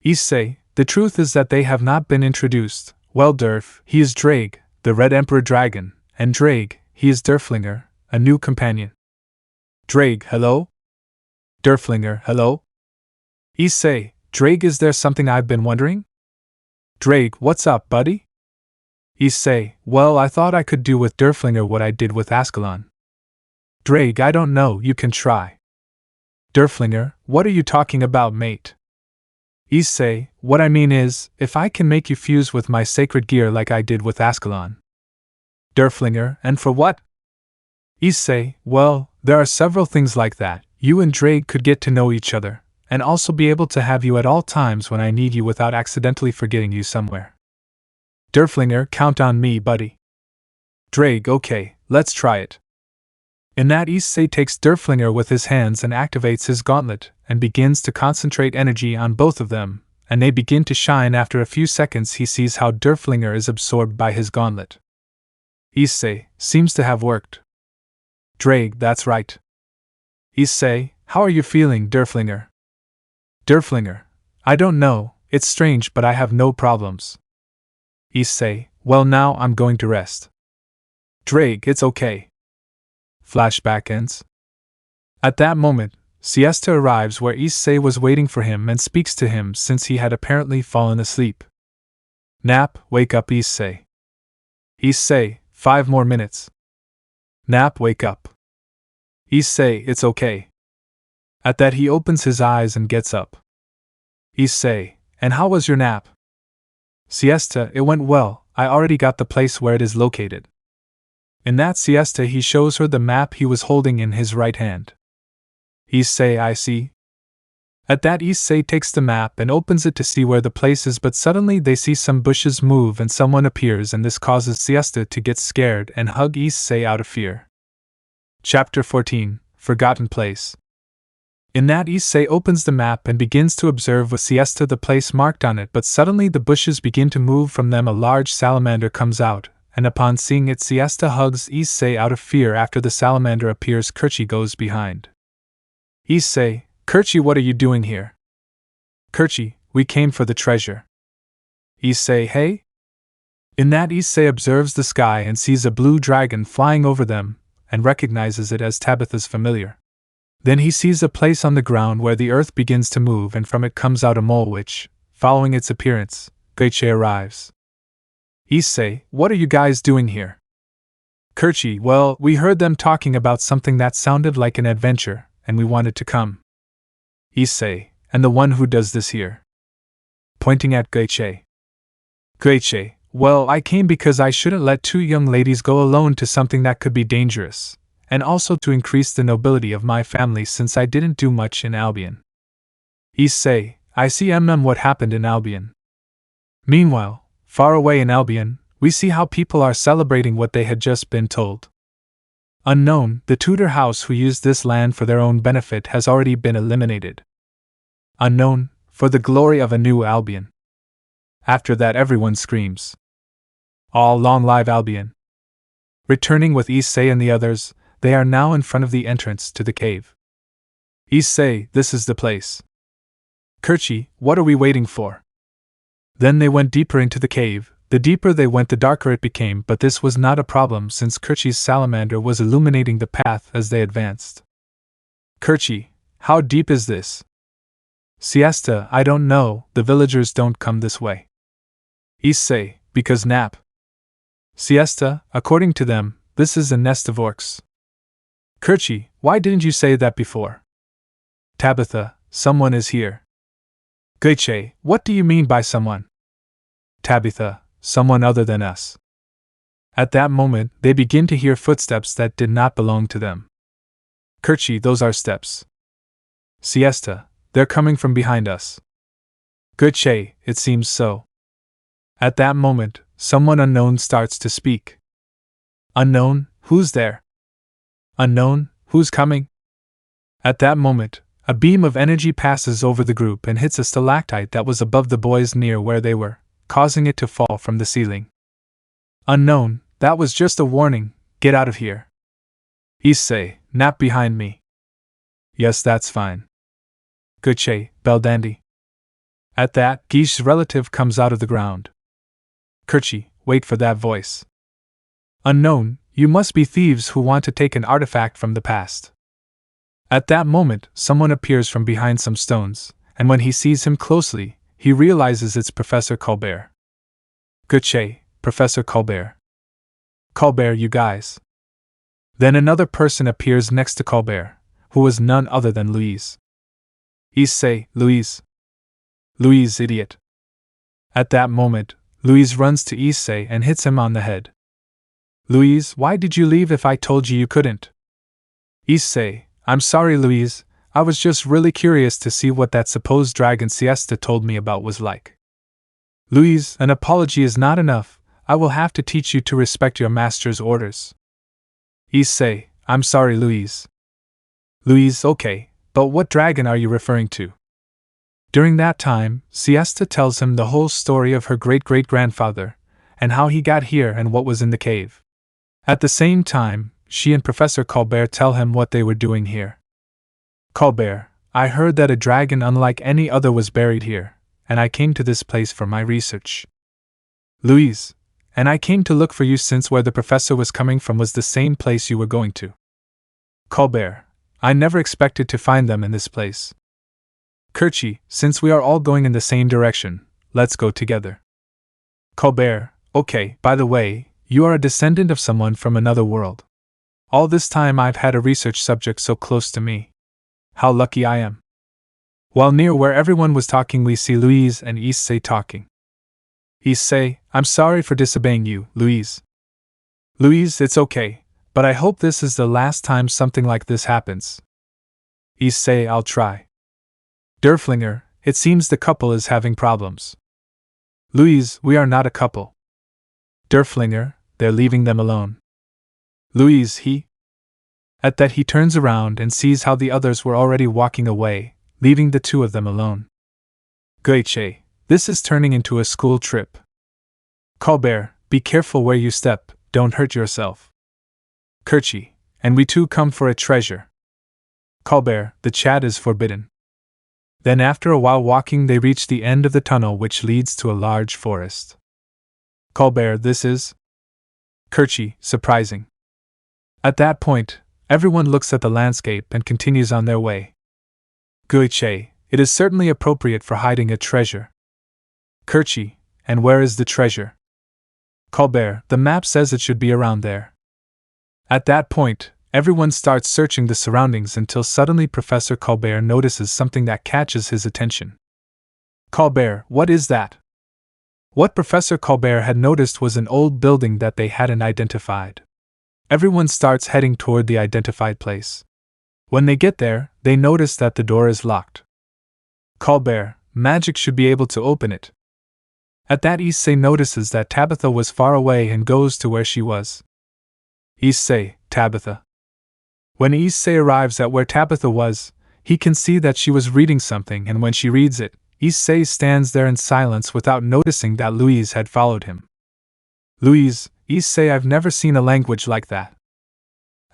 Issei, the truth is that they have not been introduced. Well, Derf, he is Drake, the Red Emperor Dragon, and Drake, he is Derflinger, a new companion. Drake, hello? Derflinger, hello? Issei, Drake, is there something I've been wondering? Drake, what's up, buddy? Issei, well, I thought I could do with Derflinger what I did with Ascalon. Drake, I don't know, you can try. Derflinger, what are you talking about, mate? Issei, what I mean is, if I can make you fuse with my sacred gear like I did with Ascalon. Derflinger, and for what? Issei, well, there are several things like that. You and Drake could get to know each other, and also be able to have you at all times when I need you without accidentally forgetting you somewhere. Derflinger, count on me, buddy. Drake, okay, let's try it. In that, Issei takes Derflinger with his hands and activates his gauntlet, and begins to concentrate energy on both of them, and they begin to shine. After a few seconds he sees how Derflinger is absorbed by his gauntlet. Issei, seems to have worked. Drake, that's right. Issei, how are you feeling, Derflinger? Derflinger, I don't know, it's strange but I have no problems. Issei, well now I'm going to rest. Drake, it's okay. Flashback ends. At that moment, Siesta arrives where Issei was waiting for him and speaks to him since he had apparently fallen asleep. Nap, wake up, Issei. Issei, 5 more minutes. Nap, wake up. Issei, it's okay. At that he opens his eyes and gets up. Issei, and how was your nap? Siesta, it went well, I already got the place where it is located. In that, Siesta, he shows her the map he was holding in his right hand. Issei, I see. At that, Issei takes the map and opens it to see where the place is, but suddenly they see some bushes move and someone appears, and this causes Siesta to get scared and hug Issei out of fear. Chapter 14, Forgotten Place. In that, Issei opens the map and begins to observe with Siesta the place marked on it, but suddenly the bushes begin to move. From them a large salamander comes out, and upon seeing it, Siesta hugs Issei out of fear. After the salamander appears, Kirchi goes behind. Issei, Kirchi, what are you doing here? Kirchi, we came for the treasure. Issei, hey? In that, Issei observes the sky and sees a blue dragon flying over them, and recognizes it as Tabitha's familiar. Then he sees a place on the ground where the earth begins to move, and from it comes out a mole which, following its appearance, Geiche arrives. Issei, what are you guys doing here? Kirchi, well, we heard them talking about something that sounded like an adventure, and we wanted to come. Issei, and the one who does this here? Pointing at Geiche. Geiche, well, I came because I shouldn't let 2 young ladies go alone to something that could be dangerous, and also to increase the nobility of my family since I didn't do much in Albion. Issei, I see what happened in Albion. Meanwhile, far away in Albion, we see how people are celebrating what they had just been told. Unknown, the Tudor house who used this land for their own benefit has already been eliminated. Unknown, for the glory of a new Albion. After that everyone screams. All long live Albion. Returning with Issei and the others, they are now in front of the entrance to the cave. Issei, this is the place. Kirchi, what are we waiting for? Then they went deeper into the cave. The deeper they went, the darker it became, but this was not a problem since Kirchi's salamander was illuminating the path as they advanced. Kirchi, how deep is this? Siesta, I don't know, the villagers don't come this way. Issei, because nap. Siesta, according to them, this is a nest of orcs. Kirchi, why didn't you say that before? Tabitha, someone is here. Geiche, what do you mean by someone? Tabitha, someone other than us. At that moment, they begin to hear footsteps that did not belong to them. Kirchi, those are steps. Siesta, they're coming from behind us. Geiche, it seems so. At that moment, someone unknown starts to speak. Unknown, who's there? Unknown, who's coming? At that moment, a beam of energy passes over the group and hits a stalactite that was above the boys near where they were, causing it to fall from the ceiling. Unknown, that was just a warning, get out of here. Issei, nap behind me. Yes, that's fine. Geiche, Beldandy. At that, Guiche's relative comes out of the ground. Kirchi, wait for that voice. Unknown, you must be thieves who want to take an artifact from the past. At that moment, someone appears from behind some stones, and when he sees him closely, he realizes it's Professor Colbert. Geiche, Professor Colbert. Colbert, you guys. Then another person appears next to Colbert, who was none other than Louise. Issei, Louise. Louise, idiot. At that moment, Louise runs to Issei and hits him on the head. Louise, why did you leave if I told you couldn't? Issei, I'm sorry, Louise, I was just really curious to see what that supposed dragon Siesta told me about was like. Louise, an apology is not enough, I will have to teach you to respect your master's orders. Issei, I'm sorry, Louise. Louise, okay, but what dragon are you referring to? During that time, Siesta tells him the whole story of her great-great-grandfather, and how he got here and what was in the cave. At the same time, she and Professor Colbert tell him what they were doing here. Colbert, I heard that a dragon unlike any other was buried here, and I came to this place for my research. Louise, and I came to look for you since where the professor was coming from was the same place you were going to. Colbert, I never expected to find them in this place. Kerchi, since we are all going in the same direction, let's go together. Colbert, okay, by the way, you are a descendant of someone from another world. All this time I've had a research subject so close to me. How lucky I am. While near where everyone was talking, we see Louise and Issei talking. Issei, I'm sorry for disobeying you, Louise. Louise, it's okay, but I hope this is the last time something like this happens. Issei, I'll try. Derflinger, it seems the couple is having problems. Louise, we are not a couple. Derflinger, they're leaving them alone. Louise, he. At that he turns around and sees how the others were already walking away, leaving the two of them alone. Goiche, this is turning into a school trip. Colbert, be careful where you step, don't hurt yourself. Kerchi, and we too come for a treasure. Colbert, the chat is forbidden. Then after a while walking they reach the end of the tunnel which leads to a large forest. Colbert, this is? Kerchi, surprising. At that point, everyone looks at the landscape and continues on their way. Goiche, it is certainly appropriate for hiding a treasure. Kerchi, and where is the treasure? Colbert, the map says it should be around there. At that point, everyone starts searching the surroundings until suddenly Professor Colbert notices something that catches his attention. Colbert, what is that? What Professor Colbert had noticed was an old building that they hadn't identified. Everyone starts heading toward the identified place. When they get there, they notice that the door is locked. Colbert, magic should be able to open it. At that, Issei notices that Tabitha was far away and goes to where she was. Issei, Tabitha. When Issei arrives at where Tabitha was, he can see that she was reading something, and when she reads it, Issei stands there in silence without noticing that Louise had followed him. Louise, Issei, I've never seen a language like that.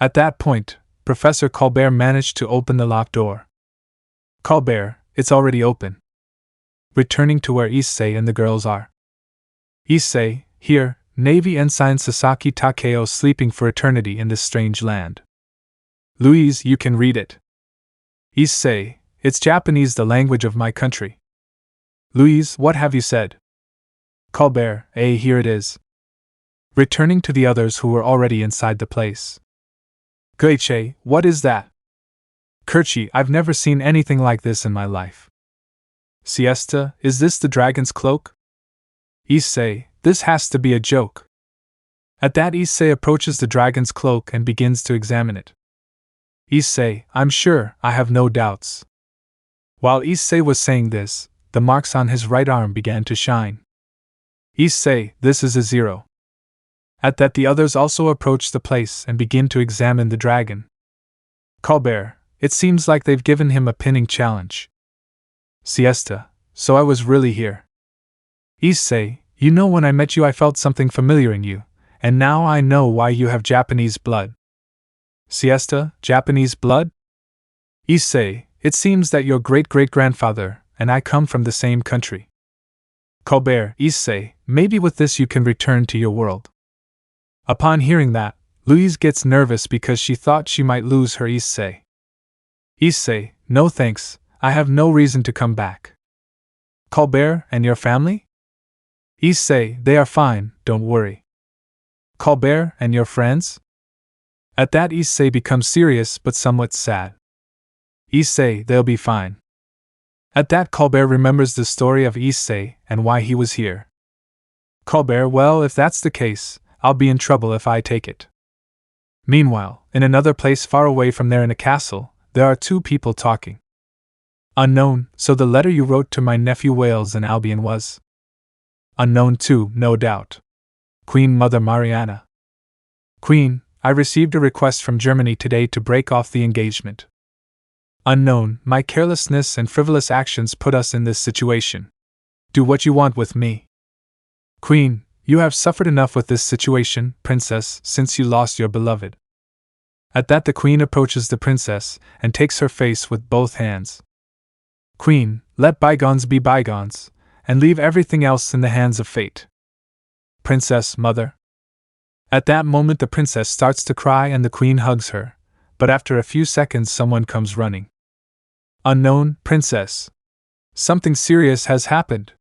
At that point, Professor Colbert managed to open the locked door. Colbert, it's already open. Returning to where Issei and the girls are. Issei, here, Navy Ensign Sasaki Takeo sleeping for eternity in this strange land. Louise, you can read it. Issei, it's Japanese, the language of my country. Louise, what have you said? Colbert, here it is. Returning to the others who were already inside the place. Goiche, what is that? Kerchi, I've never seen anything like this in my life. Siesta, is this the dragon's cloak? Issei, this has to be a joke. At that, Issei approaches the dragon's cloak and begins to examine it. Issei, I'm sure, I have no doubts. While Issei was saying this, the marks on his right arm began to shine. Issei, this is a 0. At that, the others also approach the place and begin to examine the dragon. Colbert, it seems like they've given him a pinning challenge. Siesta, so I was really here. Issei, you know, when I met you I felt something familiar in you, and now I know why you have Japanese blood. Siesta, Japanese blood? Issei, it seems that your great-great-grandfather and I come from the same country. Colbert, Issei, maybe with this you can return to your world. Upon hearing that, Louise gets nervous because she thought she might lose her Issei. Issei, no thanks, I have no reason to come back. Colbert, and your family? Issei, they are fine, don't worry. Colbert and your friends? At that Issei becomes serious but somewhat sad. Issei, they'll be fine. At that Colbert remembers the story of Issei and why he was here. Colbert, well, if that's the case, I'll be in trouble if I take it. Meanwhile, in another place far away from there in a castle, there are two people talking. Unknown, so the letter you wrote to my nephew Wales in Albion was? Unknown too, no doubt. Queen Mother Mariana. Queen, I received a request from Germany today to break off the engagement. Unknown, my carelessness and frivolous actions put us in this situation. Do what you want with me. Queen, you have suffered enough with this situation, princess, since you lost your beloved. At that the queen approaches the princess and takes her face with both hands. Queen, let bygones be bygones, and leave everything else in the hands of fate. Princess, mother. At that moment the princess starts to cry and the queen hugs her, but after a few seconds someone comes running. Unknown, princess. Something serious has happened.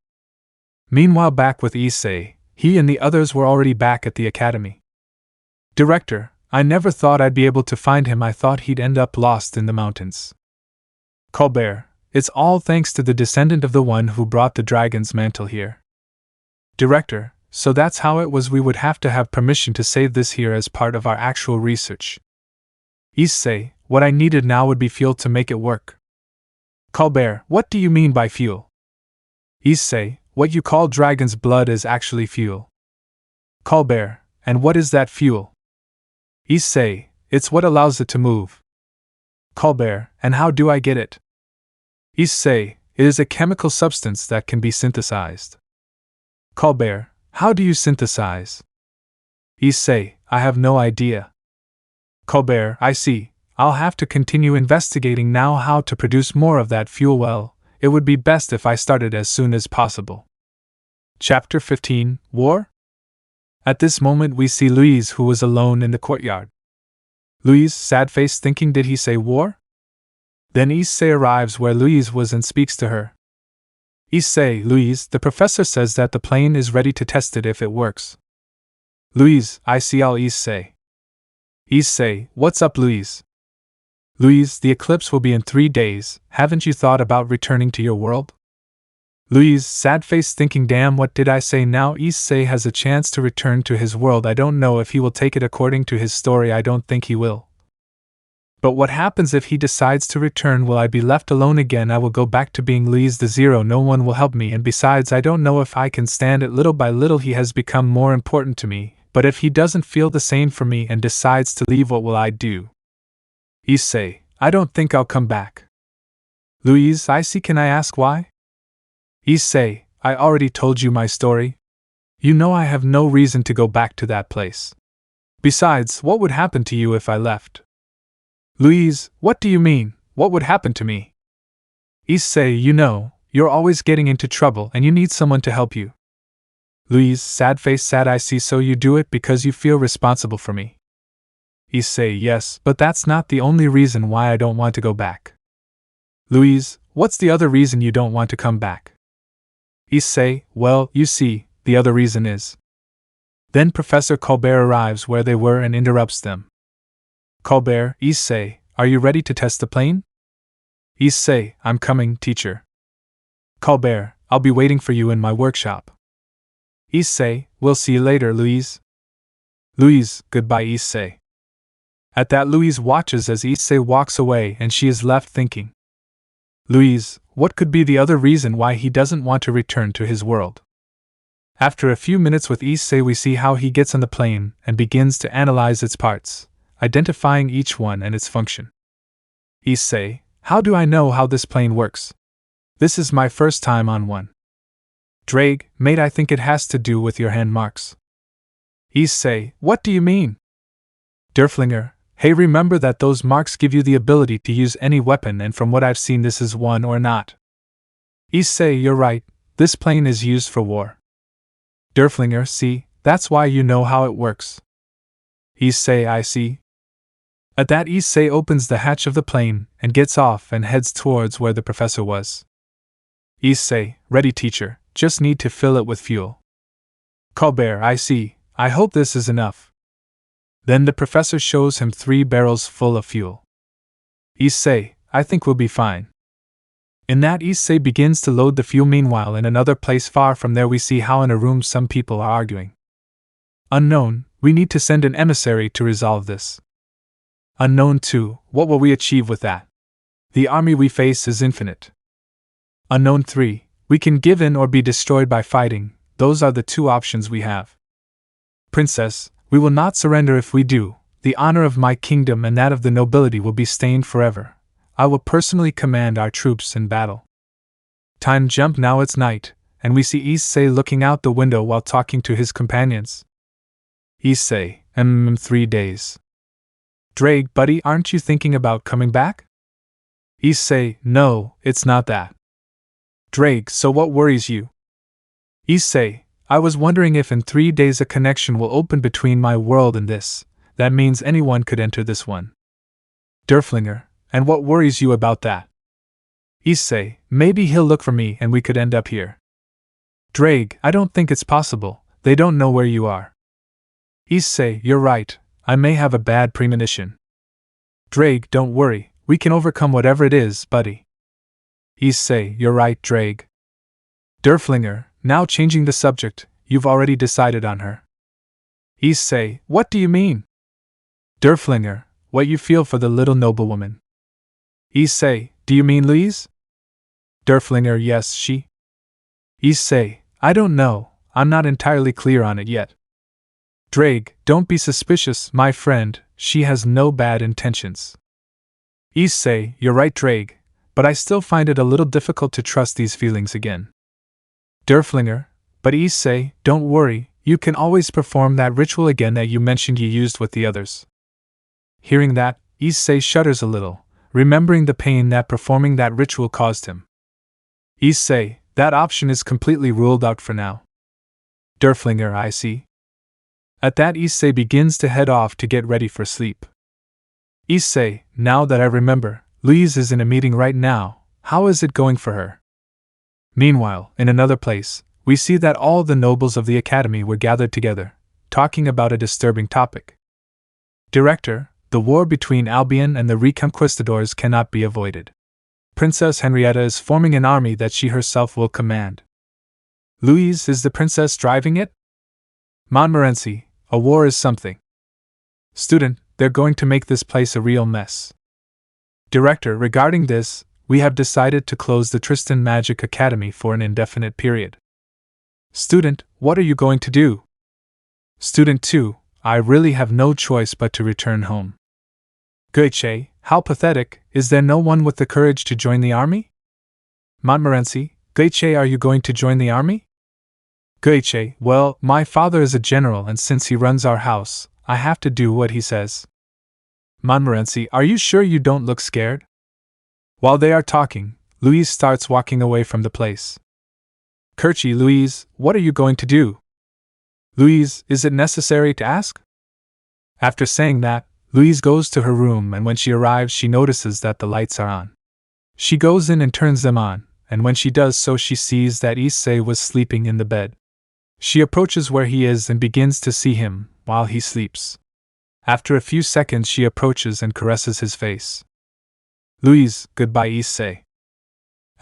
Meanwhile back with Issei, he and the others were already back at the academy. Director, I never thought I'd be able to find him. I thought he'd end up lost in the mountains. Colbert, it's all thanks to the descendant of the one who brought the dragon's mantle here. Director, so that's how it was. We would have to have permission to save this here as part of our actual research. Issei, what I needed now would be fuel to make it work. Colbert, what do you mean by fuel? Issei, what you call dragon's blood is actually fuel. Colbert, and what is that fuel? Issei, it's what allows it to move. Colbert, and how do I get it? Issei, it is a chemical substance that can be synthesized. Colbert, how do you synthesize? Issei, I have no idea. Colbert, I see. I'll have to continue investigating now how to produce more of that fuel. Well, it would be best if I started as soon as possible. Chapter 15, War? At this moment we see Louise, who was alone in the courtyard. Louise, sad-faced, thinking, did he say war? Then Issei arrives where Louise was and speaks to her. Issei, Louise, the professor says that the plane is ready to test it if it works. Louise, I see all. Issei. Issei, what's up, Louise? Louise, the eclipse will be in 3 days. Haven't you thought about returning to your world? Louise, sad-faced, thinking, damn, what did I say now? Issei has a chance to return to his world. I don't know if he will take it according to his story. I don't think he will. But what happens if he decides to return? Will I be left alone again? I will go back to being Louise the Zero. No one will help me, and besides, I don't know if I can stand it. Little by little he has become more important to me, but if he doesn't feel the same for me and decides to leave, what will I do? Issei, I don't think I'll come back. Louise, I see. Can I ask why? Issei, I already told you my story. You know I have no reason to go back to that place. Besides, what would happen to you if I left? Louise, what do you mean? What would happen to me? Issei, you know, you're always getting into trouble and you need someone to help you. Louise, sad face, sad. I see. So you do it because you feel responsible for me. Issei, yes, but that's not the only reason why I don't want to go back. Louise, what's the other reason you don't want to come back? Issei, well, you see, the other reason is. Then Professor Colbert arrives where they were and interrupts them. Colbert, Issei, are you ready to test the plane? Issei, I'm coming, teacher. Colbert, I'll be waiting for you in my workshop. Issei, we'll see you later, Louise. Louise, goodbye, Issei. At that Louise watches as Issei walks away and she is left thinking. Louise, what could be the other reason why he doesn't want to return to his world? After a few minutes with Issei we see how he gets on the plane and begins to analyze its parts, identifying each one and its function. Issei, how do I know how this plane works? This is my first time on one. Drake, mate, I think it has to do with your hand marks. Issei, what do you mean? Derflinger, hey, remember that those marks give you the ability to use any weapon, and from what I've seen this is one or not. Issei, you're right, this plane is used for war. Derflinger, see, that's why you know how it works. Issei, I see. At that Issei opens the hatch of the plane and gets off and heads towards where the professor was. Issei, ready, teacher, just need to fill it with fuel. Colbert, I see. I hope this is enough. Then the professor shows him 3 barrels full of fuel. Issei, I think we'll be fine. In that, Issei begins to load the fuel. Meanwhile, in another place far from there, we see how in a room some people are arguing. Unknown, we need to send an emissary to resolve this. Unknown 2, what will we achieve with that? The army we face is infinite. Unknown 3, we can give in or be destroyed by fighting. Those are the 2 options we have. Princess, we will not surrender. If we do, the honor of my kingdom and that of the nobility will be stained forever. I will personally command our troops in battle. Time jump, now it's night, and we see Issei looking out the window while talking to his companions. Issei, 3 days. Drake, buddy, aren't you thinking about coming back? Issei, no, it's not that. Drake, so what worries you? Issei, I was wondering if in 3 days a connection will open between my world and this. That means anyone could enter this one. Derflinger, and what worries you about that? Issei, maybe he'll look for me and we could end up here. Drake, I don't think it's possible. They don't know where you are. Issei, you're right. I may have a bad premonition. Drake, don't worry. We can overcome whatever it is, buddy. Issei, you're right, Drake. Derflinger, now changing the subject, you've already decided on her. Issei, what do you mean? Derflinger, what you feel for the little noblewoman. Issei, do you mean Louise? Derflinger, yes, she. Issei, I don't know, I'm not entirely clear on it yet. Drake, don't be suspicious, my friend, she has no bad intentions. Issei, you're right, Drake, but I still find it a little difficult to trust these feelings again. Derflinger, but Issei, don't worry, you can always perform that ritual again that you mentioned you used with the others. Hearing that, Issei shudders a little, remembering the pain that performing that ritual caused him. Issei, that option is completely ruled out for now. Derflinger, I see. At that, Issei begins to head off to get ready for sleep. Issei, now that I remember, Louise is in a meeting right now. How is it going for her? Meanwhile, in another place, we see that all the nobles of the academy were gathered together, talking about a disturbing topic. Director, the war between Albion and the Reconquistadors cannot be avoided. Princess Henrietta is forming an army that she herself will command. Louise, is the princess driving it? Montmorency, a war is something. Student, they're going to make this place a real mess. Director, regarding this, we have decided to close the Tristan Magic Academy for an indefinite period. Student, what are you going to do? Student 2, I really have no choice but to return home. Goiche, how pathetic, is there no one with the courage to join the army? Montmorency, Goiche, are you going to join the army? Goiche, well, my father is a general and since he runs our house, I have to do what he says. Montmorency, are you sure you don't look scared? While they are talking, Louise starts walking away from the place. Kerchi, Louise, what are you going to do? Louise, is it necessary to ask? After saying that, Louise goes to her room and when she arrives she notices that the lights are on. She goes in and turns them on, and when she does so she sees that Issei was sleeping in the bed. She approaches where he is and begins to see him, while he sleeps. After a few seconds she approaches and caresses his face. Louise, goodbye Issei.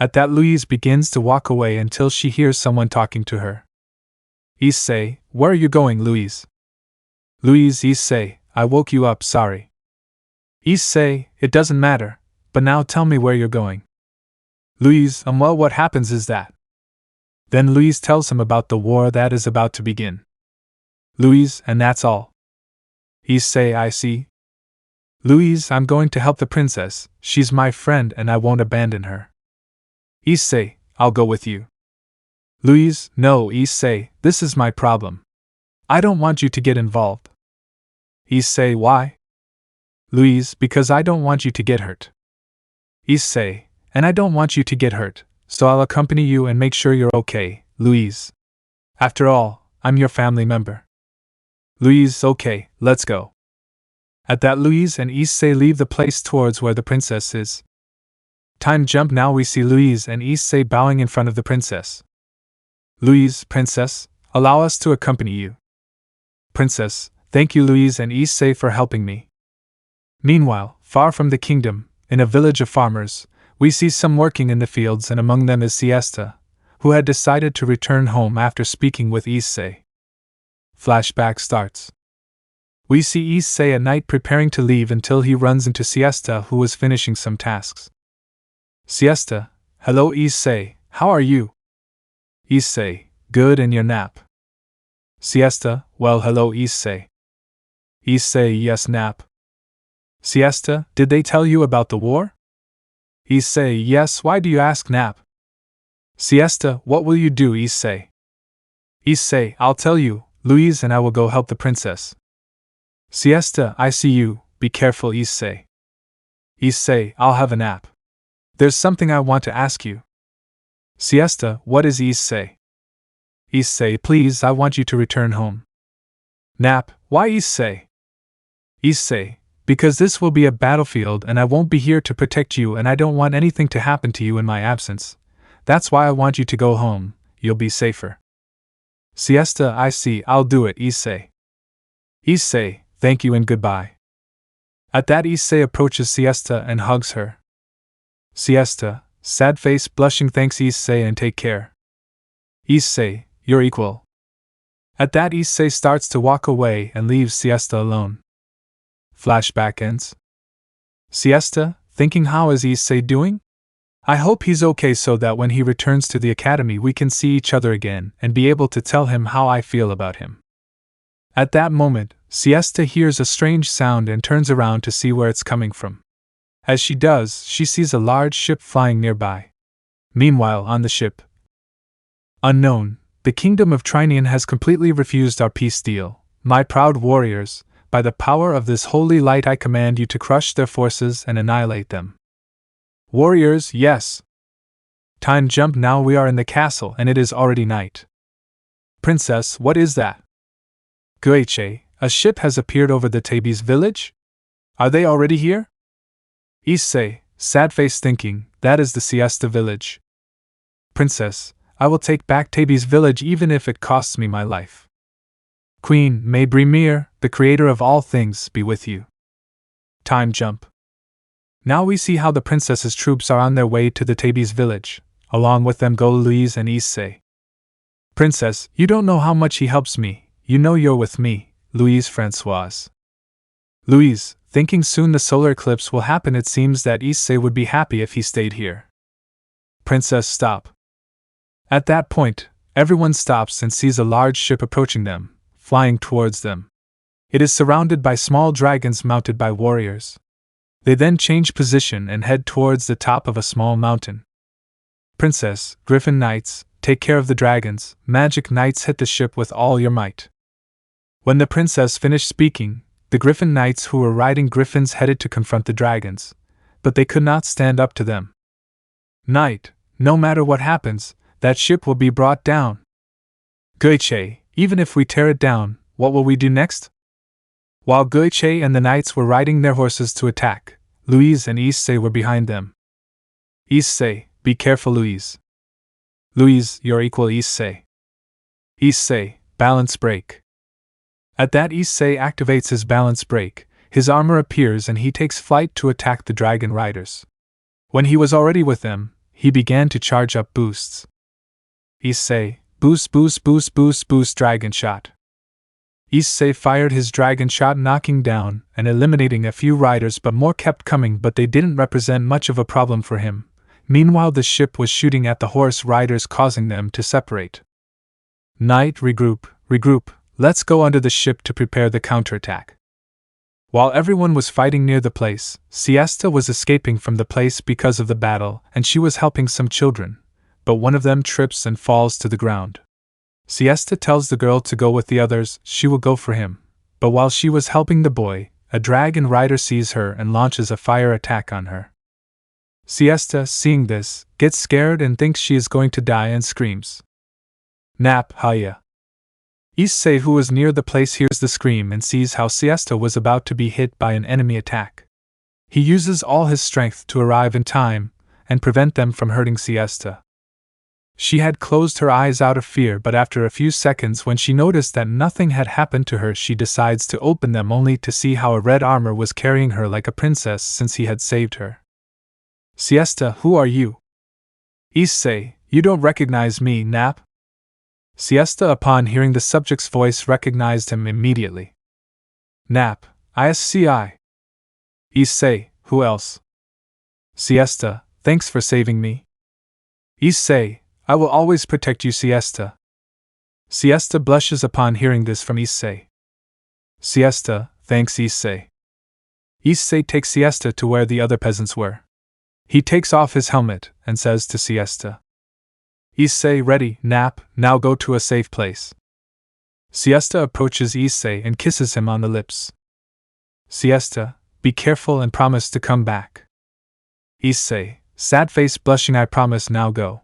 At that Louise begins to walk away until she hears someone talking to her. Issei, where are you going, Louise? Louise, Issei, I woke you up, sorry. Issei, it doesn't matter, but now tell me where you're going. Louise, well, what happens is that. Then Louise tells him about the war that is about to begin. Louise, and that's all. Issei, I see. Louise, I'm going to help the princess, she's my friend and I won't abandon her. Issei, I'll go with you. Louise, no, Issei, this is my problem. I don't want you to get involved. Issei, why? Louise, because I don't want you to get hurt. Issei, and I don't want you to get hurt, so I'll accompany you and make sure you're okay, Louise. After all, I'm your family member. Louise, okay, let's go. At that Louise and Issei leave the place towards where the princess is. Time jump, now we see Louise and Issei bowing in front of the princess. Louise, princess, Allow us to accompany you. Princess, thank you Louise and Issei for helping me. Meanwhile, far from the kingdom, in a village of farmers, we see some working in the fields, and among them is Siesta, who had decided to return home after speaking with Issei. Flashback starts. We see Issei at night preparing to leave until he runs into Siesta, who was finishing some tasks. Siesta, hello Issei, how are you? Issei, good, and your nap? Siesta, well hello Issei. Issei, yes, nap. Siesta, did they tell you about the war? Issei, yes, why do you ask, nap? Siesta, what will you do, Issei? Issei, I'll tell you, Louise and I will go help the princess. Siesta, I see you, be careful Issei. Issei, I'll have a nap. There's something I want to ask you. Siesta, what is Issei? Issei, please, I want you to return home. Nap, why Issei? Issei, because this will be a battlefield and I won't be here to protect you, and I don't want anything to happen to you in my absence. That's why I want you to go home, you'll be safer. Siesta, I see, I'll do it, Issei. Issei, thank you and goodbye. At that, Issei approaches Siesta and hugs her. Siesta, sad face blushing, thanks Issei and take care. Issei, you're equal. At that, Issei starts to walk away and leaves Siesta alone. Flashback ends. Siesta, thinking, how is Issei doing? I hope he's okay so that when he returns to the academy we can see each other again and be able to tell him how I feel about him. At that moment, Siesta hears a strange sound and turns around to see where it's coming from. As she does, she sees a large ship flying nearby. Meanwhile, on the ship, unknown, the kingdom of Trinian has completely refused our peace deal. My proud warriors, by the power of this holy light I command you to crush their forces and annihilate them. Warriors, yes. Time jump, now we are in the castle and it is already night. Princess, what is that? Guiche, a ship has appeared over the Thieves village? Are they already here? Issei, sad face thinking, that is the Siesta village. Princess, I will take back Thieves village even if it costs me my life. Queen, may Brimir, the creator of all things, be with you. Time jump. Now we see how the princess's troops are on their way to the Thieves village. Along with them go Louise and Issei. Princess, you don't know how much he helps me, you know you're with me, Louise Françoise. Louise, thinking soon the solar eclipse will happen, it seems that Issei would be happy if he stayed here. Princess, stop. At that point, everyone stops and sees a large ship approaching them, flying towards them. It is surrounded by small dragons mounted by warriors. They then change position and head towards the top of a small mountain. Princess, Griffin Knights, take care of the dragons. Magic Knights, hit the ship with all your might. When the princess finished speaking, the Griffin Knights who were riding griffins headed to confront the dragons, but they could not stand up to them. Knight, no matter what happens, that ship will be brought down. Guiche, even if we tear it down, what will we do next? While Guiche and the knights were riding their horses to attack, Louise and Issei were behind them. Issei, be careful Louise. Louise, you're equal Issei. Issei, balance break. At that, Issei activates his balance break, his armor appears and he takes flight to attack the dragon riders. When he was already with them, he began to charge up boosts. Issei, boost boost boost boost boost dragon shot. Issei fired his dragon shot, knocking down and eliminating a few riders, but more kept coming, but they didn't represent much of a problem for him. Meanwhile, the ship was shooting at the horse riders, causing them to separate. Knight, regroup, let's go under the ship to prepare the counterattack. While everyone was fighting near the place, Siesta was escaping from the place because of the battle, and she was helping some children, but one of them trips and falls to the ground. Siesta tells the girl to go with the others, she will go for him, but while she was helping the boy, a dragon rider sees her and launches a fire attack on her. Siesta, seeing this, gets scared and thinks she is going to die and screams. Nap, Haya. Issei, who was near the place, hears the scream and sees how Siesta was about to be hit by an enemy attack. He uses all his strength to arrive in time and prevent them from hurting Siesta. She had closed her eyes out of fear, but after a few seconds, when she noticed that nothing had happened to her, she decides to open them only to see how a red armor was carrying her like a princess since he had saved her. Siesta, who are you? Issei, you don't recognize me, Nap? Siesta, upon hearing the subject's voice, recognized him immediately. Nap, ISCI. Issei, who else? Siesta, thanks for saving me. Issei, I will always protect you, Siesta. Siesta blushes upon hearing this from Issei. Siesta, thanks, Issei. Issei takes Siesta to where the other peasants were. He takes off his helmet and says to Siesta, Issei, ready, Nap, now go to a safe place. Siesta approaches Issei and kisses him on the lips. Siesta, be careful and promise to come back. Issei, sad face blushing, I promise, now go.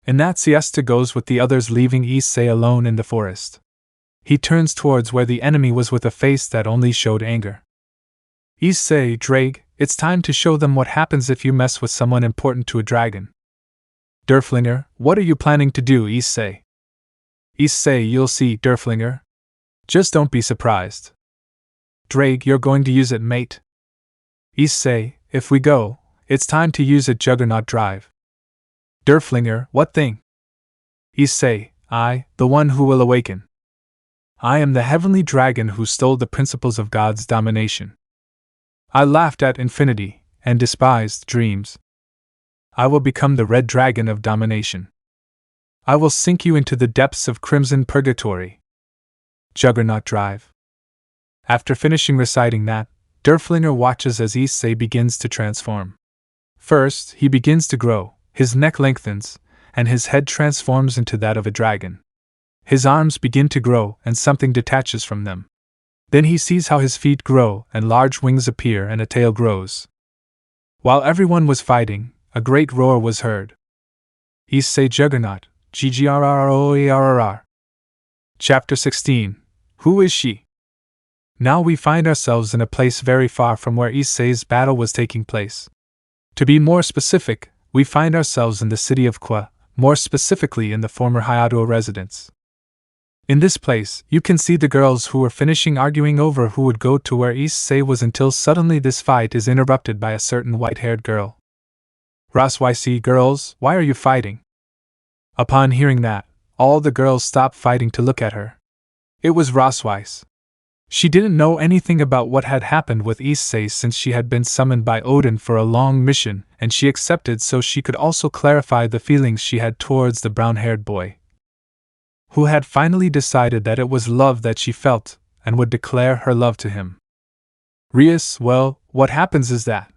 In that, Siesta goes with the others, leaving Issei alone in the forest. He turns towards where the enemy was with a face that only showed anger. Issei, Drake, it's time to show them what happens if you mess with someone important to a dragon. Derflinger, what are you planning to do, Issei? Issei, you'll see, Derflinger. Just don't be surprised. Drake, you're going to use it, mate. Issei, if we go, it's time to use a Juggernaut drive. Derflinger, what thing? Issei, I, the one who will awaken. I am the heavenly dragon who stole the principles of God's domination. I laughed at infinity, and despised dreams. I will become the red dragon of domination. I will sink you into the depths of crimson purgatory. Juggernaut drive. After finishing reciting that, Derflinger watches as Issei begins to transform. First, he begins to grow, his neck lengthens, and his head transforms into that of a dragon. His arms begin to grow, and something detaches from them. Then he sees how his feet grow, and large wings appear, and a tail grows. While everyone was fighting, a great roar was heard. Issei Juggernaut, GGRROERRR. Chapter 16. Who is she? Now we find ourselves in a place very far from where Issei's battle was taking place. To be more specific, we find ourselves in the city of Kwa, more specifically in the former Hayato residence. In this place, you can see the girls who were finishing arguing over who would go to where Issei was until suddenly this fight is interrupted by a certain white-haired girl. YC girls, why are you fighting? Upon hearing that, all the girls stopped fighting to look at her. It was Rosweiss. She didn't know anything about what had happened with Issei since she had been summoned by Odin for a long mission, and she accepted so she could also clarify the feelings she had towards the brown-haired boy, who had finally decided that it was love that she felt, and would declare her love to him. Rias, well, what happens is that.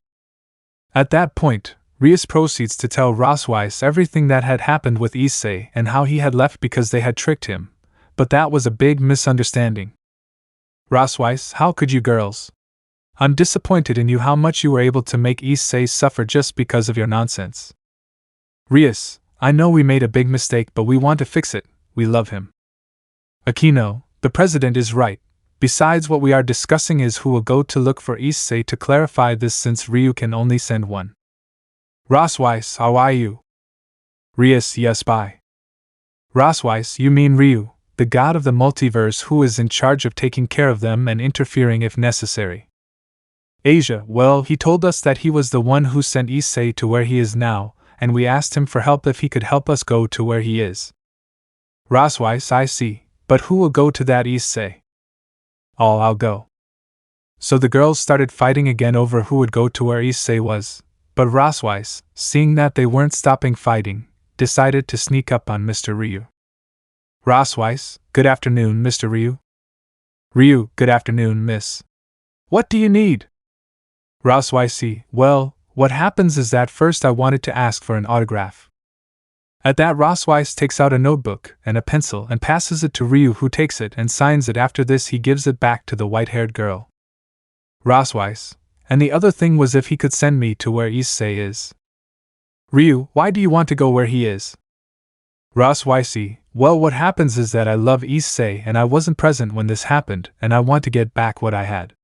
At that point, Rias proceeds to tell Rosweiss everything that had happened with Issei and how he had left because they had tricked him, but that was a big misunderstanding. Rosweiss, how could you girls? I'm disappointed in you how much you were able to make Issei suffer just because of your nonsense. Rias, I know we made a big mistake, but we want to fix it. We love him. Akeno, the president is right. Besides, what we are discussing is who will go to look for Issei to clarify this since Ryu can only send one. Rosweiss, how are you? Rias, yes, bye. Rosweiss, you mean Ryu, the god of the multiverse who is in charge of taking care of them and interfering if necessary. Asia, well, he told us that he was the one who sent Issei to where he is now, and we asked him for help if he could help us go to where he is. Rosweiss, I see, but who will go to that Issei? I'll go. So the girls started fighting again over who would go to where Issei was, but Rosweiss, seeing that they weren't stopping fighting, decided to sneak up on Mr. Ryu. Rosweiss, good afternoon, Mr. Ryu. Ryu, good afternoon, miss. What do you need? Rosweiss, well, what happens is that first I wanted to ask for an autograph. At that, Rosweiss takes out a notebook and a pencil and passes it to Ryu, who takes it and signs it. After this, he gives it back to the white-haired girl. Rosweiss, and the other thing was if he could send me to where Issei is. Ryu, why do you want to go where he is? Rosweiss, well, what happens is that I love Issei and I wasn't present when this happened, and I want to get back what I had.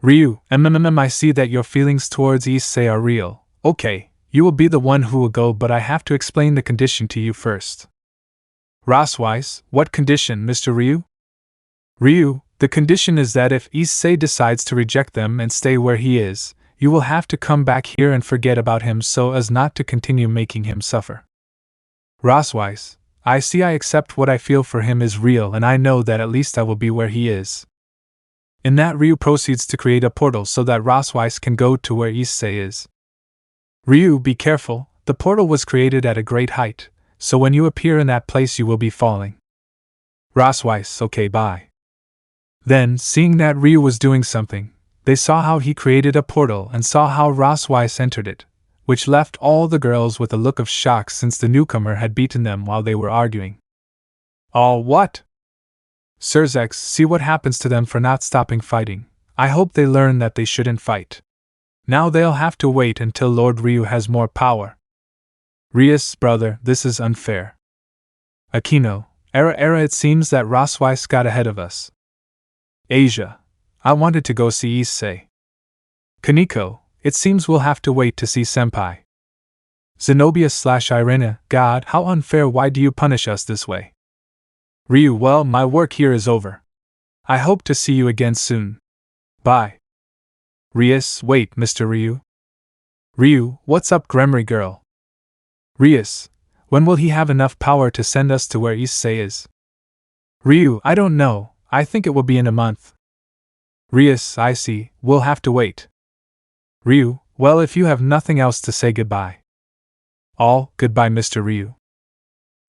Ryu, I see that your feelings towards Issei are real. Okay, You will be the one who will go, but I have to explain the condition to you first. Raswise, what condition, Mr. Ryu? Ryu, the condition is that if Issei decides to reject them and stay where he is, you will have to come back here and forget about him so as not to continue making him suffer. Raswise, I see. I accept what I feel for him is real, and I know that at least I will be where he is. In that, Ryu proceeds to create a portal so that Raswise can go to where Issei is. Ryu, be careful, the portal was created at a great height, so when you appear in that place you will be falling. Raswise, okay, bye. Then, seeing that Ryu was doing something, they saw how he created a portal and saw how Raswise entered it, which left all the girls with a look of shock since the newcomer had beaten them while they were arguing. Oh, what? Sirzex, see what happens to them for not stopping fighting. I hope they learn that they shouldn't fight. Now they'll have to wait until Lord Ryu has more power. Rias, brother, this is unfair. Akeno, Era, it seems that Raswise got ahead of us. Asia, I wanted to go see Issei. Kaneko, it seems we'll have to wait to see Senpai. Zenobia/Irina, God, how unfair, why do you punish us this way? Ryu, well, my work here is over. I hope to see you again soon. Bye. Rias, wait, Mr. Ryu. Ryu, what's up, Gremory girl? Rias, when will he have enough power to send us to where Issei is? Ryu, I don't know, I think it will be in a month. Rias, I see, we'll have to wait. Ryu, well, if you have nothing else to say, goodbye. All, goodbye, Mr. Ryu.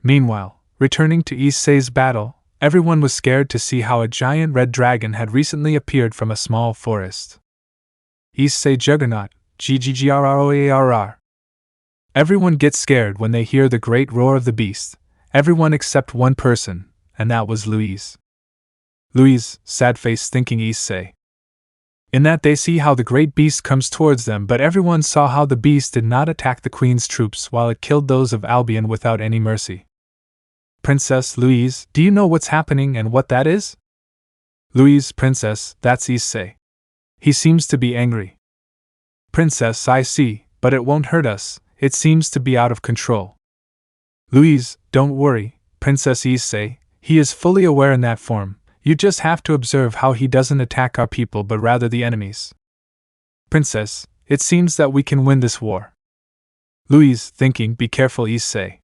Meanwhile, returning to Issei's battle, everyone was scared to see how a giant red dragon had recently appeared from a small forest. Issei Juggernaut, GGGRROARR. Everyone gets scared when they hear the great roar of the beast, everyone except one person, and that was Louise. Louise, sad face thinking Issei. In that they see how the great beast comes towards them, but everyone saw how the beast did not attack the Queen's troops while it killed those of Albion without any mercy. Princess Louise, do you know what's happening and what that is? Louise, Princess, that's Issei. He seems to be angry. Princess, I see, but it won't hurt us, it seems to be out of control. Louise, don't worry, Princess Issei, he is fully aware in that form, you just have to observe how he doesn't attack our people but rather the enemies. Princess, it seems that we can win this war. Louise, thinking, be careful, Issei.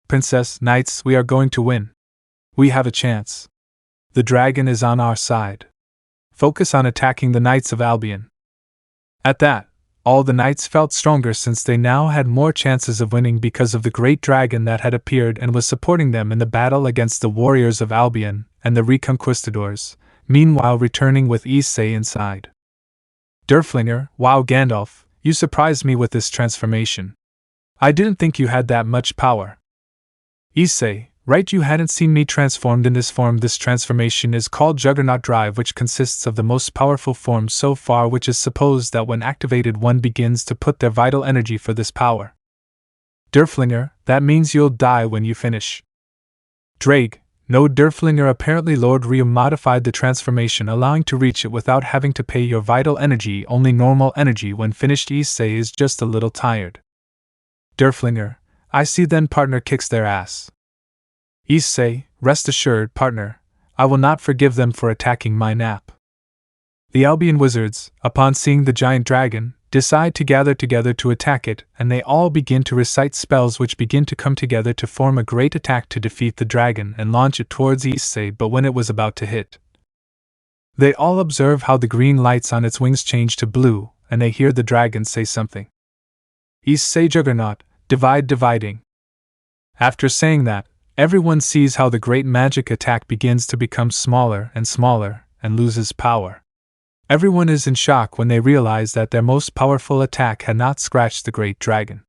Princess, knights, we are going to win. We have a chance. The dragon is on our side. Focus on attacking the Knights of Albion. At that, all the knights felt stronger since they now had more chances of winning because of the great dragon that had appeared and was supporting them in the battle against the warriors of Albion and the Reconquistadors, meanwhile returning with Issei inside. Derflinger, wow, Gandalf, you surprised me with this transformation. I didn't think you had that much power. Issei, right, you hadn't seen me transformed in this form. This transformation is called Juggernaut Drive, which consists of the most powerful form so far, which is supposed that when activated one begins to put their vital energy for this power. Derflinger, that means you'll die when you finish. Drake, no, Derflinger, apparently Lord Ryu modified the transformation allowing to reach it without having to pay your vital energy, only normal energy when finished. Issei is just a little tired. Derflinger, I see, then partner kicks their ass. Issei, rest assured, partner, I will not forgive them for attacking my nap. The Albion wizards, upon seeing the giant dragon, decide to gather together to attack it, and they all begin to recite spells which begin to come together to form a great attack to defeat the dragon and launch it towards Issei. But when it was about to hit, they all observe how the green lights on its wings change to blue, and they hear the dragon say something. Issei Juggernaut, dividing. After saying that, everyone sees how the great magic attack begins to become smaller and loses power. Everyone is in shock when they realize that their most powerful attack had not scratched the great dragon.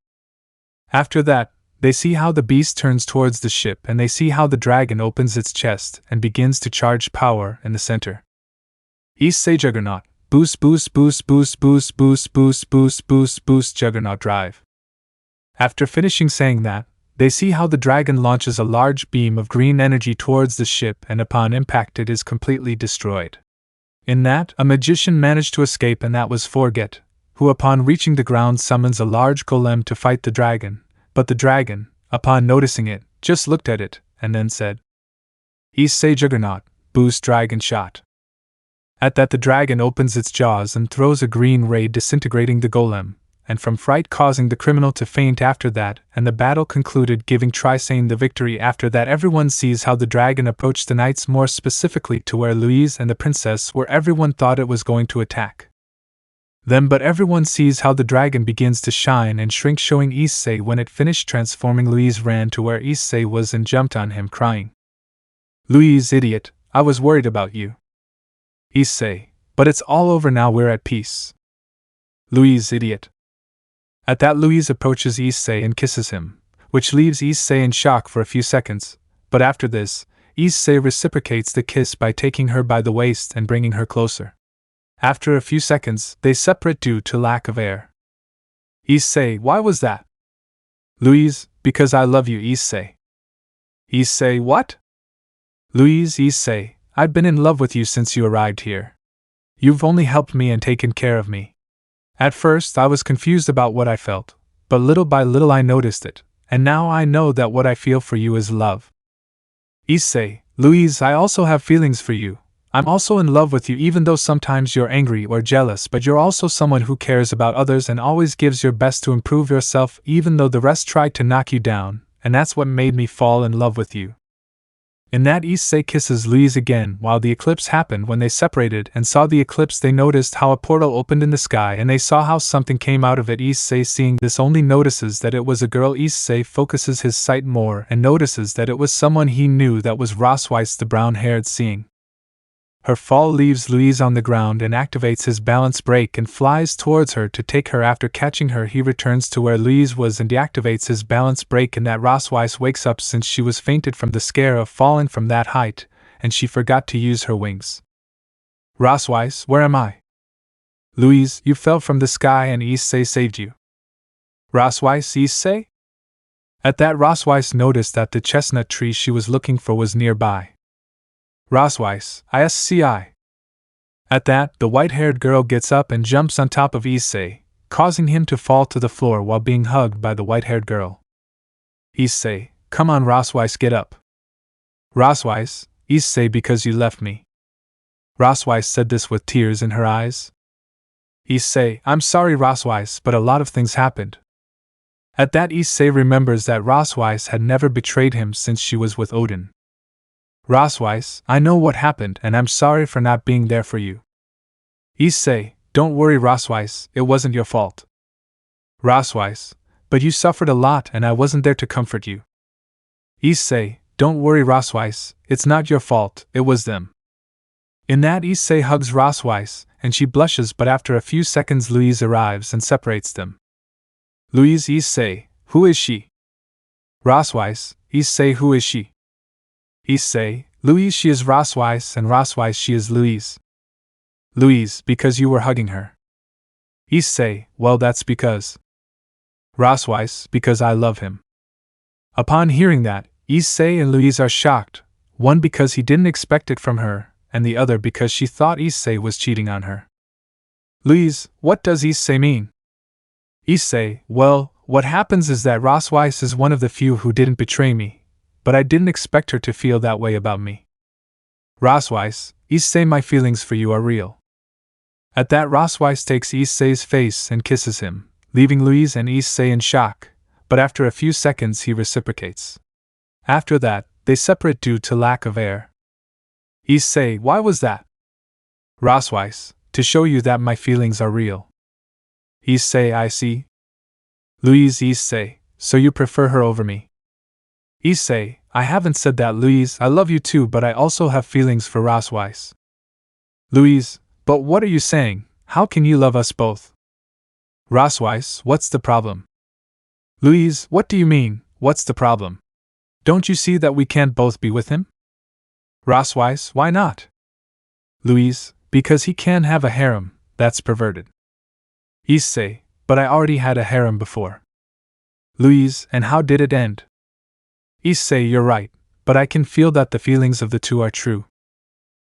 After that, they see how the beast turns towards the ship, and they see how the dragon opens its chest and begins to charge power in the center. Issei Juggernaut, boost Juggernaut Drive. After finishing saying that, they see how the dragon launches a large beam of green energy towards the ship, and upon impact it is completely destroyed. In that, a magician managed to escape, and that was Forget, who upon reaching the ground summons a large golem to fight the dragon, but the dragon, upon noticing it, just looked at it, and then said, "Issei-Juggernaut, boost dragon shot." At that the dragon opens its jaws and throws a green ray disintegrating the golem, and from fright causing the criminal to faint after that, and the battle concluded giving Triexa the victory. After that everyone sees how the dragon approached the knights, more specifically to where Louise and the princess were. Everyone thought it was going to attack them, but everyone sees how the dragon begins to shine and shrink, showing Issei. When it finished transforming, Louise ran to where Issei was and jumped on him crying, "Louise, idiot, I was worried about you." Issei, "But it's all over now, we're at peace." Louise, idiot. At that Louise approaches Issei and kisses him, which leaves Issei in shock for a few seconds, but after this, Issei reciprocates the kiss by taking her by the waist and bringing her closer. After a few seconds, they separate due to lack of air. Issei, why was that? Louise, because I love you, Issei. Issei, what? Louise, Issei, I've been in love with you since you arrived here. You've only helped me and taken care of me. At first I was confused about what I felt, but little by little I noticed it, and now I know that what I feel for you is love. Issei, Louise, I also have feelings for you. I'm also in love with you, even though sometimes you're angry or jealous, but you're also someone who cares about others and always gives your best to improve yourself, even though the rest tried to knock you down, and that's what made me fall in love with you. In that, Issei kisses Louise again. While the eclipse happened, when they separated and saw the eclipse, they noticed how a portal opened in the sky and they saw how something came out of it. Issei, seeing this, only notices that it was a girl. Issei focuses his sight more and notices that it was someone he knew, that was Rosweiss, the brown-haired. Seeing her fall leaves Louise on the ground and activates his balance break and flies towards her to take her. After catching her, he returns to where Louise was and deactivates his balance break, and that Rosweiss wakes up since she was fainted from the scare of falling from that height, and she forgot to use her wings. Rosweiss, where am I? Louise, you fell from the sky and Issei saved you. Rosweiss, Issei? At that, Rosweiss noticed that the chestnut tree she was looking for was nearby. Rosweiss, ISCI. At that, the white-haired girl gets up and jumps on top of Issei, causing him to fall to the floor while being hugged by the white-haired girl. Issei, come on Rosweiss, get up. Rosweiss, Issei, because you left me. Rosweiss said this with tears in her eyes. Issei, I'm sorry Rosweiss, but a lot of things happened. At that, Issei remembers that Rosweiss had never betrayed him since she was with Odin. Rosweiss, I know what happened and I'm sorry for not being there for you. Issei, don't worry Rosweiss, it wasn't your fault. Rosweiss, but you suffered a lot and I wasn't there to comfort you. Issei, don't worry Rosweiss, it's not your fault, it was them. In that, Issei hugs Rosweiss and she blushes, but after a few seconds Louise arrives and separates them. Louise, Issei, who is she? Rosweiss, Issei, who is she? Issei, Louise, she is Rosweiss, and Rosweiss, she is Louise. Louise, because you were hugging her. Issei, well that's because. Rosweiss, because I love him. Upon hearing that, Issei and Louise are shocked, one because he didn't expect it from her, and the other because she thought Issei was cheating on her. Louise, what does Issei mean? Issei, well, what happens is that Rosweiss is one of the few who didn't betray me, but I didn't expect her to feel that way about me. Rosweiss, Issei, my feelings for you are real. At that, Rosweiss takes Issei's face and kisses him, leaving Louise and Issei in shock, but after a few seconds he reciprocates. After that, they separate due to lack of air. Issei, why was that? Rosweiss, to show you that my feelings are real. Issei, I see. Louise, Issei, so you prefer her over me? Issei, I haven't said that. Louise, I love you too, but I also have feelings for Rosweiss. Louise, but what are you saying? How can you love us both? Rosweiss, what's the problem? Louise, what do you mean, what's the problem? Don't you see that we can't both be with him? Rosweiss, why not? Louise, because he can have a harem, that's perverted. Issei, but I already had a harem before. Louise, and how did it end? Issei, you're right, but I can feel that the feelings of the two are true.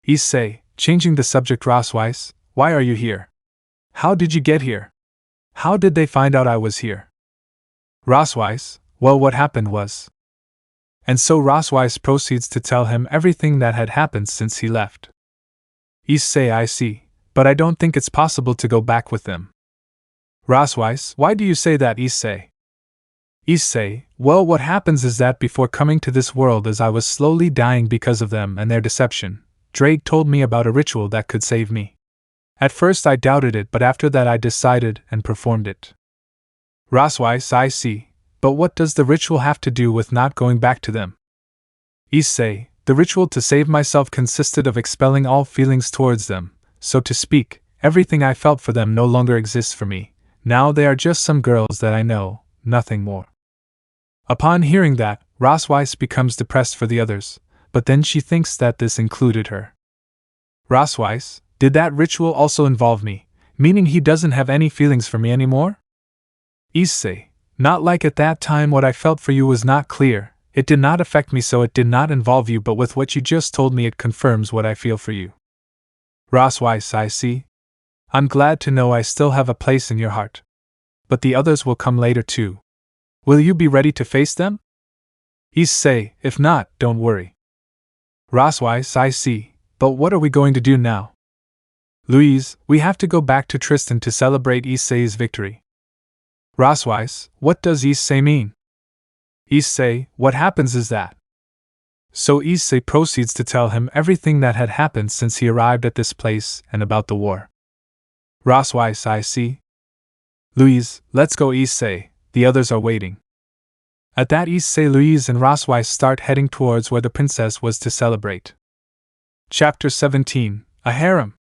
Issei, changing the subject. Rosweiss, why are you here? How did you get here? How did they find out I was here? Rosweiss, well, what happened was. And so Rosweiss proceeds to tell him everything that had happened since he left. Issei, I see, but I don't think it's possible to go back with them. Rosweiss, why do you say that, Issei? Issei, well, what happens is that before coming to this world, as I was slowly dying because of them and their deception, Drake told me about a ritual that could save me. At first I doubted it, but after that I decided and performed it. Rosweiss, I see, but what does the ritual have to do with not going back to them? Issei, the ritual to save myself consisted of expelling all feelings towards them, so to speak. Everything I felt for them no longer exists for me. Now they are just some girls that I know, nothing more. Upon hearing that, Rosweiss becomes depressed for the others, but then she thinks that this included her. Rosweiss, did that ritual also involve me, meaning he doesn't have any feelings for me anymore? Issei, not like at that time. What I felt for you was not clear. It did not affect me, so it did not involve you, but with what you just told me it confirms what I feel for you. Rosweiss, I see. I'm glad to know I still have a place in your heart. But the others will come later too. Will you be ready to face them? Issei, if not, don't worry. Rosweiss, I see, but what are we going to do now? Louise, we have to go back to Tristan to celebrate Issei's victory. Rosweiss, what does Issei mean? Issei, what happens is that. So Issei proceeds to tell him everything that had happened since he arrived at this place and about the war. Rosweiss, I see. Louise, let's go, Issei, the others are waiting. At that, Issei, Louise, and Rosweiss start heading towards where the princess was to celebrate. Chapter 17, A Harem.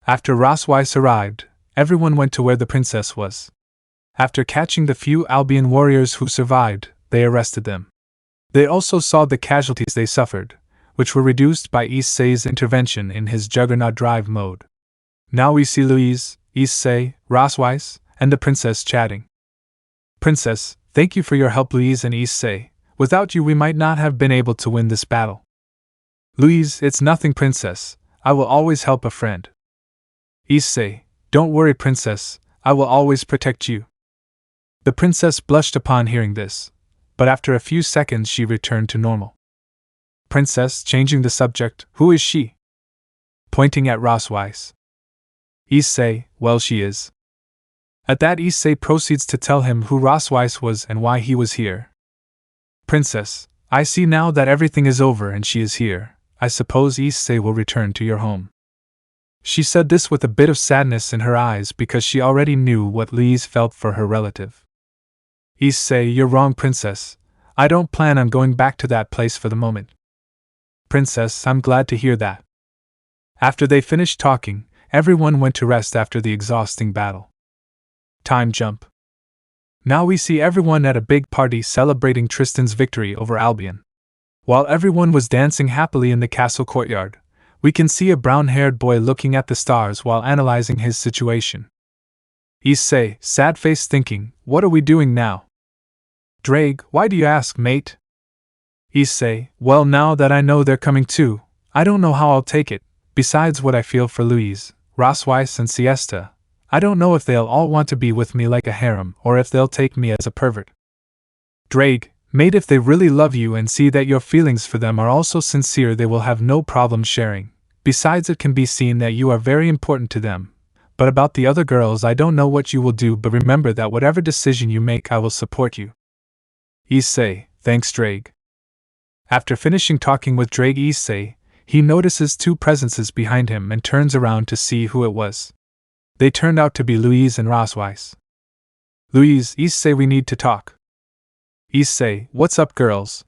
After Rosweiss arrived, everyone went to where the princess was. After catching the few Albion warriors who survived, they arrested them. They also saw the casualties they suffered, which were reduced by Issei's intervention in his Juggernaut drive mode. Now we see Louise, Issei, Rosweiss, and the princess chatting. Princess, thank you for your help, Louise and Issei. Without you we might not have been able to win this battle. Louise, it's nothing, princess. I will always help a friend. Issei, don't worry, princess. I will always protect you. The princess blushed upon hearing this, but after a few seconds she returned to normal. Princess, changing the subject, who is she? Pointing at Rosweiss. Issei, well, she is. At that, Issei proceeds to tell him who Rosweiss was and why he was here. Princess, I see now that everything is over and she is here. I suppose Issei will return to your home. She said this with a bit of sadness in her eyes because she already knew what Louise felt for her relative. Issei, you're wrong, princess. I don't plan on going back to that place for the moment. Princess, I'm glad to hear that. After they finished talking, everyone went to rest after the exhausting battle. Time jump. Now we see everyone at a big party celebrating Tristan's victory over Albion. While everyone was dancing happily in the castle courtyard, we can see a brown-haired boy looking at the stars while analyzing his situation. Issei, sad-faced, thinking, what are we doing now? Drake, why do you ask, mate? Issei, well, now that I know they're coming too, I don't know how I'll take it. Besides what I feel for Louise, Rosweiss, and Siesta, I don't know if they'll all want to be with me like a harem or if they'll take me as a pervert. Drake, mate, if they really love you and see that your feelings for them are also sincere, they will have no problem sharing. Besides, it can be seen that you are very important to them. But about the other girls, I don't know what you will do, but remember that whatever decision you make, I will support you. Issei, thanks, Drake. After finishing talking with Drake, Issei, he notices two presences behind him and turns around to see who it was. They turned out to be Louise and Rosweiss. Louise, Issei, we need to talk. Issei, what's up, girls?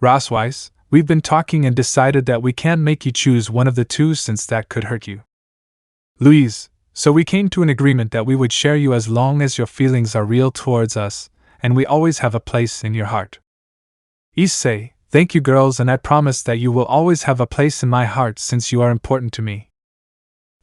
Rosweiss, we've been talking and decided that we can't make you choose one of the two since that could hurt you. Louise, so we came to an agreement that we would share you as long as your feelings are real towards us, and we always have a place in your heart. Issei, thank you, girls, and I promise that you will always have a place in my heart since you are important to me.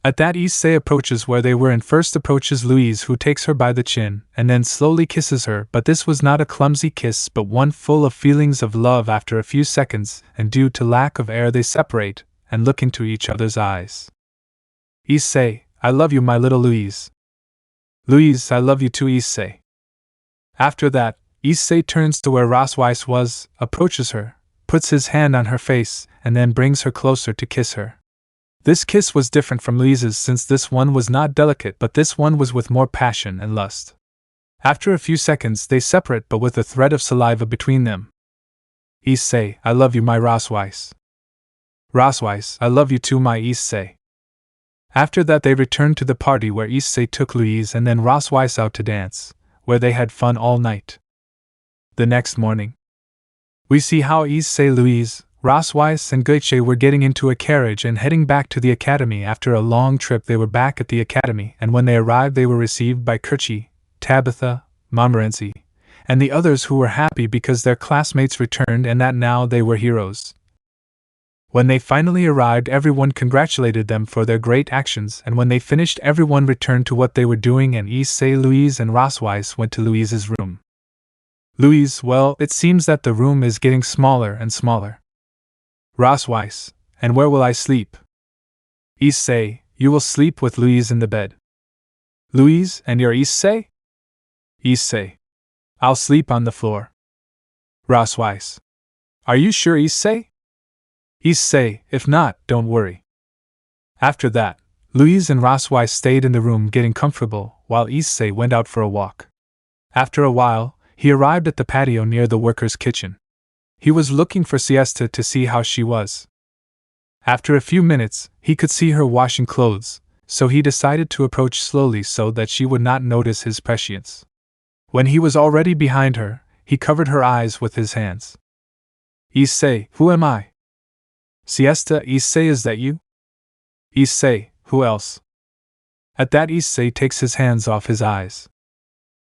At that, Issei approaches where they were and first approaches Louise, who takes her by the chin and then slowly kisses her, but this was not a clumsy kiss but one full of feelings of love. After a few seconds, and due to lack of air, they separate and look into each other's eyes. Issei, I love you, my little Louise. Louise, I love you too, issei. After that, Issei turns to where Rosweiss was, approaches her, puts his hand on her face, and then brings her closer to kiss her. This kiss was different from Louise's since this one was not delicate, but this one was with more passion and lust. After a few seconds they separate but with a thread of saliva between them. Issei, I love you my Rosweiss. Rosweiss, I love you too my Issei. After that they returned to the party where Issei took Louise and then Rosweiss out to dance, where they had fun all night. The next morning, we see how Issei, Louise, Rosweiss and Goiche were getting into a carriage and heading back to the academy. After a long trip they were back at the academy, and when they arrived they were received by Kirchi, Tabitha, Montmorency, and the others who were happy because their classmates returned and that now they were heroes. When they finally arrived everyone congratulated them for their great actions, and when they finished everyone returned to what they were doing and Issei, Louise and Rosweiss went to Louise's room. Louise, well, it seems that the room is getting smaller and smaller. Rosweiss, and where will I sleep? Issei, you will sleep with Louise in the bed. Louise, and your Issei? Issei, I'll sleep on the floor. Rosweiss, are you sure, Issei? Issei, if not, don't worry. After that, Louise and Rosweiss stayed in the room getting comfortable, while Issei went out for a walk. After a while, he arrived at the patio near the workers' kitchen. He was looking for Siesta to see how she was. After a few minutes, he could see her washing clothes, so he decided to approach slowly so that she would not notice his prescience. When he was already behind her, he covered her eyes with his hands. Issei, who am I? Siesta, Issei, is that you? Issei, who else? At that Issei takes his hands off his eyes.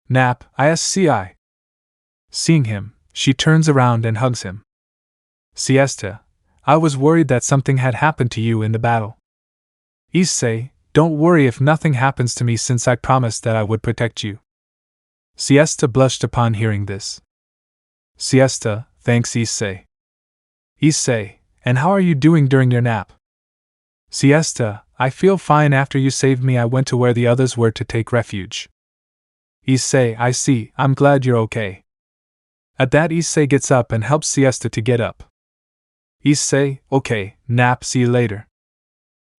Nap, ISCI. Seeing him, she turns around and hugs him. Siesta, I was worried that something had happened to you in the battle. Issei, don't worry if nothing happens to me since I promised that I would protect you. Siesta blushed upon hearing this. Siesta, thanks Issei. Issei, and how are you doing during your nap? Siesta, I feel fine. After you saved me I went to where the others were to take refuge. Issei, I see, I'm glad you're okay. At that Issei gets up and helps Siesta to get up. Issei, okay, nap, see you later.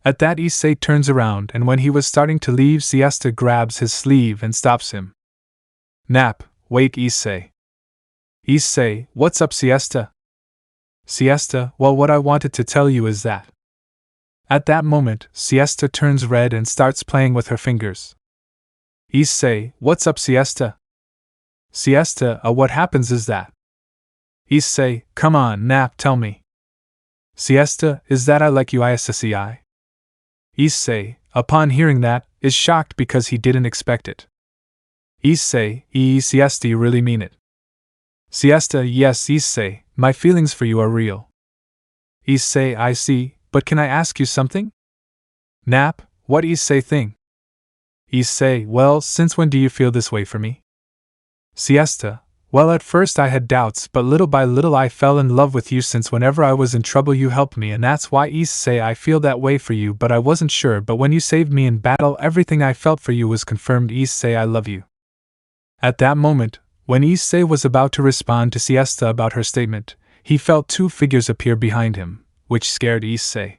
At that Issei turns around and when he was starting to leave Siesta grabs his sleeve and stops him. Nap, wait Issei. Issei, what's up Siesta? Siesta, well what I wanted to tell you is that. At that moment, Siesta turns red and starts playing with her fingers. Issei, what's up Siesta? Siesta, what happens is that. Issei, come on, Nap, tell me. Siesta, is that I like you ISSEI? Issei, upon hearing that, is shocked because he didn't expect it. Issei, Siesta, you really mean it? Siesta, yes Issei, my feelings for you are real. Issei, I see, but can I ask you something? Nap, what Issei thing? Issei, well, since when do you feel this way for me? Siesta, well at first I had doubts but little by little I fell in love with you since whenever I was in trouble you helped me and that's why Issei I feel that way for you but I wasn't sure but when you saved me in battle everything I felt for you was confirmed Issei I love you. At that moment, when Issei was about to respond to Siesta about her statement, he felt two figures appear behind him, which scared Issei.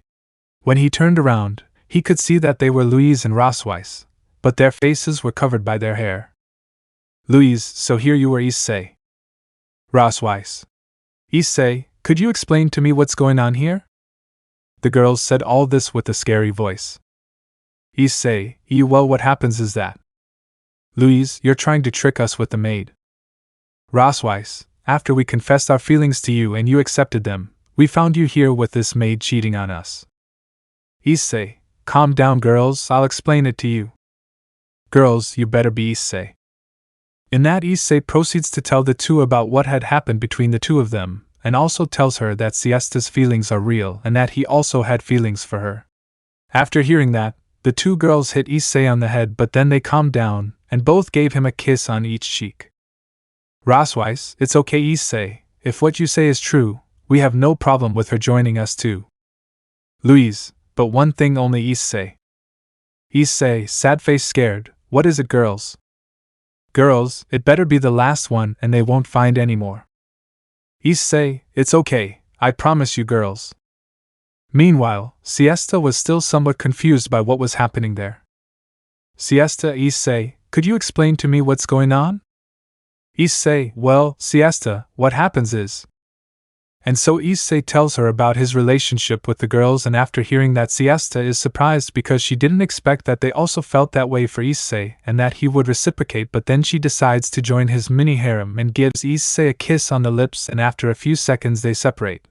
When he turned around, he could see that they were Louise and Rosweiss, but their faces were covered by their hair. Louise, so here you were Issei. Rosweiss. Issei, could you explain to me what's going on here? The girls said all this with a scary voice. Issei, well what happens is that. Louise, you're trying to trick us with the maid. Rosweiss, after we confessed our feelings to you and you accepted them, we found you here with this maid cheating on us. Issei, calm down girls, I'll explain it to you. Girls, you better be Issei. In that Issei proceeds to tell the two about what had happened between the two of them, and also tells her that Siesta's feelings are real and that he also had feelings for her. After hearing that, the two girls hit Issei on the head but then they calmed down, and both gave him a kiss on each cheek. Rosweiss, it's okay Issei, if what you say is true, we have no problem with her joining us too. Louise, but one thing only Issei. Issei, sad face scared, What is it, girls? Girls, it better be the last one and they won't find any more. Issei, it's okay, I promise you, girls. Meanwhile, Siesta was still somewhat confused by what was happening there. Siesta, Issei, could you explain to me what's going on? Issei, well, Siesta, what happens is. And so Issei tells her about his relationship with the girls, and after hearing that, Siesta is surprised because she didn't expect that they also felt that way for Issei and that he would reciprocate, but then she decides to join his mini harem and gives Issei a kiss on the lips, and after a few seconds they separate.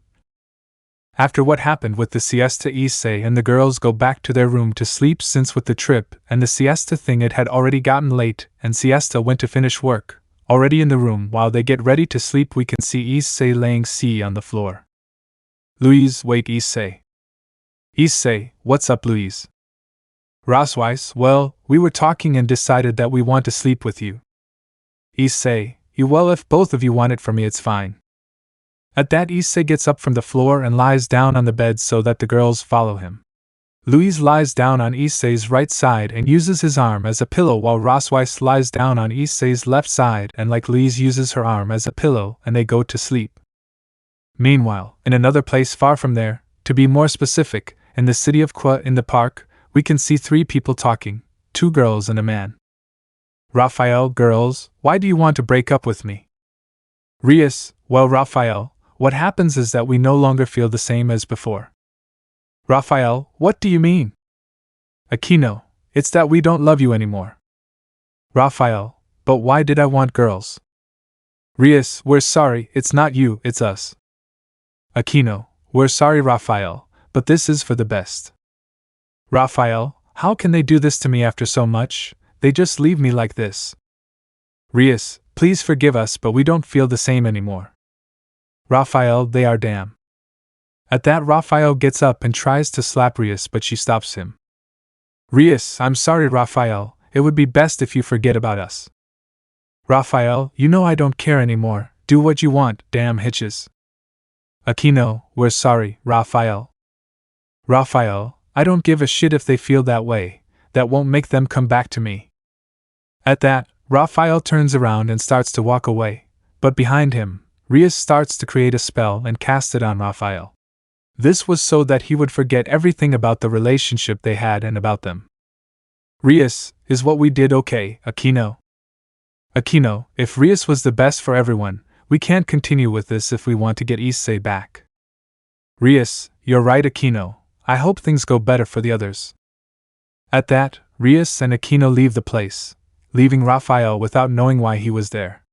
After what happened with the Siesta, Issei and the girls go back to their room to sleep, since with the trip and the Siesta thing it had already gotten late and Siesta went to finish work. Already in the room while they get ready to sleep, we can see Issei laying C on the floor. Louise, wake Issei. Issei, what's up, Louise? Rosweiss, well, we were talking and decided that we want to sleep with you. Issei, well, if both of you want it from me, it's fine. At that, Issei gets up from the floor and lies down on the bed so that the girls follow him. Louise lies down on Issei's right side and uses his arm as a pillow, while Rosweiss lies down on Issei's left side and like Louise uses her arm as a pillow, and they go to sleep. Meanwhile, in another place far from there, to be more specific, in the city of Kwa in the park, we can see three people talking, two girls and a man. Raphael, girls, why do you want to break up with me? Rias, well, Raphael, what happens is that we no longer feel the same as before. Raphael, what do you mean? Akeno, it's that we don't love you anymore. Raphael, but why did I want girls? Rias, we're sorry, it's not you, it's us. Akeno, we're sorry, Raphael, but this is for the best. Raphael, how can they do this to me after so much? They just leave me like this. Rias, please forgive us, but we don't feel the same anymore. Raphael, they are damn. At that, Raphael gets up and tries to slap Rias, but she stops him. Rias, I'm sorry, Raphael, it would be best if you forget about us. Raphael, you know I don't care anymore, do what you want, damn hitches. Akeno, we're sorry, Raphael. Raphael, I don't give a shit if they feel that way, that won't make them come back to me. At that, Raphael turns around and starts to walk away, but behind him, Rias starts to create a spell and cast it on Raphael. This was so that he would forget everything about the relationship they had and about them. Rias, is what we did okay, Akeno? Akeno, if Rias was the best for everyone, we can't continue with this if we want to get Issei back. Rias, you're right, Akeno, I hope things go better for the others. At that, Rias and Akeno leave the place, leaving Raphael without knowing why he was there.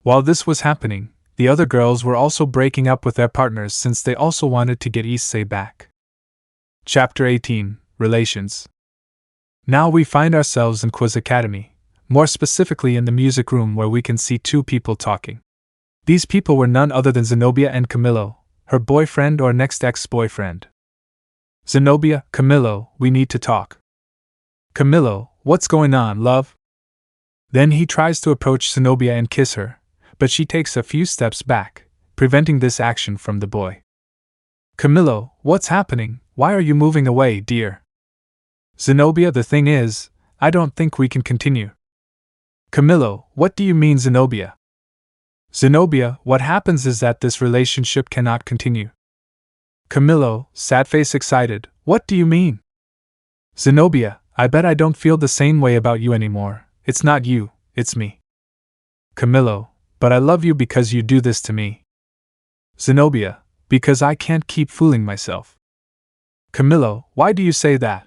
While this was happening, the other girls were also breaking up with their partners since they also wanted to get Issei back. Chapter 18, Relations. Now we find ourselves in Kwa's academy, more specifically in the music room, where we can see two people talking. These people were none other than Zenobia and Camillo, her boyfriend or next ex-boyfriend. Zenobia, Camillo, we need to talk. Camillo, what's going on, love? Then he tries to approach Zenobia and kiss her, but she takes a few steps back, preventing this action from the boy. Camillo, what's happening? Why are you moving away, dear? Zenobia, the thing is, I don't think we can continue. Camillo, what do you mean, Zenobia? Zenobia, what happens is that this relationship cannot continue. Camillo, sad face excited, what do you mean? Zenobia, I bet I don't feel the same way about you anymore, it's not you, it's me. Camillo, but I love you because you do this to me. Zenobia, because I can't keep fooling myself. Camillo, why do you say that?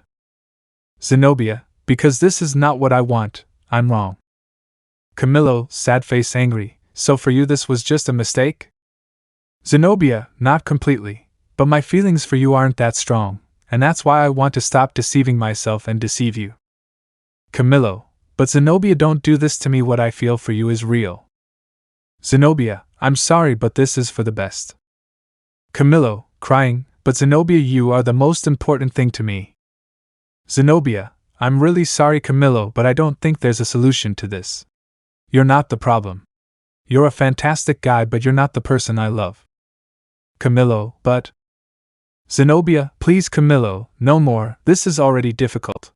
Zenobia, because this is not what I want, I'm wrong. Camillo, sad face angry, so for you this was just a mistake? Zenobia, not completely, but my feelings for you aren't that strong, and that's why I want to stop deceiving myself and deceive you. Camillo, but Zenobia, don't do this to me, what I feel for you is real. Zenobia, I'm sorry, but this is for the best. Camillo, crying, but Zenobia, you are the most important thing to me. Zenobia, I'm really sorry, Camillo, but I don't think there's a solution to this. You're not the problem. You're a fantastic guy, but you're not the person I love. Camillo, but... Zenobia, please, Camillo, no more, this is already difficult.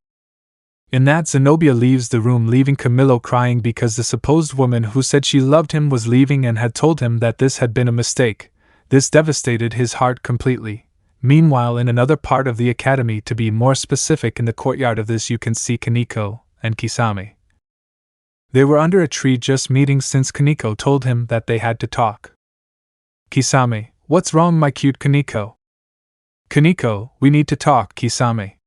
In that, Zenobia leaves the room, leaving Camillo crying because the supposed woman who said she loved him was leaving and had told him that this had been a mistake. This devastated his heart completely. Meanwhile, in another part of the academy, to be more specific, in the courtyard of this, you can see Kaneko and Kisame. They were under a tree just meeting since Kaneko told him that they had to talk. Kisame, what's wrong, my cute Kaneko? Kaneko, we need to talk, Kisame.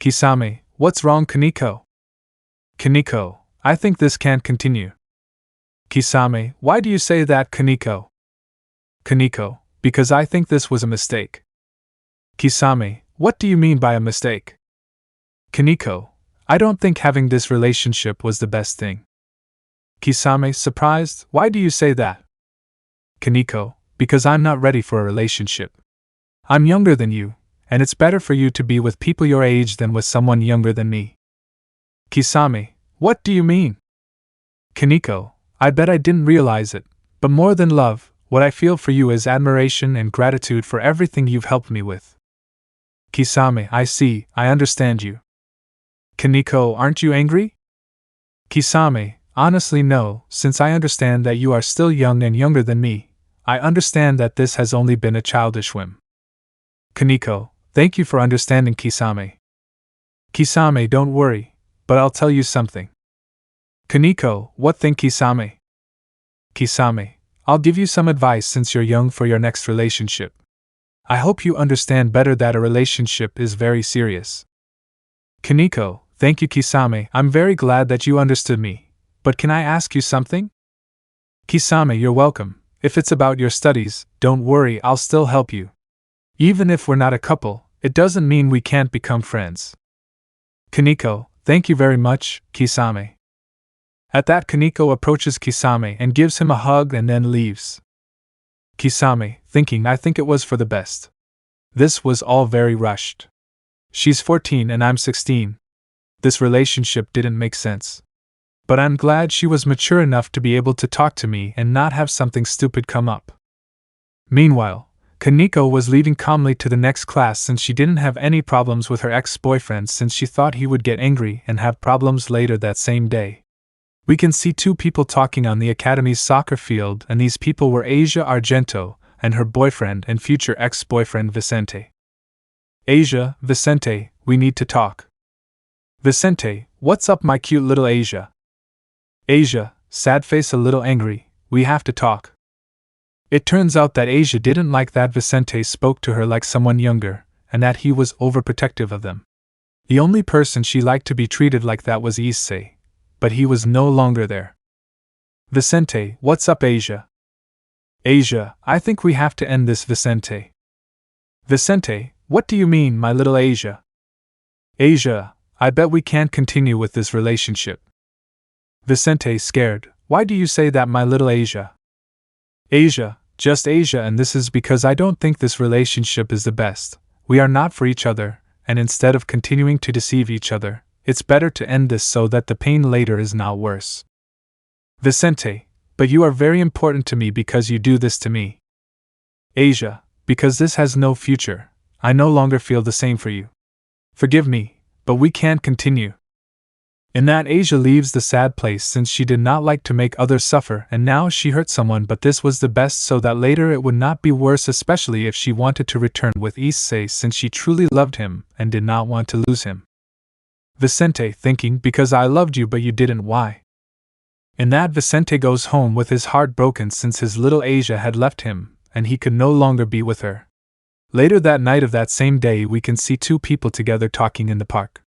Kisame, what's wrong, Kaneko? Kaneko, I think this can't continue. Kisame, why do you say that, Kaneko? Kaneko, because I think this was a mistake. Kisame, what do you mean by a mistake? Kaneko, I don't think having this relationship was the best thing. Kisame, surprised, why do you say that? Kaneko, because I'm not ready for a relationship. I'm younger than you, and it's better for you to be with people your age than with someone younger than me. Kisame, what do you mean? Kaneko, I bet I didn't realize it, but more than love, what I feel for you is admiration and gratitude for everything you've helped me with. Kisame, I see, I understand you. Kaneko, aren't you angry? Kisame, honestly no, since I understand that you are still young and younger than me. I understand that this has only been a childish whim. Kaneko, thank you for understanding, Kisame. Kisame, don't worry, but I'll tell you something. Kaneko, what thing, Kisame? Kisame, I'll give you some advice since you're young for your next relationship. I hope you understand better that a relationship is very serious. Kaneko, thank you, Kisame, I'm very glad that you understood me. But can I ask you something? Kisame, you're welcome. If it's about your studies, don't worry, I'll still help you. Even if we're not a couple, it doesn't mean we can't become friends. Kaneko, thank you very much, Kisame. At that, Kaneko approaches Kisame and gives him a hug and then leaves. Kisame, thinking, I think it was for the best. This was all very rushed. She's 14 and I'm 16. This relationship didn't make sense. But I'm glad she was mature enough to be able to talk to me and not have something stupid come up. Meanwhile, Kaneko was leaving calmly to the next class since she didn't have any problems with her ex-boyfriend, since she thought he would get angry and have problems later that same day. We can see two people talking on the academy's soccer field, and these people were Asia Argento and her boyfriend and future ex-boyfriend Vicente. Asia, Vicente, we need to talk. Vicente, what's up, my cute little Asia? Asia, sad face, a little angry, we have to talk. It turns out that Asia didn't like that Vicente spoke to her like someone younger, and that he was overprotective of them. The only person she liked to be treated like that was Issei, but he was no longer there. Vicente, what's up, Asia? Asia, I think we have to end this, Vicente. Vicente, what do you mean, my little Asia? Asia, I bet we can't continue with this relationship. Vicente, scared, why do you say that, my little Asia? Asia, just Asia, and this is because I don't think this relationship is the best. We are not for each other, and instead of continuing to deceive each other, it's better to end this so that the pain later is not worse. Vicente, but you are very important to me because you do this to me. Asia, because this has no future. I no longer feel the same for you. Forgive me, but we can't continue. In that, Asia leaves the sad place since she did not like to make others suffer, and now she hurt someone, but this was the best so that later it would not be worse, especially if she wanted to return with Issei since she truly loved him and did not want to lose him. Vicente, thinking, because I loved you but you didn't, why? In that, Vicente goes home with his heart broken since his little Asia had left him, and he could no longer be with her. Later that night of that same day, we can see two people together talking in the park.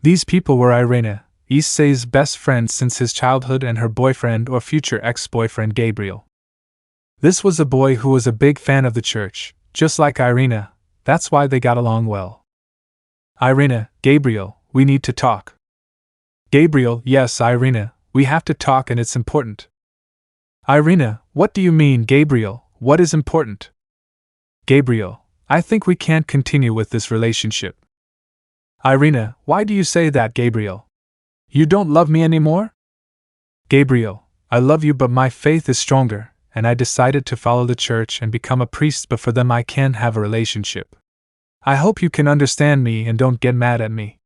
These people were Irene, Issei's best friend since his childhood, and her boyfriend or future ex-boyfriend Gabriel. This was a boy who was a big fan of the church, just like Irene, that's why they got along well. Irene, Gabriel, we need to talk. Gabriel, yes, Irene, we have to talk and it's important. Irene, what do you mean, Gabriel, what is important? Gabriel, I think we can't continue with this relationship. Irene, why do you say that, Gabriel? You don't love me anymore? Gabriel, I love you, but my faith is stronger, and I decided to follow the church and become a priest, but for them I can't have a relationship. I hope you can understand me and don't get mad at me.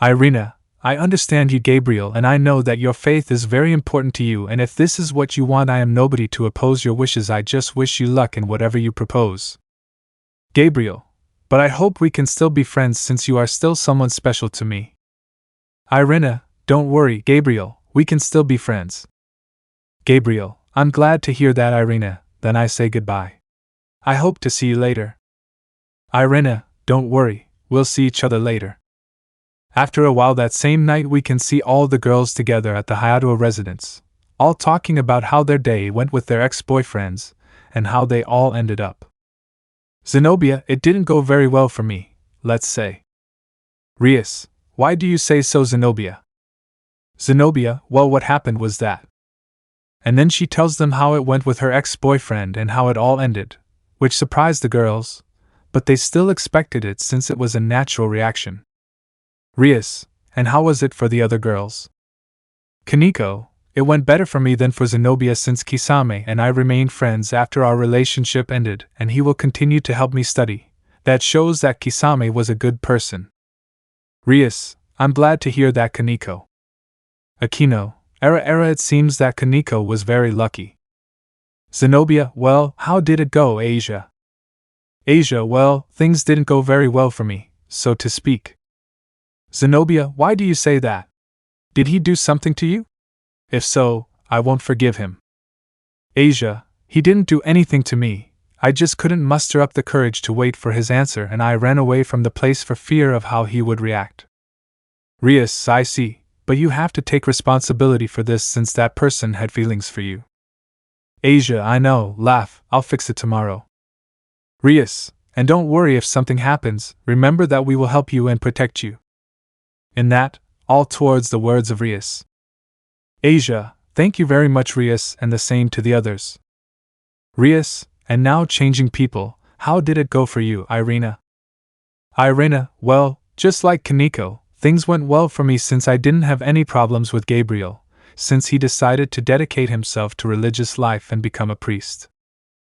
Irina, I understand you, Gabriel, and I know that your faith is very important to you, and if this is what you want, I am nobody to oppose your wishes. I just wish you luck in whatever you propose. Gabriel, but I hope we can still be friends since you are still someone special to me. Irina, don't worry, Gabriel, we can still be friends. Gabriel, I'm glad to hear that, Irina, then I say goodbye. I hope to see you later. Irina, don't worry, we'll see each other later. After a while that same night we can see all the girls together at the Hayato residence, all talking about how their day went with their ex-boyfriends, and how they all ended up. Zenobia, it didn't go very well for me, let's say. Rias, why do you say so, Zenobia? Zenobia, well, what happened was that. And then she tells them how it went with her ex-boyfriend and how it all ended, which surprised the girls, but they still expected it since it was a natural reaction. Rias, and how was it for the other girls? Kaneko, it went better for me than for Zenobia since Kisame and I remained friends after our relationship ended, and he will continue to help me study. That shows that Kisame was a good person. Rias, I'm glad to hear that, Kaneko. Akeno, Era, it seems that Kaneko was very lucky. Zenobia, well, how did it go, Asia? Asia, well, things didn't go very well for me, so to speak. Zenobia, why do you say that? Did he do something to you? If so, I won't forgive him. Asia, he didn't do anything to me, I just couldn't muster up the courage to wait for his answer and I ran away from the place for fear of how he would react. Rias, I see, but you have to take responsibility for this since that person had feelings for you. Asia, I know, laugh, I'll fix it tomorrow. Rias, and don't worry if something happens, remember that we will help you and protect you. In that, all towards the words of Rias. Asia, thank you very much, Rias, and the same to the others. Rias, and now changing people, how did it go for you, Irina? Irina, well, just like Kaneko, things went well for me since I didn't have any problems with Gabriel, since he decided to dedicate himself to religious life and become a priest.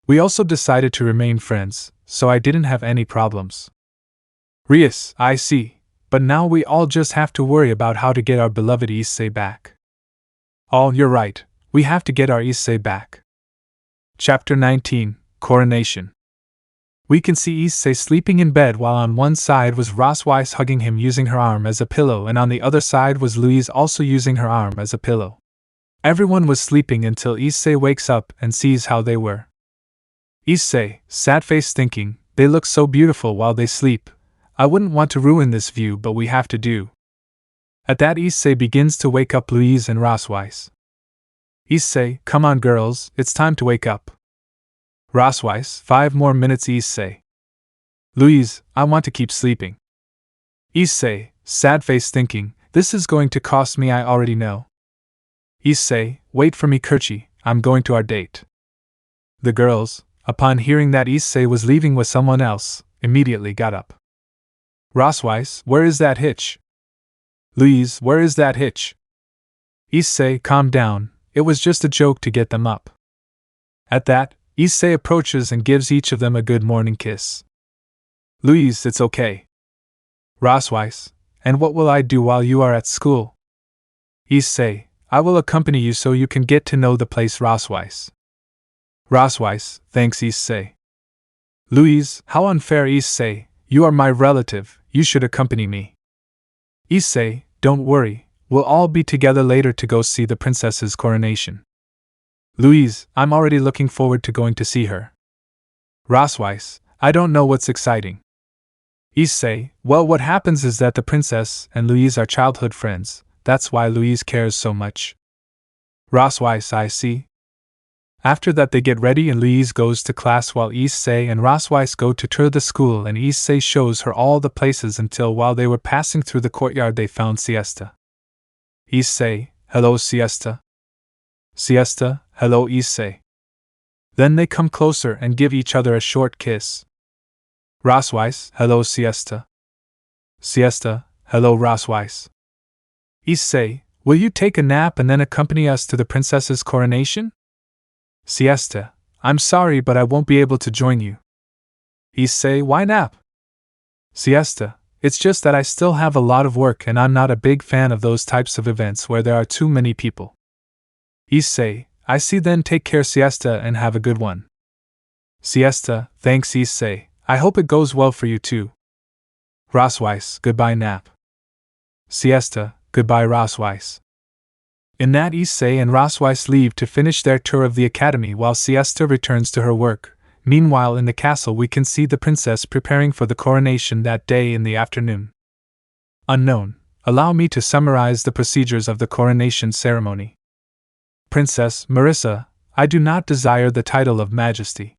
We also decided to remain friends, so I didn't have any problems. Rias, I see. But now we all just have to worry about how to get our beloved issei back. Oh, you're right, we have to get our issei back. Chapter 19, Coronation. We can see Issei sleeping in bed while on one side was Rosweiss hugging him using her arm as a pillow and on the other side was Louise also using her arm as a pillow. Everyone was sleeping until Issei wakes up and sees how they were. Issei, sad-faced, thinking, they look so beautiful while they sleep. I wouldn't want to ruin this view, but we have to do. At that, Issei begins to wake up Louise and Rosweiss. Issei, come on girls, it's time to wake up. Rosweiss, 5 more minutes. Issei. Louise, I want to keep sleeping. Issei, sad-faced, thinking, this is going to cost me, I already know. Issei, wait for me, Kirchi, I'm going to our date. The girls, upon hearing that Issei was leaving with someone else, immediately got up. Rosweiss, where is that hitch? Louise, where is that hitch? Issei, calm down, it was just a joke to get them up. At that, Issei approaches and gives each of them a good morning kiss. Louise, it's okay. Rosweiss, and what will I do while you are at school? Issei, I will accompany you so you can get to know the place. Rosweiss. Rosweiss, thanks. Issei. Louise, how unfair. Issei, you are my relative, you should accompany me. Issei, don't worry, we'll all be together later to go see the princess's coronation. Louise, I'm already looking forward to going to see her. Rosweiss, I don't know what's exciting. Issei, well, what happens is that the princess and Louise are childhood friends, that's why Louise cares so much. Rosweiss, I see. After that they get ready and Louise goes to class while Issei and Rosweiss go to tour the school and Issei shows her all the places until while they were passing through the courtyard they found Siesta. Issei, hello Siesta. Siesta, hello Issei. Then they come closer and give each other a short kiss. Rosweiss, hello Siesta. Siesta, hello Rosweiss. Issei, will you take a nap and then accompany us to the princess's coronation? Siesta, I'm sorry but I won't be able to join you. Issei, why nap? Siesta, It's just that I still have a lot of work and I'm not a big fan of those types of events where there are too many people. Issei, I see then, take care Siesta and have a good one. Siesta, thanks Issei, I hope it goes well for you too. Rosweiss, goodbye nap. Siesta, goodbye Rosweiss. In that, Issei and Rosweiss leave to finish their tour of the academy while Siesta returns to her work. Meanwhile, in the castle we can see the princess preparing for the coronation that day in the afternoon. Unknown, allow me to summarize the procedures of the coronation ceremony. Princess Marissa, I do not desire the title of Majesty.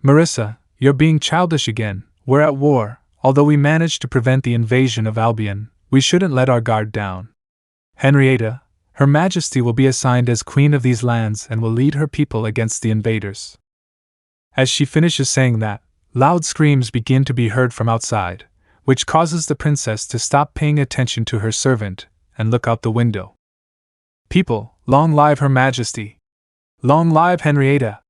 Marissa, you're being childish again. We're at war. Although we managed to prevent the invasion of Albion, we shouldn't let our guard down. Henrietta, Her Majesty will be assigned as Queen of these lands and will lead her people against the invaders. As she finishes saying that, loud screams begin to be heard from outside, which causes the princess to stop paying attention to her servant and look out the window. People, long live Her Majesty! Long live Henrietta!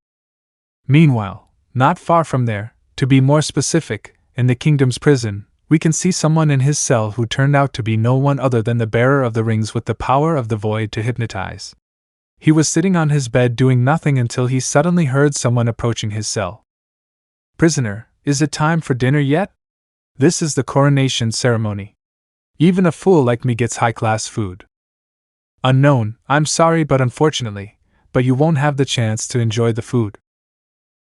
Meanwhile, not far from there, to be more specific, in the kingdom's prison, we can see someone in his cell who turned out to be no one other than the bearer of the rings with the power of the void to hypnotize. He was sitting on his bed doing nothing until he suddenly heard someone approaching his cell. Prisoner, is it time for dinner yet? This is the coronation ceremony. Even a fool like me gets high-class food. Unknown, I'm sorry but unfortunately, but you won't have the chance to enjoy the food.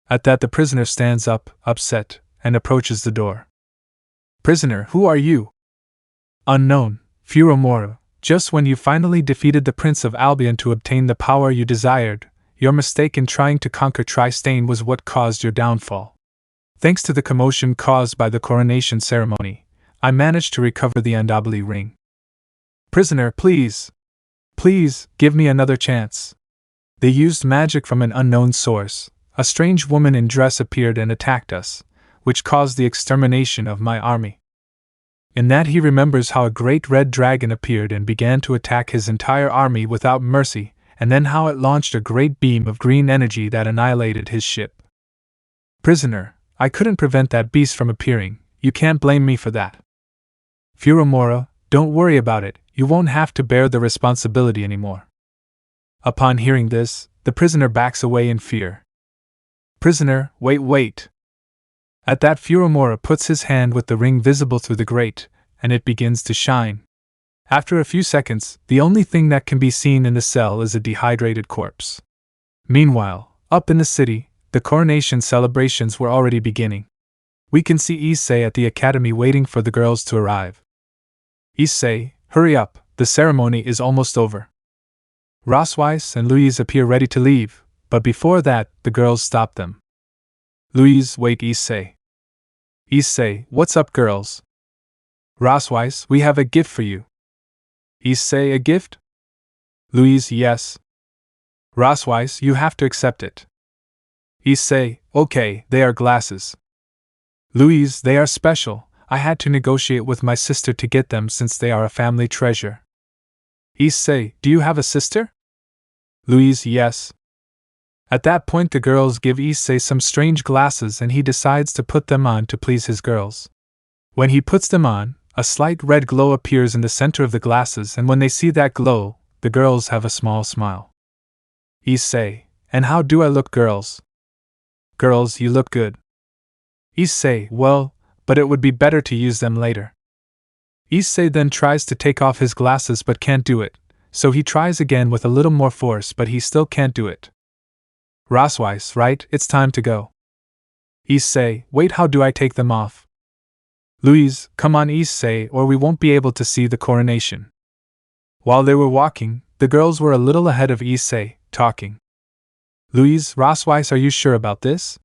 At that the prisoner stands up, upset, and approaches the door. Prisoner, who are you? Unknown, Furomoro, just when you finally defeated the Prince of Albion to obtain the power you desired, your mistake in trying to conquer Tri-Stain was what caused your downfall. Thanks to the commotion caused by the coronation ceremony, I managed to recover the Andabali ring. Prisoner, please, give me another chance. They used magic from an unknown source. A strange woman in dress appeared and attacked us, which caused the extermination of my army. In that he remembers how a great red dragon appeared and began to attack his entire army without mercy, and then how it launched a great beam of green energy that annihilated his ship. Prisoner, I couldn't prevent that beast from appearing, you can't blame me for that. Furomoro, don't worry about it, you won't have to bear the responsibility anymore. Upon hearing this, the prisoner backs away in fear. Prisoner, wait. At that Furomoro puts his hand with the ring visible through the grate, and it begins to shine. After a few seconds, the only thing that can be seen in the cell is a dehydrated corpse. Meanwhile, up in the city, the coronation celebrations were already beginning. We can see Issei at the academy waiting for the girls to arrive. Issei, hurry up, the ceremony is almost over. Rosweiss and Louise appear ready to leave, but before that, the girls stop them. Louise, wait Issei. Issei, what's up girls? Rosweiss, we have a gift for you. Issei, a gift? Louise, yes. Rosweiss, you have to accept it. Issei, okay, they are glasses. Louise, they are special, I had to negotiate with my sister to get them since they are a family treasure. Issei, do you have a sister? Louise, yes. At that point the girls give Issei some strange glasses and he decides to put them on to please his girls. When he puts them on, a slight red glow appears in the center of the glasses and when they see that glow, the girls have a small smile. Issei, and how do I look girls? Girls, you look good. Issei, well, but it would be better to use them later. Issei then tries to take off his glasses but can't do it, so he tries again with a little more force but he still can't do it. Rosweiss, right, it's time to go. Issei, wait, how do I take them off? Louise, come on Issei or we won't be able to see the coronation. While they were walking, the girls were a little ahead of Issei, talking. Louise, Rosweiss, are you sure about this?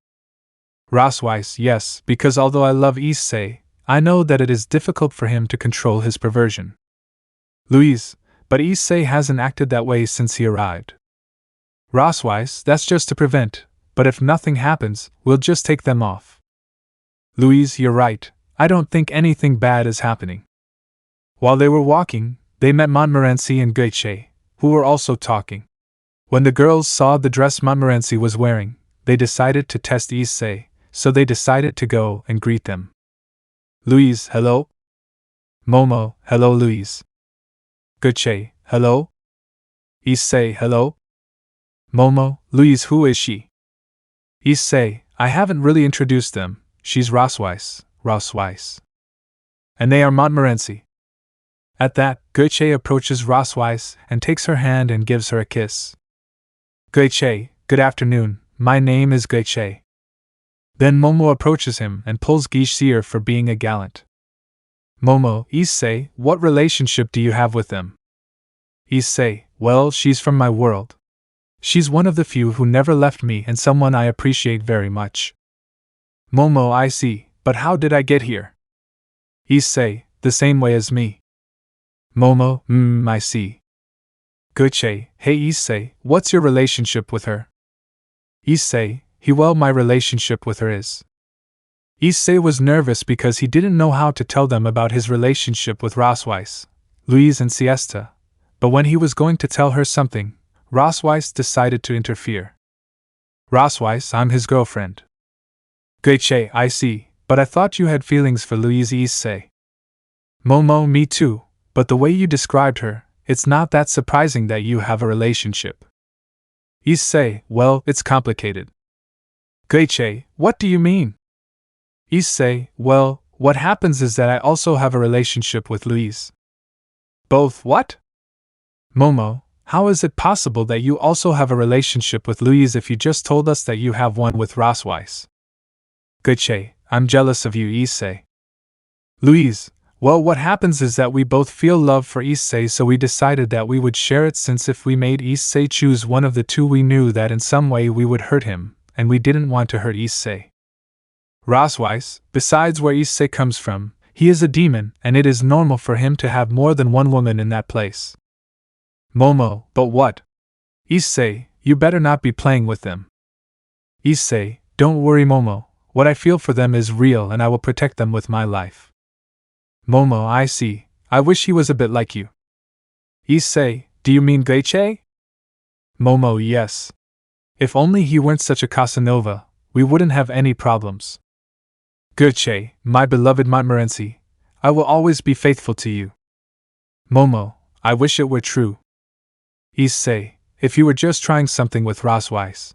Rosweiss, yes, because although I love Issei, I know that it is difficult for him to control his perversion. Louise, but Issei hasn't acted that way since he arrived. Rosweiss, that's just to prevent, but if nothing happens, we'll just take them off. Louise, you're right, I don't think anything bad is happening. While they were walking, they met Montmorency and Gabriel, who were also talking. When the girls saw the dress Montmorency was wearing, they decided to test Issei, so they decided to go and greet them. Louise, hello? Momo, hello Louise. Guche, hello? Issei, hello? Momo, Louise, who is she? Issei, I haven't really introduced them, she's Rosweiss. And they are Montmorency. At that, Guche approaches Rosweiss and takes her hand and gives her a kiss. Guche, good afternoon, my name is Guche. Then Momo approaches him and pulls Guiche's ear for being a gallant. Momo, Issei, what relationship do you have with them? Issei, well, she's from my world. She's one of the few who never left me and someone I appreciate very much. Momo, I see, but how did I get here? Issei, the same way as me. Momo, I see. Guche, hey Issei, what's your relationship with her? Issei, well, my relationship with her is. Issei was nervous because he didn't know how to tell them about his relationship with Rosweiss, Louise and Siesta, but when he was going to tell her something, Rosweiss decided to interfere. Rosweiss, I'm his girlfriend. Guche, I see, but I thought you had feelings for Louise. Issei. Momo, me too, but the way you described her, it's not that surprising that you have a relationship. Issei, well, it's complicated. Guche, what do you mean? Issei, well, what happens is that I also have a relationship with Louise. Both what? Momo, how is it possible that you also have a relationship with Louise if you just told us that you have one with Rosweiss? Guche, I'm jealous of you, Issei. Louise, well, what happens is that we both feel love for Issei, so we decided that we would share it, since if we made Issei choose one of the two, we knew that in some way we would hurt him, and we didn't want to hurt Issei. Rosweiss, besides where Issei comes from, he is a demon, and it is normal for him to have more than one woman in that place. Momo, but what? Issei, you better not be playing with them. Issei, don't worry Momo, what I feel for them is real and I will protect them with my life. Momo, I see, I wish he was a bit like you. Issei, do you mean Guche? Momo, yes. If only he weren't such a Casanova, we wouldn't have any problems. Guche, my beloved Montmorency, I will always be faithful to you. Momo, I wish it were true. Issei, if you were just trying something with Rosweiss.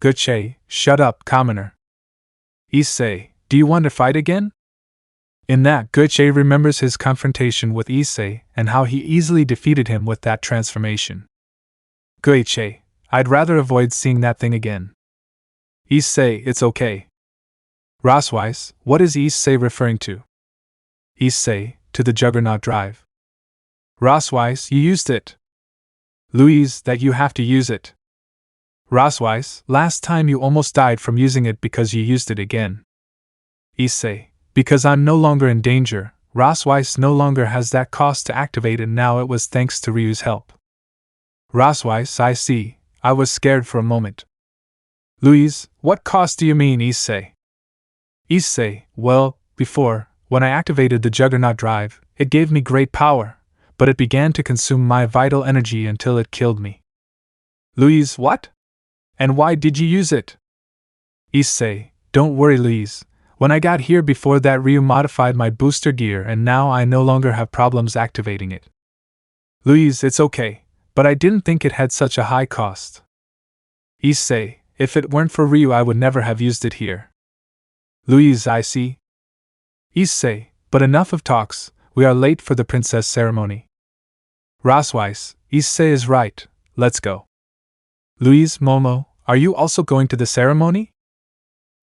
Guche, shut up, commoner. Issei, do you want to fight again? In that, Guche remembers his confrontation with Issei and how he easily defeated him with that transformation. Guche, I'd rather avoid seeing that thing again. Issei, it's okay. Rosweiss, what is Issei referring to? Issei, to the Juggernaut drive. Rosweiss, you used it. Louise, that you have to use it. Rosweiss, last time you almost died from using it because you used it again. Issei, because I'm no longer in danger, Rosweiss no longer has that cost to activate, and now it was thanks to Ryu's help. Rosweiss, I see, I was scared for a moment. Louise, what cost do you mean, Issei? Issei, well, before, when I activated the Juggernaut drive, it gave me great power, but it began to consume my vital energy until it killed me. Louise, what? And why did you use it? Issei, don't worry Louise, when I got here before that, Ryu modified my booster gear and now I no longer have problems activating it. Louise, it's okay, but I didn't think it had such a high cost. Issei, if it weren't for Ryu I would never have used it here. Louise, I see. Issei, but enough of talks, we are late for the princess ceremony. Rosweiss, Issei is right, let's go. Louise, Momo, are you also going to the ceremony?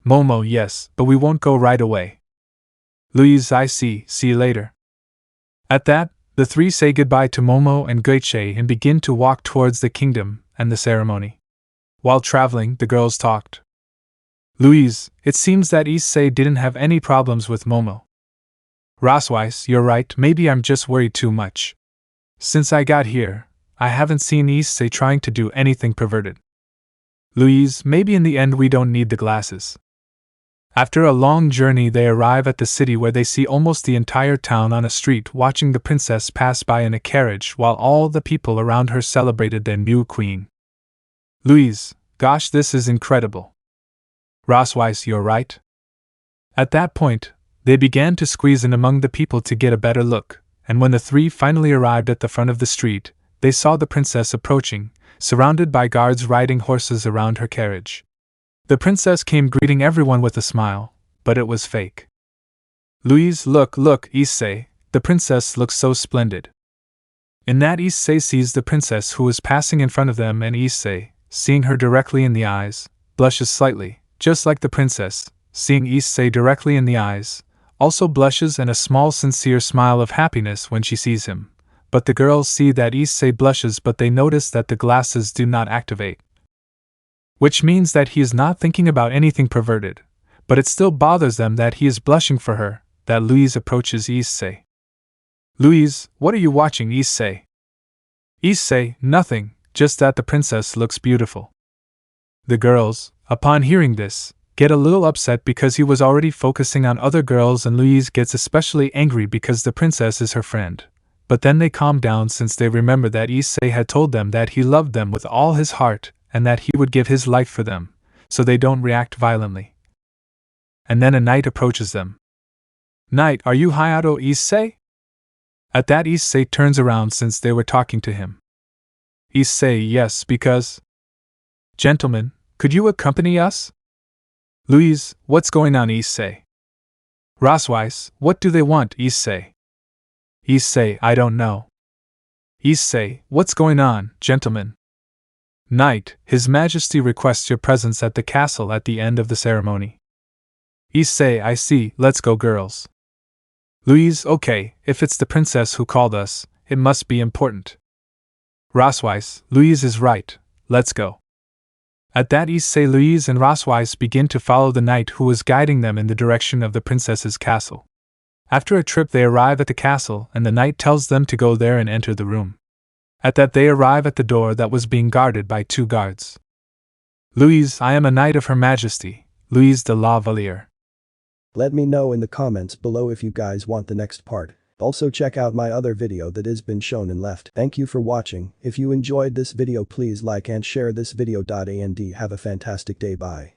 Momo, yes, but we won't go right away. Louise, I see you later. At that, the three say goodbye to Momo and Guche and begin to walk towards the kingdom and the ceremony. While traveling, the girls talked. Louise, it seems that Issei didn't have any problems with Momo. Rosweiss, you're right, maybe I'm just worried too much. Since I got here, I haven't seen Issei trying to do anything perverted. Louise, maybe in the end we don't need the glasses. After a long journey they arrive at the city where they see almost the entire town on a street watching the princess pass by in a carriage while all the people around her celebrated their new queen. Louise, gosh, this is incredible. Rosweiss, you're right. At that point, They began to squeeze in among the people to get a better look, and when the three finally arrived at the front of the street, they saw the princess approaching, surrounded by guards riding horses around her carriage. The princess came greeting everyone with a smile, but it was fake. Louise, look, issei, the princess looks so splendid. In that, issei sees the princess who was passing in front of them, and issei, seeing her directly in the eyes, blushes slightly, just like the princess, seeing issei directly in the eyes, also blushes, and a small sincere smile of happiness when she sees him. But the girls see that issei blushes, but they notice that the glasses do not activate. Which means that he is not thinking about anything perverted, but it still bothers them that he is blushing for her. That Louise approaches issei. Louise, what are you watching, issei? Issei, nothing, just that the princess looks beautiful. The girls, upon hearing this, get a little upset because he was already focusing on other girls, and Louise gets especially angry because the princess is her friend. But then they calm down since they remember that issei had told them that he loved them with all his heart and that he would give his life for them, so they don't react violently. And then a knight approaches them. Knight, are you Hayato issei? At that, issei turns around since they were talking to him. Issei, yes, because... Gentlemen, could you accompany us? Louise, what's going on, issei? Rosweiss, what do they want, issei? Issei, I don't know. Issei, what's going on, gentlemen? Knight, His Majesty requests your presence at the castle at the end of the ceremony. Issei, I see, let's go, girls. Louise, okay, if it's the princess who called us, it must be important. Rosweiss, Louise is right, let's go. At that, issei, Louise, and Rosweiss begin to follow the knight who was guiding them in the direction of the princess's castle. After a trip, they arrive at the castle, and the knight tells them to go there and enter the room. At that, they arrive at the door that was being guarded by 2 guards. Louise, I am a knight of Her Majesty, Louise de la Valliere. Let me know in the comments below if you guys want the next part. Also check out my other video that has been shown and left. Thank you for watching. If you enjoyed this video, please like and share this video. And have a fantastic day. Bye.